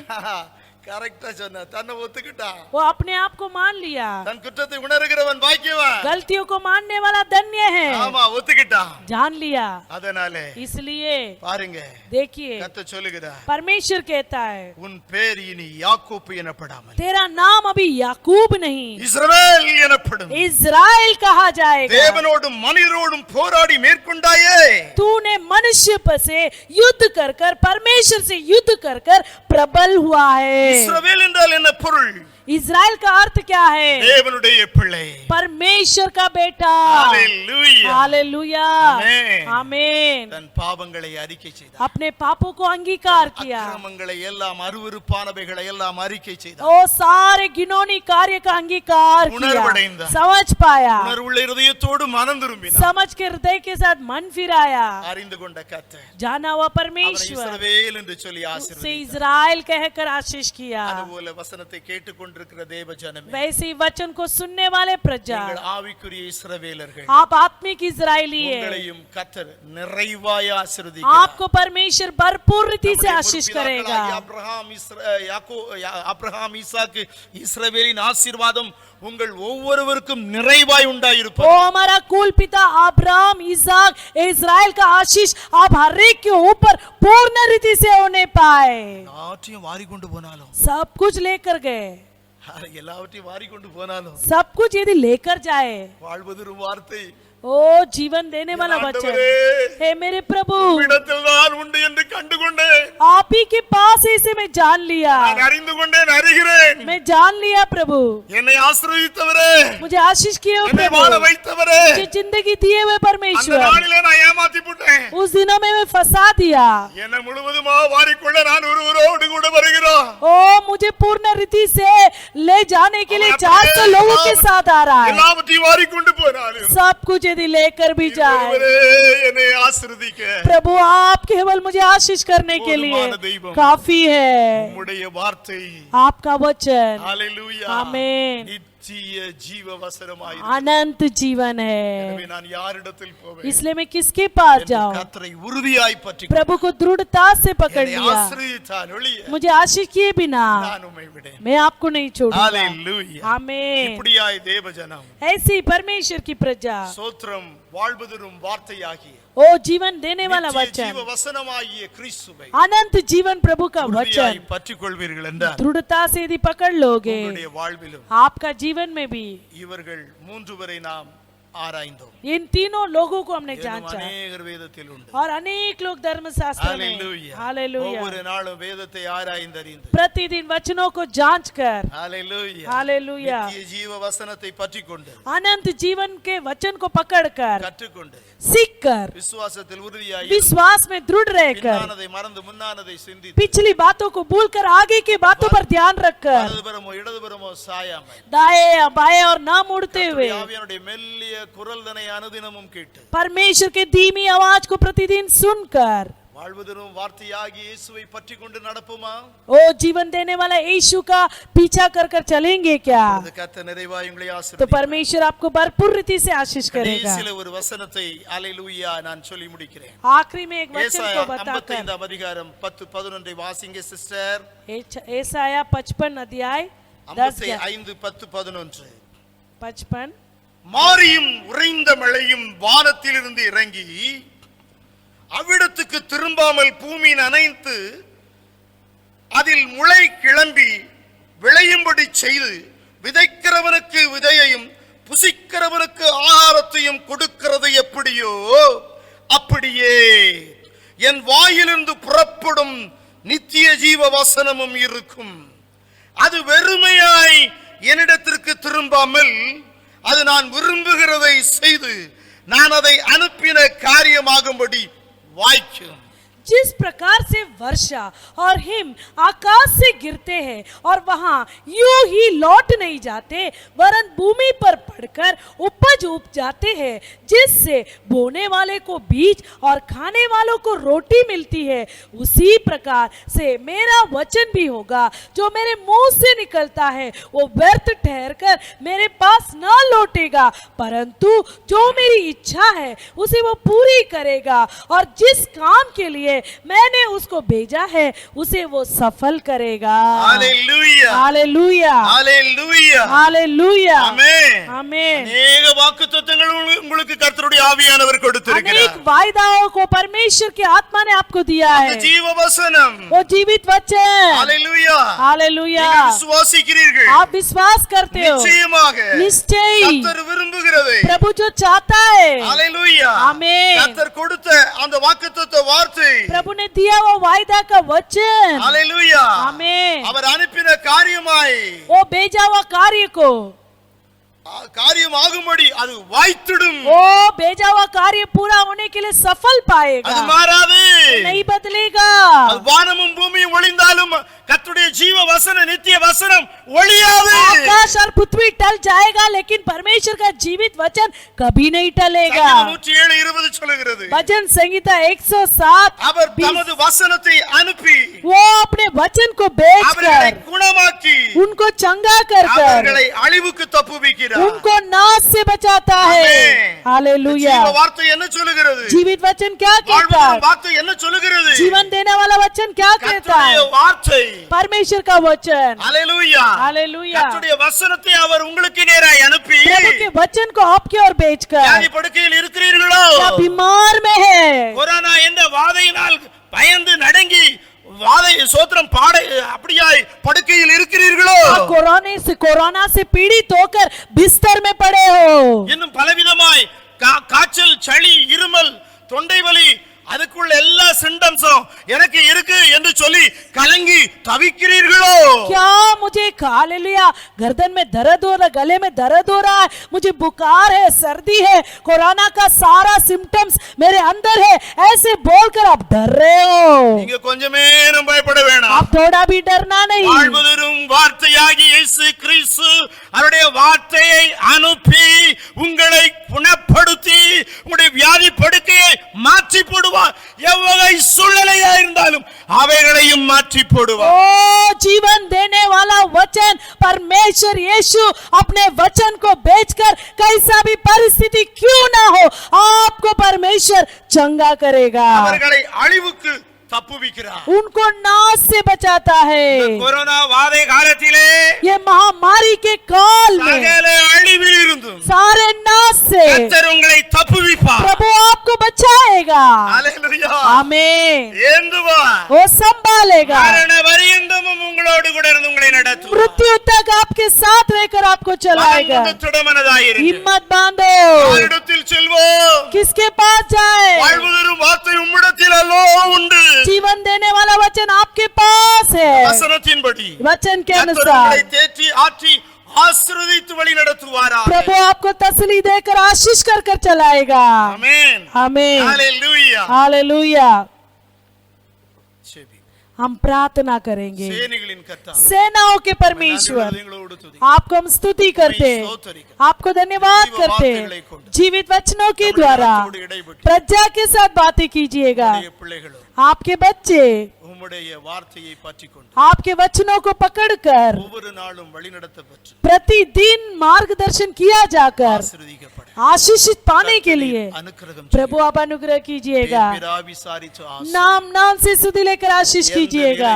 கரெக்ட்டா சொன்ன தன்னை ஒத்துக்கிட்டான் वो अपने आप को मान लिया। தன் குற்றத்தை உணர்கிறவன் பாக்கியவான் गलतियों को मानने वाला धन्य है। ஆமா ஒத்துக்கிட்டான் जान लिया। அதனாலே इसलिए பாருங்க देखिए கர்த்தர் சொல்லுகிறார் परमेश्वर कहता है உன் பேர் இனி யாக்கோபு எனப்படாமல் तेरा नाम अभी याकूब नहीं இஸ்ரவேல் எனப்படும் इज़राइल कहा जाएगा। தேவனோடும் மனிதரோடும் போராடி மேற்கொண்டாயே तूने मनुष्य पर से युद्ध कर कर परमेश्वर से युद्ध कर कर प्रबल हुआ है। இஸ்ரவேல் என்றால் என்ன பொருள் इज़राइल का अर्थ क्या है? தேவனுடைய பிள்ளை परमेश्वर का बेटा। ஹalleluya हालेलुया। ஆமென் आमीन। தன் பாவங்களை அறிக்கை செய்தார் अपने पापों को अंगीकार किया, அக்கிரமங்களை எல்லாம் அருவருப்பானவைகளை எல்லாம் அறிக்கை செய்தார் वो सारे घिनौनी कार्य का अंगीकार किया, உணர்வடைந்தார்। समझ पाया, உணர்வுள்ள இதயத்தோடு மனம் திரும்பினார் समझ के हृदय के साथ मन फिराया, அறிந்து கொண்ட கர்த்தர் जाना हुआ அவனை परमेश्वर இஸ்ரவேல் என்று சொல்லி उससे ஆசீர்வதித்தார் इज़राइल कहकर आशीष किया। அதுபோல வசனத்தை கேட்டுக்கொண்டிருக்கிற தேவ ஜனமே वैसे ही वचन को सुनने वाले प्रजा, நீங்கள் ஆவிக்குரிய இஸ்ரவேலர்கள் आप आत्मिक इज़राइली है, உங்களையும் கர்த்தர் நிறைவாய் ஆசீர்வதிக்கிறார் आपको परमेश्वर भरपूर रीति से आशीष करेगा। அப்ரஹாம் ஈசாக்கு இஸ்ரவேலின் ஆசீர்வாதம் உங்கள் ஒவ்வொருவருக்கும் நிறைவாய் वो உண்டாயிருப்பது हमारा कुल पिता अब्राहम इसहाक इज़राइल का आशीष आप हर एक के ऊपर पूर्ण रीति से होने पाए। எல்லாவற்றையும் வாரி கொண்டு போனாலும் सब कुछ लेकर गए, எல்லாவற்றையும் வாரி கொண்டு போனாலும் सब कुछ यदि लेकर जाए, வாழ்வதொரு வார்த்தை ओ जीवन देने वाला वचन, हे मेरे प्रभु இடத்தில் தான் உண்டு என்று கண்டுகொண்டேன் आप ही के पास इसे मैं जान लिया, நான் அறிந்து கொண்டேன் அறிகிறேன் मैं जान लिया प्रभु, என்னை ஆசீர்வதித்தவரே मुझे आशीष किए हो என்னை प्रभु, வாழ வைத்தவரே मुझे जिंदगी दिए हुए அந்த परमेश्वर, நாளிலே நான் ஏமாத்தி போட்டேன் उस दिनों में मैं फंसा दिया। என்னை முழுவதுமா வாரிக்கொள்ள நான் ஒருவரோடு கூட வருகிறோம் ओ मुझे पूर्ण रीति से ले जाने के लिए 400 लोगों के साथ आ रहा है, எல்லாவற்றையும் வாரிக்கொண்டு போனாலும் सब कुछ यदि लेकर भी जाए, ஒருவரே என்னை ஆசீர்வதிக்க प्रभु आप केवल मुझे आशीष करने के लिए போதுமான தெய்வம். काफी है। உம்முடைய வார்த்தை आपका वचन ஹalleluya आमेन நித்திய ஜீவ வசனமாய் अनंत जीवन है। எனவே நான் யாரிடத்தில் போவேன் इसलिए मैं किसके पास जाऊं? கர்த்தரை உறுதியாய் பற்றி प्रभु को दृढ़ता से पकड़ என்னை लिया, ஆசீர்வதித்தால் ஒழிய मुझे आशीष किए बिना நான் உம்மை விடேன் मैं आपको नहीं छोड़ूंगा। ஹalleluya आमीन। இப்படியாய் தேவஜனம் ऐसी परमेश्वर की प्रजा, சோத்திரம் வாழ்வதரும் வார்த்தையாகிய ओ जीवन देने वाला நித்திய वचन, ஜீவ வசனமாகிய கிறிஸ்துவை अनंत जीवन प्रभु का உறுதியாய் वचन பற்றிக் கொள்வீர்கள் என்றால் दृढ़ता से यदि पकड़ लोगे, உங்களுடைய வாழ்விலும் आपका जीवन में भी இவர்கள் மூன்று வரை நாம் ஆராய்ந்தோம். इन तीनों लोगों को हमने இன்னும் जांचा அநேகர் வேதத்தில் உண்டு. और अनेक लोग धर्मशास्त्र में ஹalleluya. हालेलुया ஒவ்வொரு நாளும் வேதத்தை ஆராய்ந்தறிந்து प्रतिदिन वचनों को जांच कर ஹalleluya हालेलुया நித்திய ஜீவ வசனத்தை பற்றிக்கொண்டு अनंत जीवन के वचन को पकड़कर கற்றுக்கொண்டு सीख कर விசுவாசத்தில் உறுதியாய் विश्वास में दृढ़ रहकर பின்னானதை மறந்து முன்னானதை சிந்தித்து पिछली बातों को भूलकर आगे की बातों पर ध्यान रखकर வலதுபுறமோ இடதுபுறமோ சாயாமல் दाएं या बाएं और ना मुड़ते हुए ஆவியானுடைய மெல்லிய குரல்தனை அனுதினமும் கேட்டு परमेश्वर के धीमी आवाज को प्रतिदिन सुनकर வாழ்வதரும் வார்த்தையாகி இயேசுவை பற்றிக்கொண்டு நடப்போமா? ओ जीवन देने वाला यीशु का पीछा कर कर चलेंगे क्या? அது கர்த்தர் நிறைவாய் உங்களை तो ஆசீர்வதிப்பார். परमेश्वर आपको भरपूर रीति से आशीष करेगा। கடைசில ஒரு வசனத்தை ஹalleluya நான் சொல்லி முடிக்கிறேன். आखिरी में एक वचन ஏசாயா को बताकर 55 அதிகாரம் 10-11 வாசிங்க சிஸ்டர். ஏசாயா 55 अध्याय 55-10-11 55 மாரியும் உறைந்த மழையும் வானத்திலிருந்து இறங்கி அவ்விடத்துக்கு திரும்பாமல் பூமி நனைந்து அதில் முளை கிளம்பி விளையும்படி செய்து விதைக்கிறவனுக்கு விதையையும் புசிக்கிறவனுக்கு ஆகாரத்தையும் கொடுக்கிறது எப்படியோ அப்படியே என் வாயிலிருந்து புறப்படும் நித்திய ஜீவ வசனமும் இருக்கும். அது வெறுமையாய் என்னிடத்திற்கு திரும்பாமல் அது நான் விரும்புகிறதை செய்து நான் அதை அனுப்பின காரியமாகும்படி வாய்க்கும். जिस प्रकार से वर्षा और हिम आकाश से गिरते हैं और वहां यूं ही लौट नहीं जाते वरन भूमि पर पड़कर उपज उप जाते हैं जिससे बोने वाले को बीज और खाने वालों को रोटी मिलती है, उसी प्रकार से मेरा वचन भी होगा जो मेरे मुंह से निकलता है वो व्यर्थ ठहरकर मेरे पास न लौटेगा परंतु जो मेरी इच्छा है उसे वो पूरी करेगा और जिस काम के लिए मैंने उसको भेजा है उसे वो सफल करेगा। हालेलुया हालेलुया हालेलुया हालेलुया ஆமென் आमीन। अनेक வாக்குத்தத்தங்கள் உங்களுக்கு கர்த்தருடைய ஆவியானவர் கொடுத்திருக்கிறார். अनेक वायदाओं को परमेश्वर की आत्मा ने आपको दिया है, ஜீவ வசனம் वो जीवित वचन। हालेलुया हालेलुया நீங்கள் விசுவாசிக்கிறீர்கள். आप विश्वास करते हो நிச்சயமாக निश्चय கர்த்தர் விரும்புகிறதை प्रभु जो चाहता है हालेलुया आमीन। கர்த்தர் கொடுத்த அந்த வாக்குத்தத்த வார்த்தை प्रभु ने दिया वो वायदा का वचन हालेलुया आमीन। அவர் அனுப்பின காரியமாய் वो भेजा हुआ कार्य को காரியம் ஆகும்படி அது வாய்த்திடும். वो भेजा हुआ कार्य पूरा होने के लिए सफल அது पाएगा, மாறாது. नहीं बदलेगा। அது வானமும் பூமியும் ஒளிந்தாலும் கர்த்தருடைய ஜீவ வசன நித்திய வசனம் ஒளியாது. आकाश और पृथ्वी टल जाएगा लेकिन परमेश्वर का जीवित वचन कभी नहीं टलेगा। 107:20 சொல்லுகிறது. भजन संहिता 107 அவர் தமது வசனத்தை அனுப்பி वो अपने वचन को அவர்களை भेजकर குணமாக்கி उनको चंगा कर அவர்களை அழிவுக்கு தப்புவிக்கிறார். उनको नाश से बचाता है। आमीन। हालेलुया। ஜீவ வார்த்தை என்ன சொல்லுகிறது? जीवित वचन क्या कहता வாழ்வுள்ள है? வார்த்தை என்ன சொல்லுகிறது? जीवन देने वाला वचन क्या कहता கர்த்தருடைய है? வார்த்தை परमेश्वर का वचन। ஹalleluya हालेलुया। கர்த்தருடைய வசனத்தை அவர் உங்களுக்கு நேராய் அனுப்பி प्रभु के वचन को आपकी ओर भेजकर வியாதி படுக்கையில் இருக்கிறீர்களோ क्या बीमार में है, கொரோனா என்ற வாதையினால் பயந்து நடுங்கி வாதை சோத்திரம் பாட அப்படியாய் படுக்கையில் இருக்கிறீர்களோ कोरोना से पीड़ित होकर बिस्तर में पड़े हो, இன்னும் பலவிதமாய் காய்ச்சல் சளி இருமல் தொண்டை வலி அதுக்குள்ள எல்லா சிம்டம்ஸும் எனக்கு இருக்கு என்று சொல்லி கலங்கி தவிக்கிறீர்களோ क्या मुझे हालेलुया गर्दन में दर्द हो रहा, गले में दर्द हो रहा है, मुझे बुखार है, सर्दी है, कोरोना का सारा सिम्टम्स मेरे अंदर है, ऐसे बोलकर आप डर रहे हो। நீங்க கொஞ்சமே பயப்பட வேண்டாம். आप थोड़ा भी डरना नहीं। வாழ்வதரும் வார்த்தையாகி இயேசு கிறிஸ்து அவருடைய வார்த்தையை அனுப்பி உங்களை குணப்படுத்தி உங்களுடைய வியாதி படுக்கையை மாற்றி போடுவார். எவ்வகை சூழ்நிலையா இருந்தாலும் அவைகளையும் மாற்றி போடுவார். ओ जीवन देने वाला वचन परमेश्वर यीशु अपने वचन को भेजकर कैसा भी परिस्थिति क्यों ना हो आपको परमेश्वर चंगा करेगा, அவர்களை அழிவுக்கு தப்புவிக்கிறார். उनको नाश से बचाता है। கொரோனா வாதை காலத்திலே ये महामारी के काल में சகல அழிவில் இருந்தும் सारे नाश से கர்த்தர் உங்களை தப்புவிப்பார். प्रभु आपको बचाएगा। ஹalleluya. आमीन। ஏந்துவா. वो संभालेगा, மரண பரியந்தமும் உங்களோடு கூட இருந்து உங்களை நடத்துவார். मृत्यु तक आपके साथ रहकर आपको चलाएगा। திடமனதாயிருங்கள். हिम्मत बांधो। யாரிடத்தில் செல்வோம்? किसके पास जाए? வாழ்வு தரும் வார்த்தை உம்மிடத்தில் அல்லோ உண்டு. जीवन देने वाला वचन आपके पास है। வசனத்தின்படி वचन के கர்த்தர் अनुसार உங்களை தேற்றி ஆற்றி ஆசீர்வதித்து வழி நடத்துவாரா. प्रभु आपको तसल्ली देकर आशीष कर कर चलाएगा। ஆமென். आमीन। ஹalleluya. हालेलुया। செபி. हम प्रार्थना करेंगे। சேனைகளின் கர்த்தர் सेनाओं के परमेश्वर, எங்களோடு துதி. आपको हम स्तुति करते, आपको धन्यवाद करते। जीवित वचनों के द्वारा प्रजा के साथ बातें कीजिएगा। பிள்ளைகளோ आपके बच्चे உம்முடைய வார்த்தையை பற்றிக்கொண்டு आपके वचनों को पकड़कर ஒவ்வொரு நாளும் வழி நடத்தப்பட்டு प्रतिदिन मार्गदर्शन किया जाकर ஆசீர்வதிக்கப்பட आशीषित पाने के लिए அனுக்கிரகம் प्रभु आप अनुग्रह कीजिएगा। பிராவிசாரித்து नाम नाम से सुधि लेकर आशीष कीजिएगा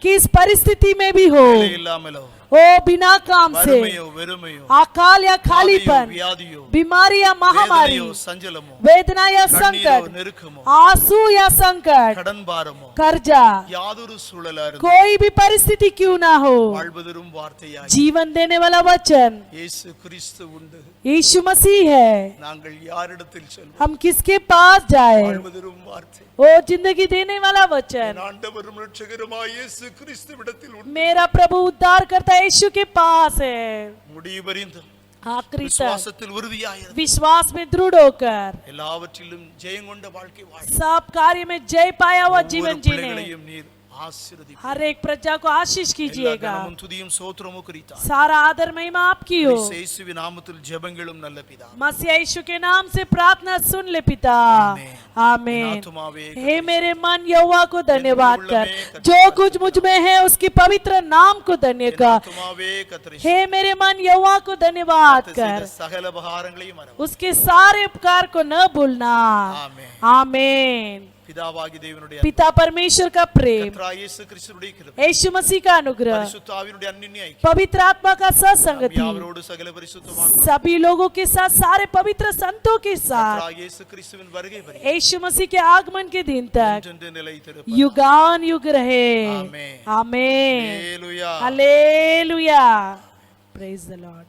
कि इस परिस्थिति में भी हो, இல்லாமலோ ओ बिना काम से, வறுமையோ வெறுமையோ अकाल या खालीपन, வியாதியோ बीमारी या महामारी, வேதனையோ சஞ்சலமோ वेदना या கண்ணீரோ संकट, நெருக்கமோ आंसू या संकट, கடன் பாரமோ कर्जा, யாதொரு சூழலா இருந்தாலும் कोई भी परिस्थिति क्यों ना हो, வாழ்வதரும் வார்த்தையாய் जीवन देने वाला वचन இயேசு கிறிஸ்து உண்டு. यीशु मसीह है। நாங்கள் யாரிடத்தில் செல்வோம்? हम किसके पास जाए? வாழ்வதரும் வார்த்தை ओ जिंदगी देने वाला वचन ஆண்டவரும் இரட்சகருமாய் இயேசு கிறிஸ்துவிடத்தில் உண்டு. मेरा प्रभु उद्धार करता यीशु के पास है। முடிவறிந்து आखिरी तक விசுவாசத்தில் உறுதியாயிரு. विश्वास में दृढ़ होकर எல்லாவற்றிலும் ஜெயம் கொண்ட வாழ்க்கை வாழ सब कार्य में जय पाया हुआ जीवन ஒவ்வொரு जीने, பிள்ளைகளையும் நீர் ஆசீர்வதி. हर एक प्रजा को आशीष कीजिएगा। கனமும் துதியும் சோத்திரமும் குறித்தார். सारा आदर महिमा आपकी हो। இயேசுவின் நாமத்தில் ஜெபங்களும் நல்ல பிதா. मसीह यीशु के नाम से प्रार्थना सुन ले पिता। आमीन। आत्मावे हे मेरे मन यहोवा को धन्यवाद कर, जो कुछ मुझ में है उसके पवित्र नाम को धन्य कर। आत्मावे कतरे हे मेरे मन यहोवा को धन्यवाद कर, சகல உபகாரங்களையும் மறவாதே. उसके सारे उपकार को न भूलना। ஆமென். आमीन। பிதாவாகி தேவனுடைய पिता परमेश्वर का प्रेम, கர்த்தராகிய இயேசு கிறிஸ்துவினுடைய கிருபை, यीशु मसीह का अनुग्रह, பரிசுத்த ஆவியினுடைய அன்னிய ஐக்கியம் पवित्र आत्मा का सत्संगति யாவரோடு சகல பரிசுத்தமான सभी लोगों के साथ, सारे पवित्र संतों के साथ, கர்த்தராகிய இயேசு கிறிஸ்துவின் வருகை வரை यीशु मसीह के आगमन के दिन तक என்றென்று நிலைத்திருப்பதாக. युगान युग रहे। आमेन. आमीन। Hallelujah. Hallelujah. Praise the Lord.